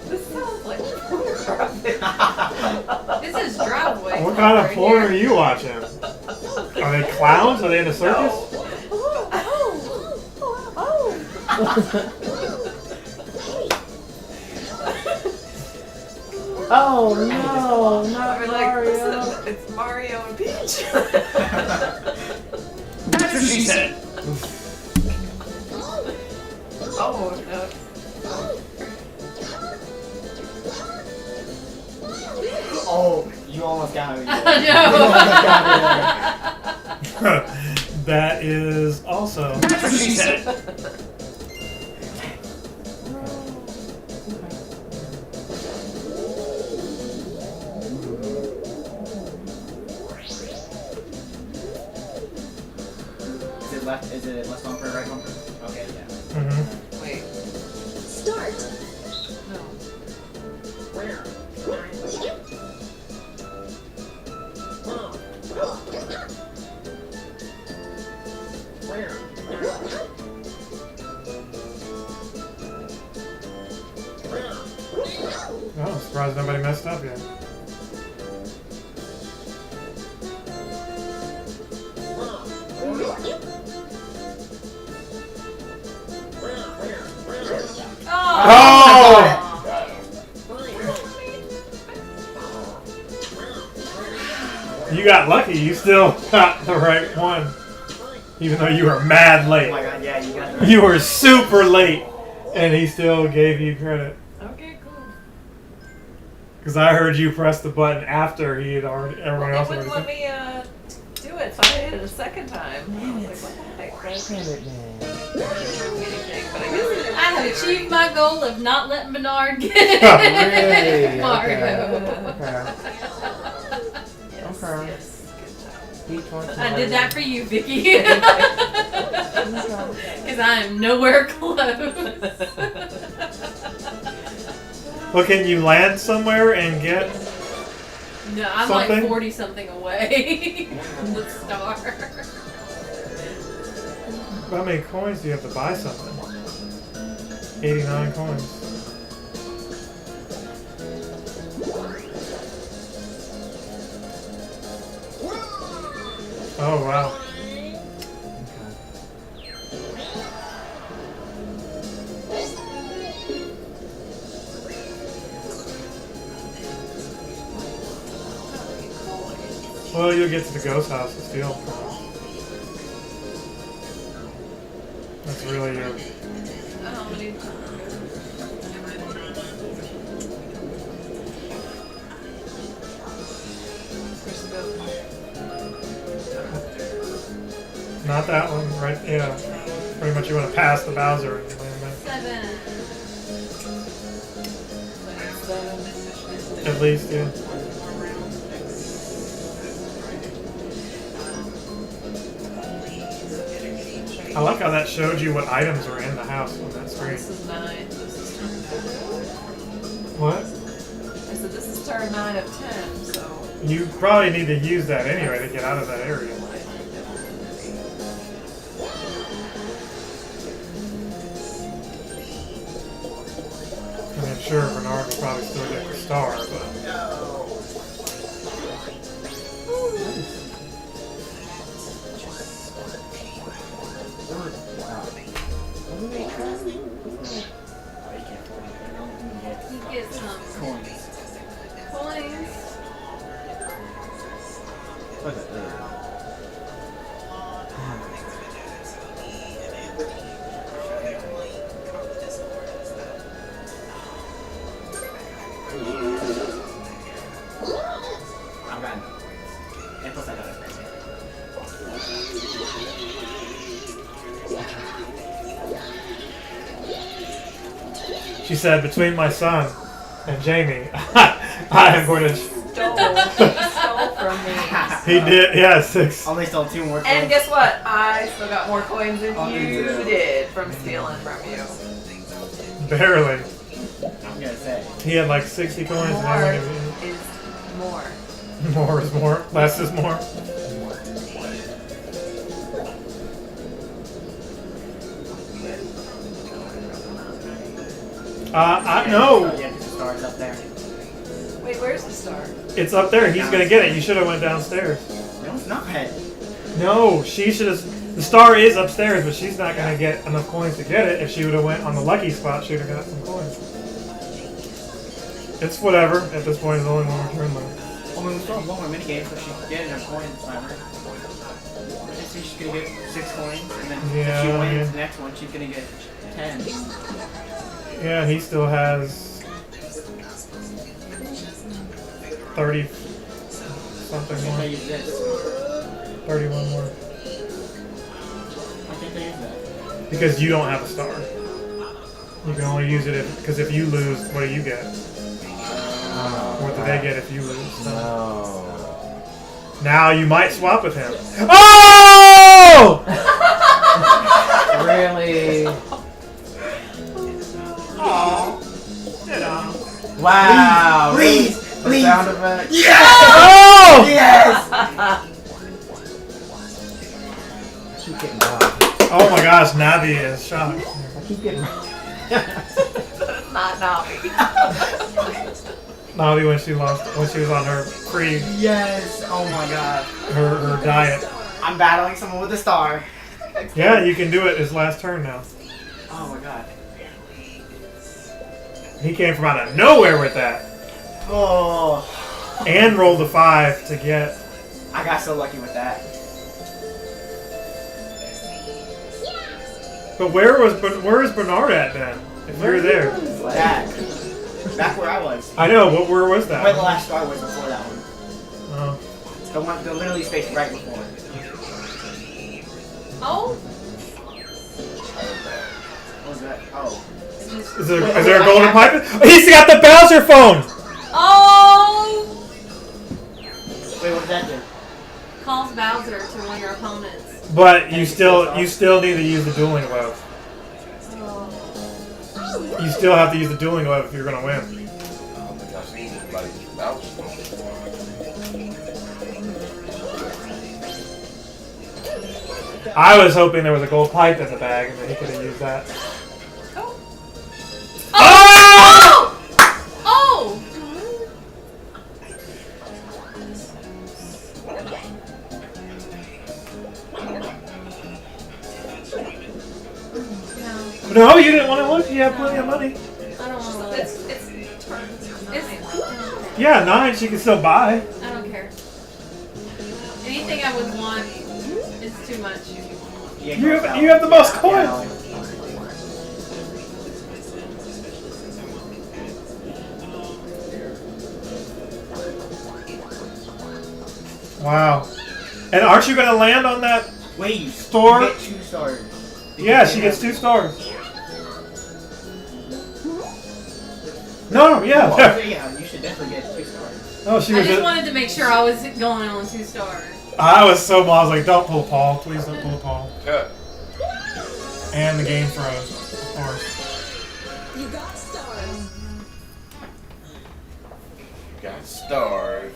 Speaker 5: This sounds like pornographic.
Speaker 2: This is driveway.
Speaker 1: What
Speaker 2: talk
Speaker 1: kind of
Speaker 2: right
Speaker 1: porn
Speaker 2: here.
Speaker 1: are you watching? Are they clowns? Are they in a circus?
Speaker 8: Oh no, not
Speaker 5: We're like,
Speaker 8: Mario.
Speaker 5: listen, it's Mario and Peach.
Speaker 3: That's what she said.
Speaker 5: Oh no.
Speaker 3: Oh, you almost got me.
Speaker 2: I know.
Speaker 1: That is also.
Speaker 3: That's what she said. Is it left bumper, right bumper? Okay, yeah.
Speaker 1: Mm-hmm.
Speaker 5: Wait.
Speaker 9: Start.
Speaker 5: No.
Speaker 1: Oh, I'm surprised nobody messed up yet.
Speaker 2: Oh!
Speaker 1: You got lucky. You still got the right one, even though you were mad
Speaker 3: Oh
Speaker 1: late.
Speaker 3: my god, yeah, you got the
Speaker 1: You were super late, and he still gave you credit.
Speaker 5: Okay, cool.
Speaker 1: Because I heard you press the button after he had already. Everyone
Speaker 5: Well,
Speaker 1: else
Speaker 5: they
Speaker 1: had
Speaker 5: wouldn't
Speaker 1: already.
Speaker 5: let me do it, so I hit it a second time. I was like, what the heck? But
Speaker 8: Damn it, man.
Speaker 5: anything, but I guess
Speaker 2: I have achieved my goal of not letting Bernard get
Speaker 8: Really?
Speaker 2: Mario.
Speaker 8: Okay.
Speaker 5: yes,
Speaker 8: Okay.
Speaker 5: yes, good job.
Speaker 8: Peach wants
Speaker 2: I
Speaker 8: Mario.
Speaker 2: did that for you, Vicky. Because I am nowhere close.
Speaker 1: Well, can you land somewhere and get?
Speaker 2: No, I'm
Speaker 1: Something?
Speaker 2: like 40 something away from the star.
Speaker 1: How many coins do you have to buy something? 89 coins. Oh wow. Well, you'll get to the ghost house to steal from them. That's really your.
Speaker 5: How many?
Speaker 1: Not that one, right? Yeah. Pretty much you want to pass the Bowser and land there.
Speaker 2: 7.
Speaker 1: At least, yeah. I like how that showed you what items were in the house on that screen.
Speaker 5: This is 9. This is turn 9.
Speaker 1: What?
Speaker 5: I said this is turn 9 of 10, so.
Speaker 1: You probably need to use that anyway to get out of that area. I mean, sure, Bernard will probably still get the star, but.
Speaker 2: You get some
Speaker 3: coins.
Speaker 2: coins.
Speaker 3: I'm got no coins. And plus I got a friend.
Speaker 1: She said, between my son and Jamie, I am going to.
Speaker 5: Stole from me.
Speaker 1: He did, yeah, 6.
Speaker 3: Only stole 2 more.
Speaker 5: And guess what? I still got more coins than
Speaker 3: Oh,
Speaker 5: you
Speaker 3: you do.
Speaker 5: did from stealing from you.
Speaker 1: Barely.
Speaker 3: I'm gonna say.
Speaker 1: He had like 60 coins.
Speaker 5: More
Speaker 1: And
Speaker 5: is more.
Speaker 1: more is more. Less is more. I know.
Speaker 3: Yeah, the stars up there.
Speaker 5: Wait, where's the star?
Speaker 1: It's up there. He's gonna get it. You should have went downstairs.
Speaker 3: No, it's not.
Speaker 1: No, she should have. The star is upstairs, but she's not gonna get enough coins to get it. If she would have went on the lucky spot, she would have got some coins. It's whatever. At this point, it's only one more turn left.
Speaker 3: Well, we still have one more minigame, so she can get enough coins. Whatever. I see she's gonna get 6 coins, and then if
Speaker 1: Yeah,
Speaker 3: she wins
Speaker 1: yeah.
Speaker 3: the next one, she's gonna get 10.
Speaker 1: Yeah, he still has 30 something
Speaker 3: If I
Speaker 1: more.
Speaker 3: use this,
Speaker 1: 31 more.
Speaker 3: I think I use that.
Speaker 1: Because you don't have a star. You can only use it because if you lose, what do you get? What do they get if you lose? So.
Speaker 8: No.
Speaker 1: Now you might swap with him. Oh!
Speaker 8: Really?
Speaker 3: Oh.
Speaker 8: Wow.
Speaker 3: Please,
Speaker 8: The
Speaker 3: please.
Speaker 8: sound effect.
Speaker 1: Oh!
Speaker 3: Yes!
Speaker 8: I keep getting robbed.
Speaker 1: Oh my gosh, Navi is shocked.
Speaker 8: I keep getting robbed.
Speaker 5: Not Navi.
Speaker 1: Navi when she was on her
Speaker 3: Yes! Oh my god.
Speaker 1: her diet.
Speaker 3: I'm battling someone with a star.
Speaker 1: Yeah, you can do it his last turn now.
Speaker 3: Oh my god.
Speaker 1: He came from out of nowhere with that.
Speaker 3: Oh.
Speaker 1: And rolled a 5 to get.
Speaker 3: I got so lucky with that.
Speaker 1: But where is Bernard at then? If you're there.
Speaker 3: Back where I was.
Speaker 1: I know, but where was
Speaker 3: Where the
Speaker 1: that?
Speaker 3: last star was before that one.
Speaker 1: Oh.
Speaker 3: The literally space right before.
Speaker 2: Oh,
Speaker 3: What was that? Oh.
Speaker 1: Is there a golden pipe? Oh, he's got the Bowser phone!
Speaker 2: oh!
Speaker 3: Wait, what did that do?
Speaker 2: Calls Bowser to one of your opponents.
Speaker 1: But you still need to use the dueling glove. You still have to use the dueling glove if you're gonna win.
Speaker 4: I don't think I've seen anybody bounce.
Speaker 1: I was hoping there was a gold pipe in the bag and that he could have used that.
Speaker 2: Oh!
Speaker 1: Oh!
Speaker 2: Oh! No,
Speaker 1: No, you didn't want to look. You have plenty of money.
Speaker 2: I don't want to look.
Speaker 5: It's turns.
Speaker 1: Yeah, 9 she can still buy.
Speaker 2: I don't care. Anything I would want is too much.
Speaker 1: You have the most coins. Wow. And aren't you going to land on that?
Speaker 3: Wait,
Speaker 1: Store?
Speaker 3: You get 2 stars.
Speaker 1: Yeah, she gets 2 stars. No, yeah.
Speaker 3: Yeah, you should definitely get 2 stars.
Speaker 1: Oh, she
Speaker 2: I
Speaker 1: was.
Speaker 2: just wanted to make sure I was going on 2 stars.
Speaker 1: I was so I was like, don't pull Paul, please don't pull Paul.
Speaker 4: Yeah.
Speaker 1: And the game froze, of course.
Speaker 9: You got stars.
Speaker 4: Got stars.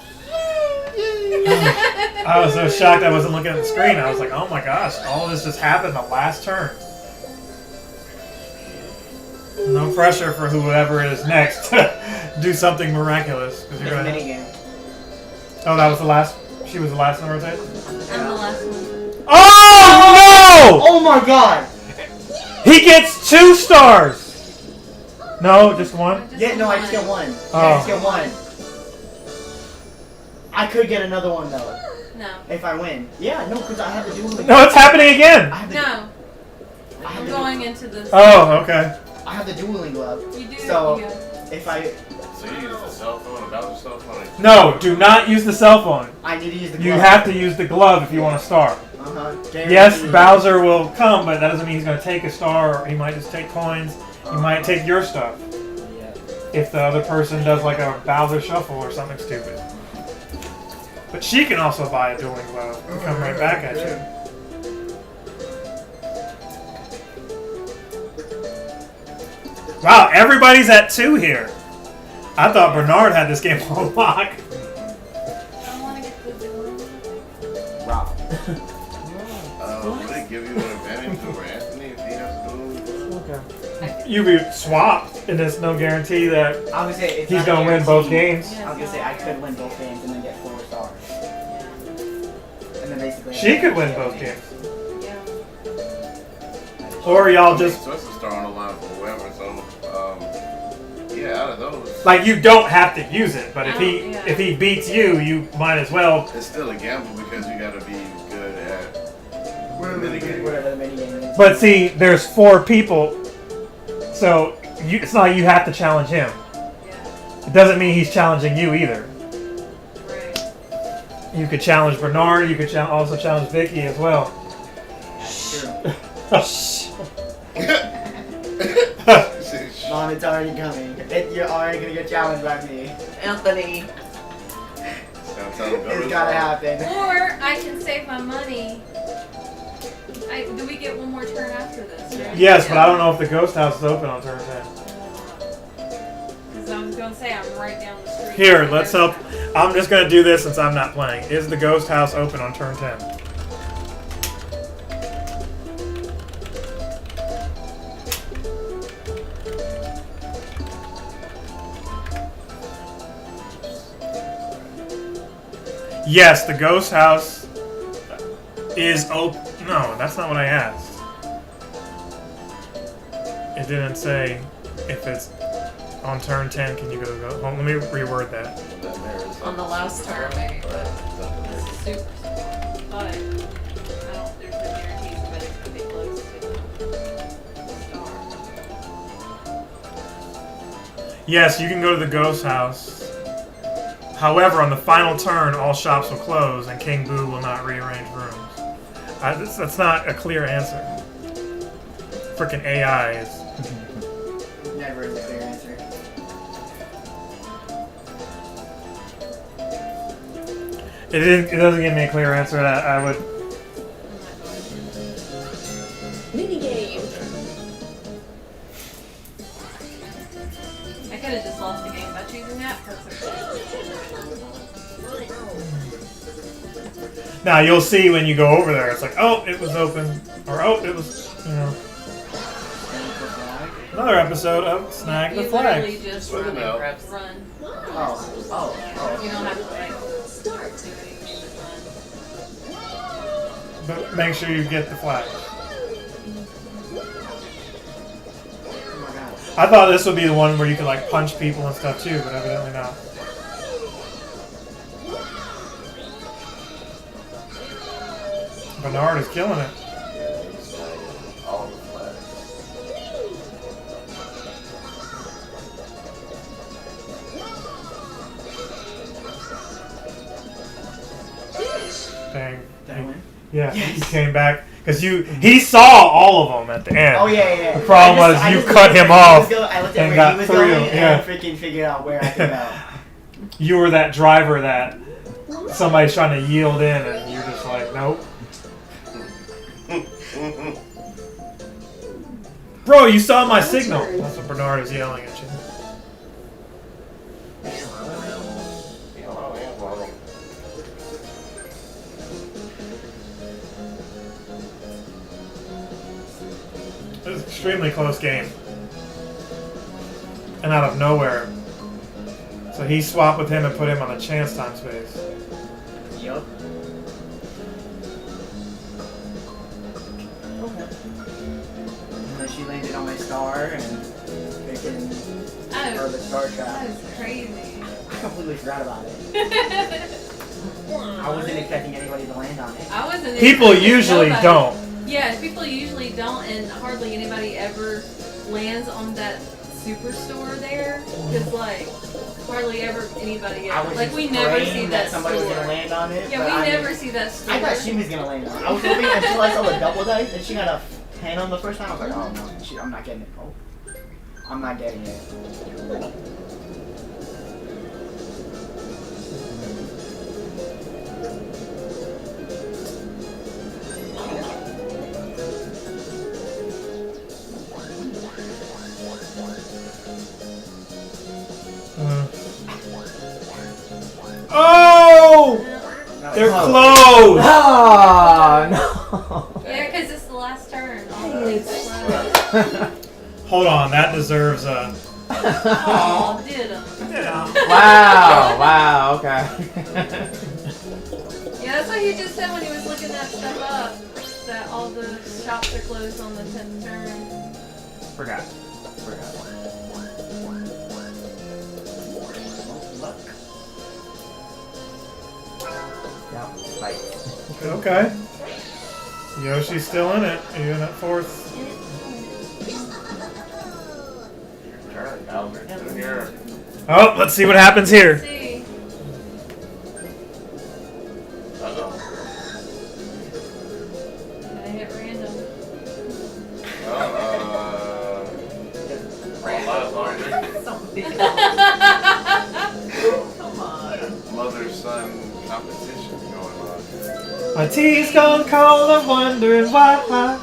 Speaker 1: I was so shocked I wasn't looking at the screen. I was like, oh my gosh, all of this just happened the last turn. No pressure for whoever is next to do something miraculous. 'Cause you're gonna...
Speaker 3: Minigame.
Speaker 1: Oh, that was the last. She was the last in the rotate?
Speaker 2: I'm the last one.
Speaker 1: Oh
Speaker 3: Oh my god!
Speaker 1: no! He gets 2 stars! No, just 1?
Speaker 3: Yeah, no, I just get 1.
Speaker 1: Oh.
Speaker 3: I just get 1. I could get another one though.
Speaker 2: No.
Speaker 3: If I win. Yeah, no, because I have to do it.
Speaker 1: No, it's happening again!
Speaker 3: I have the,
Speaker 2: No.
Speaker 3: I have
Speaker 2: I'm
Speaker 3: the,
Speaker 2: going into this.
Speaker 1: Oh, okay.
Speaker 3: I have the dueling glove.
Speaker 2: You do.
Speaker 3: So,
Speaker 2: you
Speaker 3: if I
Speaker 4: So you use the cell phone about the cell phone?
Speaker 1: No, do not use the cell phone.
Speaker 3: I need to use the glove.
Speaker 1: You have to use the glove if you want a star.
Speaker 3: Uh-huh.
Speaker 1: Yes, Bowser will come, but that doesn't mean he's going to take a star, or he might just take coins. He might take your stuff. if the other person does like a Bowser Shuffle or something stupid. But she can also buy a dueling blow and come right back at you. Wow, everybody's at 2 here. I thought Bernard had this game on lock.
Speaker 2: I want to get the dueling.
Speaker 3: Rob.
Speaker 4: Would it give you an advantage over Anthony if he has to do
Speaker 8: Okay.
Speaker 1: You be swapped, and there's no guarantee that
Speaker 3: I was gonna say it's
Speaker 1: he's
Speaker 3: not
Speaker 1: gonna win both games.
Speaker 2: Yeah,
Speaker 3: I was gonna say I could win both games and then get 4 stars. And then basically
Speaker 1: She could win both games.
Speaker 2: Yeah.
Speaker 1: Or y'all just
Speaker 4: So it's a star on the line for whoever. So, yeah, out of those,
Speaker 1: like you don't have to use it, but if he
Speaker 2: Yeah.
Speaker 1: if he beats you, you might as well.
Speaker 4: it's still a gamble because you got to be good at mitigating.
Speaker 3: Whatever the minigame is.
Speaker 1: But see, there's 4 people, so it's not like you have to challenge him.
Speaker 2: Yeah.
Speaker 1: It doesn't mean he's challenging you either.
Speaker 2: Right.
Speaker 1: You could challenge Bernard. You could also challenge Vicky as well.
Speaker 3: True. Mom, it's already coming. You're already gonna get challenged by me.
Speaker 5: Anthony.
Speaker 3: It's gotta happen.
Speaker 2: Or I can save my money. Do we get one more turn after this? Right?
Speaker 1: Yes, but I don't know if the ghost house is open on turn 10.
Speaker 2: Because I was going to say I'm right down the street.
Speaker 1: Here, let's help. I'm just gonna do this since I'm not playing. Is the ghost house open on turn 10? Yes, the ghost house is open. No, that's not what I asked. It didn't say if it's on turn 10. Can you go? Let me reword that.
Speaker 5: On the last turn, maybe, but
Speaker 2: This is super small. But I don't, there's no guarantees that it's going to be close to the star.
Speaker 1: Yes, you can go to the ghost house. However, on the final turn, all shops will close and King Boo will not rearrange rooms. That's not a clear answer. Frickin' AI is.
Speaker 3: Never is a clear answer.
Speaker 1: It doesn't give me a clear answer. I would.
Speaker 9: Minigame.
Speaker 2: I could have just lost the game by choosing that. That's okay.
Speaker 1: Now you'll see when you go over there. It's like, oh, it was open, or oh, it was, another episode of Snag the
Speaker 2: You
Speaker 1: Flag.
Speaker 2: literally just
Speaker 4: Look
Speaker 2: run
Speaker 4: at
Speaker 2: and
Speaker 4: that.
Speaker 2: run.
Speaker 3: Oh.
Speaker 2: You don't have to like
Speaker 9: Start.
Speaker 2: do anything but run.
Speaker 1: But make sure you get the flag.
Speaker 3: Oh my god.
Speaker 1: I thought this would be the one where you could like punch people and stuff too, but evidently not. Bernard is killing it.
Speaker 4: All the flags.
Speaker 1: Dang.
Speaker 3: Did I win?
Speaker 1: Yeah,
Speaker 3: Yes.
Speaker 1: he came back because he saw all of them at the end.
Speaker 3: Oh yeah.
Speaker 1: The problem was you cut him off
Speaker 3: I looked at
Speaker 1: and
Speaker 3: where
Speaker 1: got
Speaker 3: he was
Speaker 1: through,
Speaker 3: going
Speaker 1: yeah.
Speaker 3: and freaking figured out where I could go.
Speaker 1: You were that driver that somebody's trying to yield in, and you're just like, nope. Bro, you saw my signal. That's what Bernard is yelling at you. It was an extremely close game. And out of nowhere. So he swapped with him and put him on the chance time space.
Speaker 3: Yup. And then she landed on my star and freaking or the star
Speaker 2: That
Speaker 3: trap.
Speaker 2: is crazy.
Speaker 3: I completely forgot about it. I wasn't expecting anybody to land on it.
Speaker 2: I wasn't.
Speaker 1: People
Speaker 2: expecting
Speaker 1: usually
Speaker 2: nobody.
Speaker 1: don't.
Speaker 2: Yeah, people usually don't, and hardly anybody ever lands on that superstore there. Because, like, hardly ever anybody
Speaker 3: I
Speaker 2: ever.
Speaker 3: was
Speaker 2: Like,
Speaker 3: just
Speaker 2: we never
Speaker 3: praying
Speaker 2: see
Speaker 3: that
Speaker 2: that
Speaker 3: somebody was
Speaker 2: store.
Speaker 3: gonna land on it.
Speaker 2: Yeah,
Speaker 3: but
Speaker 2: we
Speaker 3: I
Speaker 2: never
Speaker 3: mean,
Speaker 2: see that store.
Speaker 3: I thought she was gonna land on it. I was hoping until I saw the double dice and she got a 10 on the first time. I was like, oh no, I'm not getting it. I'm not getting it.
Speaker 1: Oh!
Speaker 3: No,
Speaker 1: They're
Speaker 3: it's-
Speaker 1: closed!
Speaker 8: Oh no!
Speaker 2: Yeah, because it's the last turn.
Speaker 1: Hold on, that deserves a.
Speaker 2: Oh, did him.
Speaker 8: Wow! Wow! Okay.
Speaker 2: Yeah, that's what he just said when he was looking that stuff up. That all the shops are closed on the 10th turn.
Speaker 8: Forgot. Yeah, spike.
Speaker 1: Okay. Yoshi's still in it, even at 4th.
Speaker 4: Turn, Albert. In here.
Speaker 1: Oh, let's see what happens here.
Speaker 2: Let's see.
Speaker 4: Uh-oh.
Speaker 2: I hit random.
Speaker 4: Well, a lot of
Speaker 5: Something. Come on.
Speaker 4: mother-son competition going on.
Speaker 1: My tea's gone cold, I'm wondering why I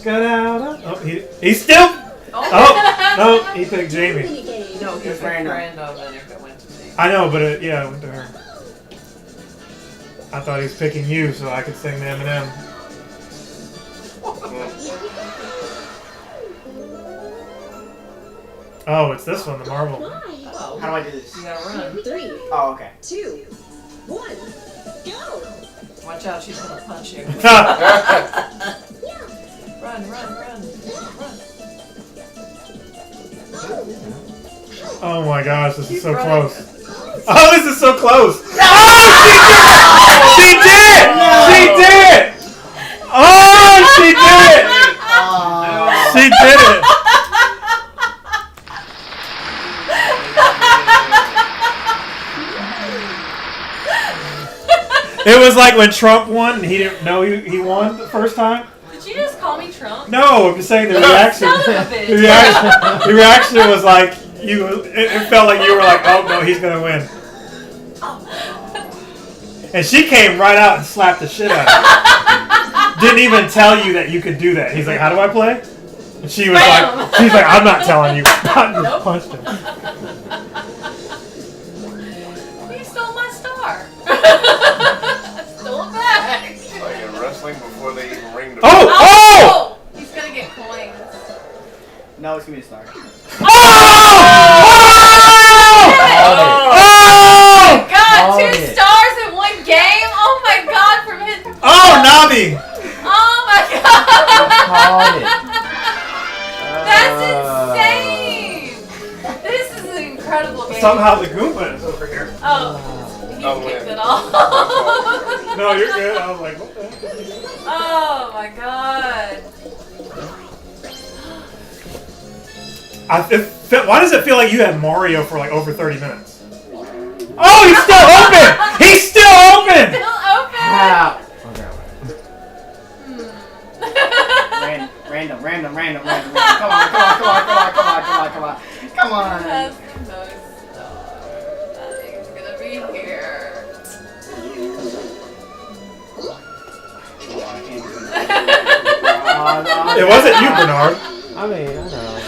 Speaker 1: got out of. Oh, he's still. Oh, no, he picked Jamie.
Speaker 9: Minigame.
Speaker 5: No, he's
Speaker 3: It's random.
Speaker 5: random, and if it went to me.
Speaker 1: I know, but yeah, it went to her. I thought he was picking you so I could sing the Eminem. Oh, it's this one, the Marvel.
Speaker 9: Why?
Speaker 5: Oh,
Speaker 3: How do I do this?
Speaker 5: you gotta run.
Speaker 9: 3,
Speaker 3: Oh, okay.
Speaker 9: 2, 1, go!
Speaker 5: Watch out, she's gonna punch you.
Speaker 9: Yeah.
Speaker 5: Run, run, run, run.
Speaker 1: Oh my gosh, this is
Speaker 5: Keep
Speaker 1: so
Speaker 5: running.
Speaker 1: close. Oh, this is so close. Oh, she did it! She did it! Oh, she did it! She did it! It was like when Trump won and he didn't know he won the first time.
Speaker 2: Did you just call me Trump?
Speaker 1: No, I'm just saying the reaction.
Speaker 2: Son of a bitch.
Speaker 1: The reaction was like it felt like you were like, oh no, he's gonna win. And she came right out and slapped the shit out of you. Didn't even tell you that you could do that. He's like, how do I play? And she was
Speaker 2: Bam!
Speaker 1: like, she's like, I'm not telling you. I just
Speaker 2: Nope.
Speaker 1: punched him.
Speaker 2: You stole my star. Stole it back.
Speaker 4: Like in wrestling before they even ring the
Speaker 1: Oh! Oh!
Speaker 2: He's gonna get coins.
Speaker 3: No, it's gonna be a star.
Speaker 1: Oh! Oh!
Speaker 2: God,
Speaker 8: Called
Speaker 2: 2
Speaker 8: it.
Speaker 2: stars in one game? Oh my God, from his.
Speaker 1: Oh, Nabi!
Speaker 2: Oh my God.
Speaker 8: Called it.
Speaker 2: That's insane. This is an incredible game.
Speaker 1: Somehow the Goomba is over here.
Speaker 2: Oh, he
Speaker 4: Oh,
Speaker 2: kicked
Speaker 4: wait.
Speaker 2: it off.
Speaker 1: No, you're good. I was like, what the heck?
Speaker 2: Oh my God.
Speaker 1: Why does it feel like you had Mario for like over 30 minutes? Oh, he's still open! He's still open!
Speaker 2: Still open.
Speaker 8: How? Okay.
Speaker 3: Random. Come on.
Speaker 2: That's the most stars. That thing's gonna be here.
Speaker 1: It wasn't you, Bernard.
Speaker 8: I mean, I know.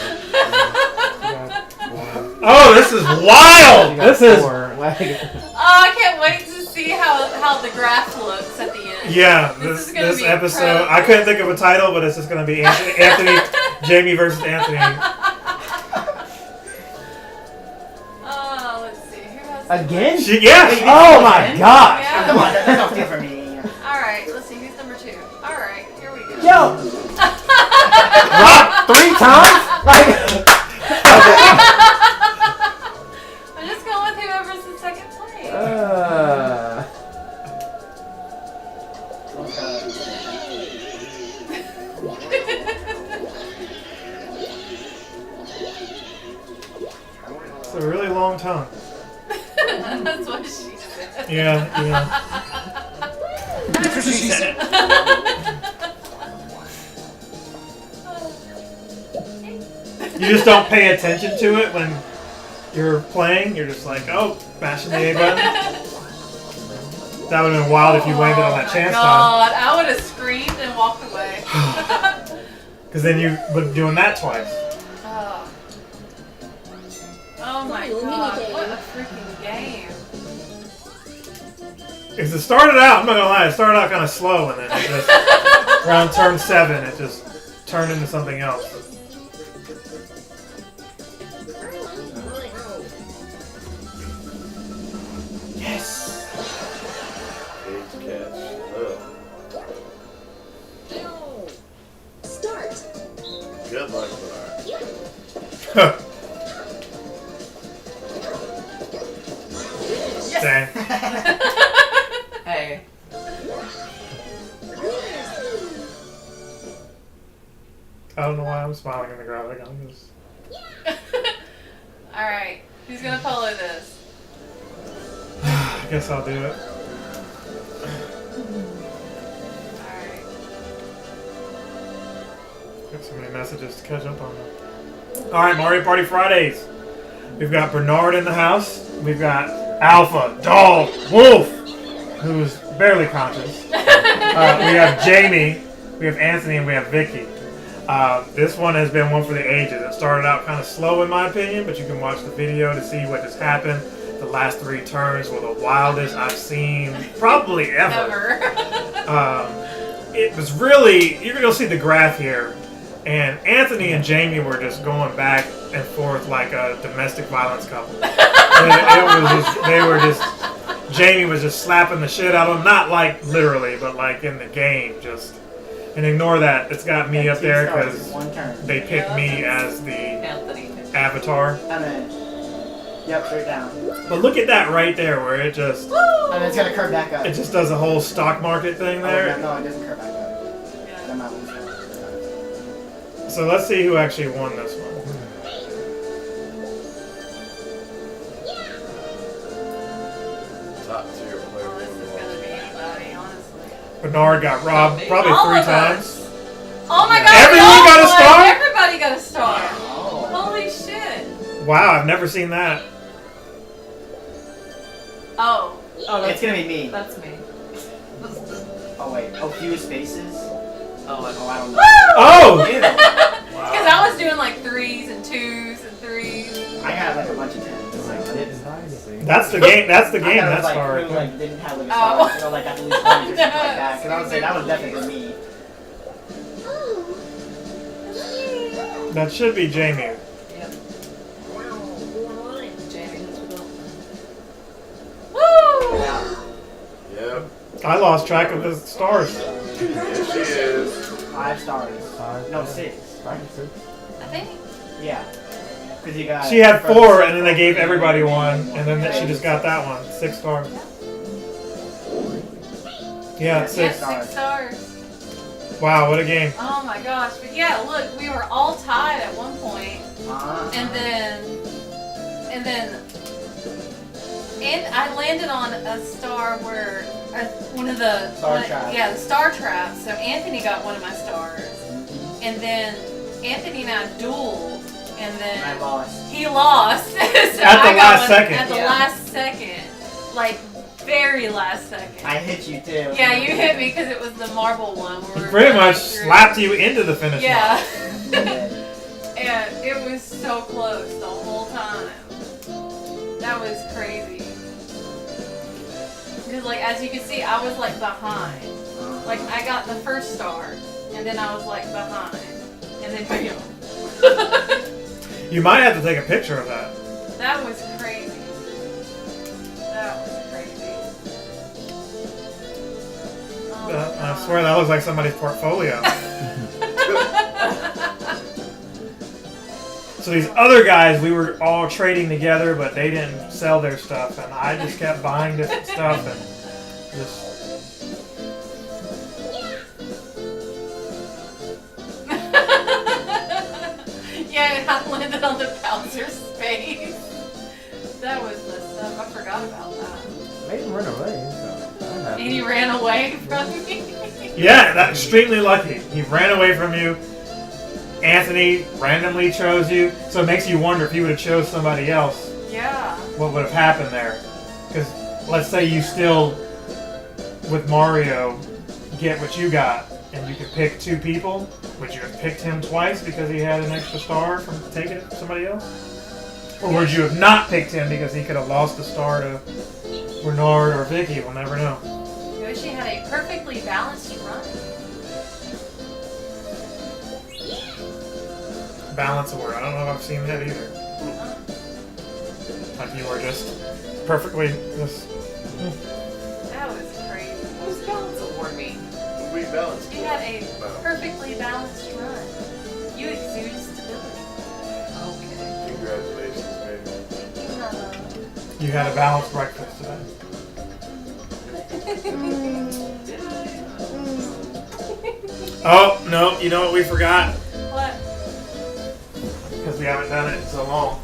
Speaker 1: Oh, this is wild!
Speaker 8: You got
Speaker 1: This is.
Speaker 8: 4. Like,
Speaker 2: Oh, I can't wait to see how the graph looks at the end.
Speaker 1: Yeah,
Speaker 2: This is
Speaker 1: this
Speaker 2: gonna be
Speaker 1: episode.
Speaker 2: incredible.
Speaker 1: I couldn't think of a title, but it's just gonna be Anthony Jamie versus Anthony.
Speaker 2: Oh, let's see. Who has
Speaker 8: again?
Speaker 1: Yes!
Speaker 8: Oh my god!
Speaker 2: Yeah.
Speaker 3: Come on, that's not good for me.
Speaker 2: Alright, let's see. Who's number 2? Alright, here we go.
Speaker 8: Yo! Rock 3 times? Like,
Speaker 2: I'm just going with whoever's in second place.
Speaker 1: It's a really long tongue.
Speaker 2: That's what she said.
Speaker 1: Yeah.
Speaker 3: That's what she said.
Speaker 1: You just don't pay attention to it when you're playing. You're just like, oh, mashing the A button. That would have been wild if you landed on that chance time.
Speaker 2: God, I would have screamed and walked away.
Speaker 1: Because then you would be doing that twice.
Speaker 2: Oh my god, what a freaking game.
Speaker 1: Because it started out, I'm not gonna lie, it started out kind of slow and then it just, around turn 7, it just turned into something else. Yes!
Speaker 4: Big catch.
Speaker 9: Start.
Speaker 4: Good luck with our.
Speaker 1: Dang.
Speaker 5: Hey.
Speaker 1: I don't know why I'm smiling in the graphic. I'm just.
Speaker 2: Alright, who's gonna follow this?
Speaker 1: I guess I'll do it.
Speaker 2: Alright.
Speaker 1: Got so many messages to catch up on. Alright, Mario Party Fridays. We've got Bernard in the house. We've got Alpha, Dog, Wolf, who's barely conscious. We have Jamie, we have Anthony, and we have Vicky. This one has been one for the ages. It started out kind of slow in my opinion, but you can watch the video to see what just happened. The last 3 turns were the wildest I've seen probably ever. It was really, you're going to see the graph here, and Anthony and Jamie were just going back and forth like a domestic violence couple. They were just, Jamie was just slapping the shit out of them, not like literally, but like in the game, just. And ignore that, it's got me up there because they picked me as the avatar.
Speaker 3: And then, yep, straight down.
Speaker 1: But look at that right there where it just...
Speaker 3: And then it's gonna curve back up.
Speaker 1: It just does a whole stock market thing there.
Speaker 3: Oh, no, it doesn't curve back up. I'm not losing.
Speaker 1: So let's see who actually won this one.
Speaker 4: Top tier player.
Speaker 2: This is gonna be anybody, honestly.
Speaker 1: Bernard got robbed probably
Speaker 2: All
Speaker 1: 3
Speaker 2: of
Speaker 1: times.
Speaker 2: us. Oh my god!
Speaker 1: Everyone got a star?
Speaker 2: Everybody got a star!
Speaker 3: Oh.
Speaker 2: Holy shit!
Speaker 1: Wow, I've never seen that.
Speaker 2: Oh.
Speaker 5: Oh,
Speaker 3: It's gonna be me.
Speaker 5: That's me.
Speaker 3: Oh wait. Oh, fewest spaces? Oh, I don't know.
Speaker 1: Oh!
Speaker 2: Because I was doing like 3s and 2s and 3s.
Speaker 3: I got like a bunch of 10s.
Speaker 1: That's the game. That's the
Speaker 3: I
Speaker 1: game.
Speaker 3: thought it
Speaker 1: That's
Speaker 3: was, like,
Speaker 1: star.
Speaker 3: who, like, didn't have like a
Speaker 2: Oh.
Speaker 3: star, you know, like at least points or something like that. Because I would say that was definitely me.
Speaker 1: That should be Jamie.
Speaker 5: Yep. Jamie has to go.
Speaker 2: Woo!
Speaker 3: Yeah.
Speaker 4: Yep.
Speaker 1: I lost track of the stars.
Speaker 4: Here she is.
Speaker 3: 5 stars.
Speaker 8: 5,
Speaker 3: No, 6.
Speaker 8: 5 or 6.
Speaker 2: I think.
Speaker 3: Yeah. Because you got.
Speaker 1: She had 4, and then they gave everybody 1, and then she just got that one. 6 stars. Yeah, 6.
Speaker 2: Yeah, 6 stars.
Speaker 1: Wow, what a game.
Speaker 2: Oh my gosh. But yeah, look, we were all tied at one point. And I landed on a star where one of the
Speaker 3: Traps.
Speaker 2: Yeah, the star traps. So Anthony got one of my stars, and then Anthony and I dueled, and then
Speaker 3: I lost.
Speaker 2: he lost. So
Speaker 1: At the
Speaker 2: I got
Speaker 1: last
Speaker 2: one
Speaker 1: second.
Speaker 2: At the
Speaker 3: Yeah.
Speaker 2: last second, like very last second.
Speaker 3: I hit you too.
Speaker 2: Yeah, you hit me because it was the marble one. Where
Speaker 1: He
Speaker 2: we were
Speaker 1: pretty
Speaker 2: running
Speaker 1: much
Speaker 2: through.
Speaker 1: slapped you into the finish
Speaker 2: Yeah.
Speaker 3: Yeah.
Speaker 2: And it was so close the whole time. That was crazy. Because like as you can see, I was like behind. Like I got the first star, and then I was like behind, and then bam.
Speaker 1: line. You might have to take a picture of that.
Speaker 2: That was crazy. That was crazy. Oh my
Speaker 1: I
Speaker 2: God.
Speaker 1: swear that looks like somebody's portfolio. So these other guys, we were all trading together, but they didn't sell their stuff, and I just kept buying different stuff and just.
Speaker 2: Yeah, I landed on the Bowser's space. That was messed up. I forgot about that.
Speaker 8: Made him run away, so that
Speaker 2: And
Speaker 8: happened.
Speaker 2: he ran away from me.
Speaker 1: Yeah, that's extremely lucky. He ran away from you, Anthony randomly chose you, so it makes you wonder if you would have chose somebody else,
Speaker 2: Yeah.
Speaker 1: what would have happened there? Because let's say you still, with Mario, get what you got, and you could pick 2 people. Would you have picked him twice because he had an extra star from taking it from somebody else? Or would you have not picked him because he could have lost a star to Bernard or Vicky? We'll never know.
Speaker 2: Yoshi had a perfectly balanced run.
Speaker 1: Balance award. I don't know if I've seen that either. Like you were just perfectly just.
Speaker 2: That was crazy.
Speaker 5: What does balance award mean?
Speaker 4: We balanced.
Speaker 2: You had a perfectly balanced run. You exude stability.
Speaker 5: Okay.
Speaker 4: Congratulations, baby.
Speaker 1: You had a balanced breakfast today.
Speaker 5: Did I?
Speaker 1: Oh no! You know what we forgot
Speaker 2: What?
Speaker 1: because we haven't done it in so long.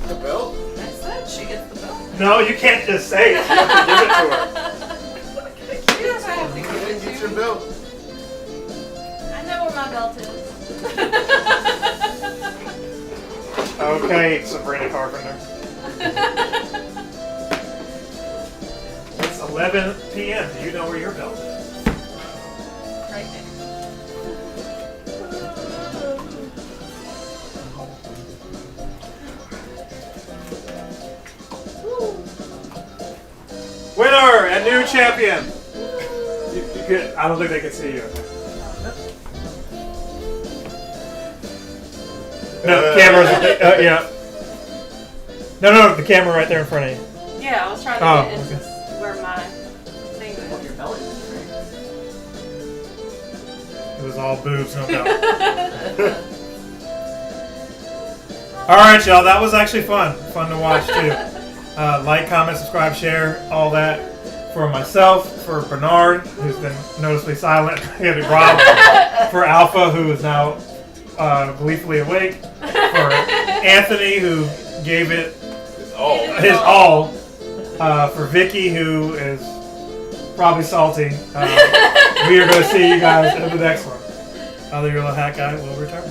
Speaker 4: The belt?
Speaker 5: I said she gets the belt.
Speaker 1: No, you can't just say it. You have to give it to her.
Speaker 5: She doesn't have to
Speaker 4: You
Speaker 5: give
Speaker 4: didn't
Speaker 5: it
Speaker 4: get
Speaker 5: to
Speaker 4: your
Speaker 5: me.
Speaker 4: belt.
Speaker 2: I know where my belt is.
Speaker 1: Okay, Sabrina Carpenter. It's 11 p.m. Do you know where your belt is?
Speaker 2: Right there.
Speaker 1: Winner and new champion. You could, I don't think they can see you. No, camera's yeah. No, the camera right there in front of you.
Speaker 2: Yeah, I was trying to
Speaker 1: Oh,
Speaker 2: get into where my thing
Speaker 3: Well,
Speaker 2: was.
Speaker 3: your belly is great.
Speaker 1: It was all boobs, no doubt. All right, y'all. That was actually fun. Fun to watch too. Like, comment, subscribe, share, all that. For myself, for Bernard, who's been noticeably silent, and Rob, for Alpha, who is now gleefully awake, for Anthony, who gave it his all, for Vicky, who is probably salty. We are going to see you guys in the next one. Other your little hat guy will return.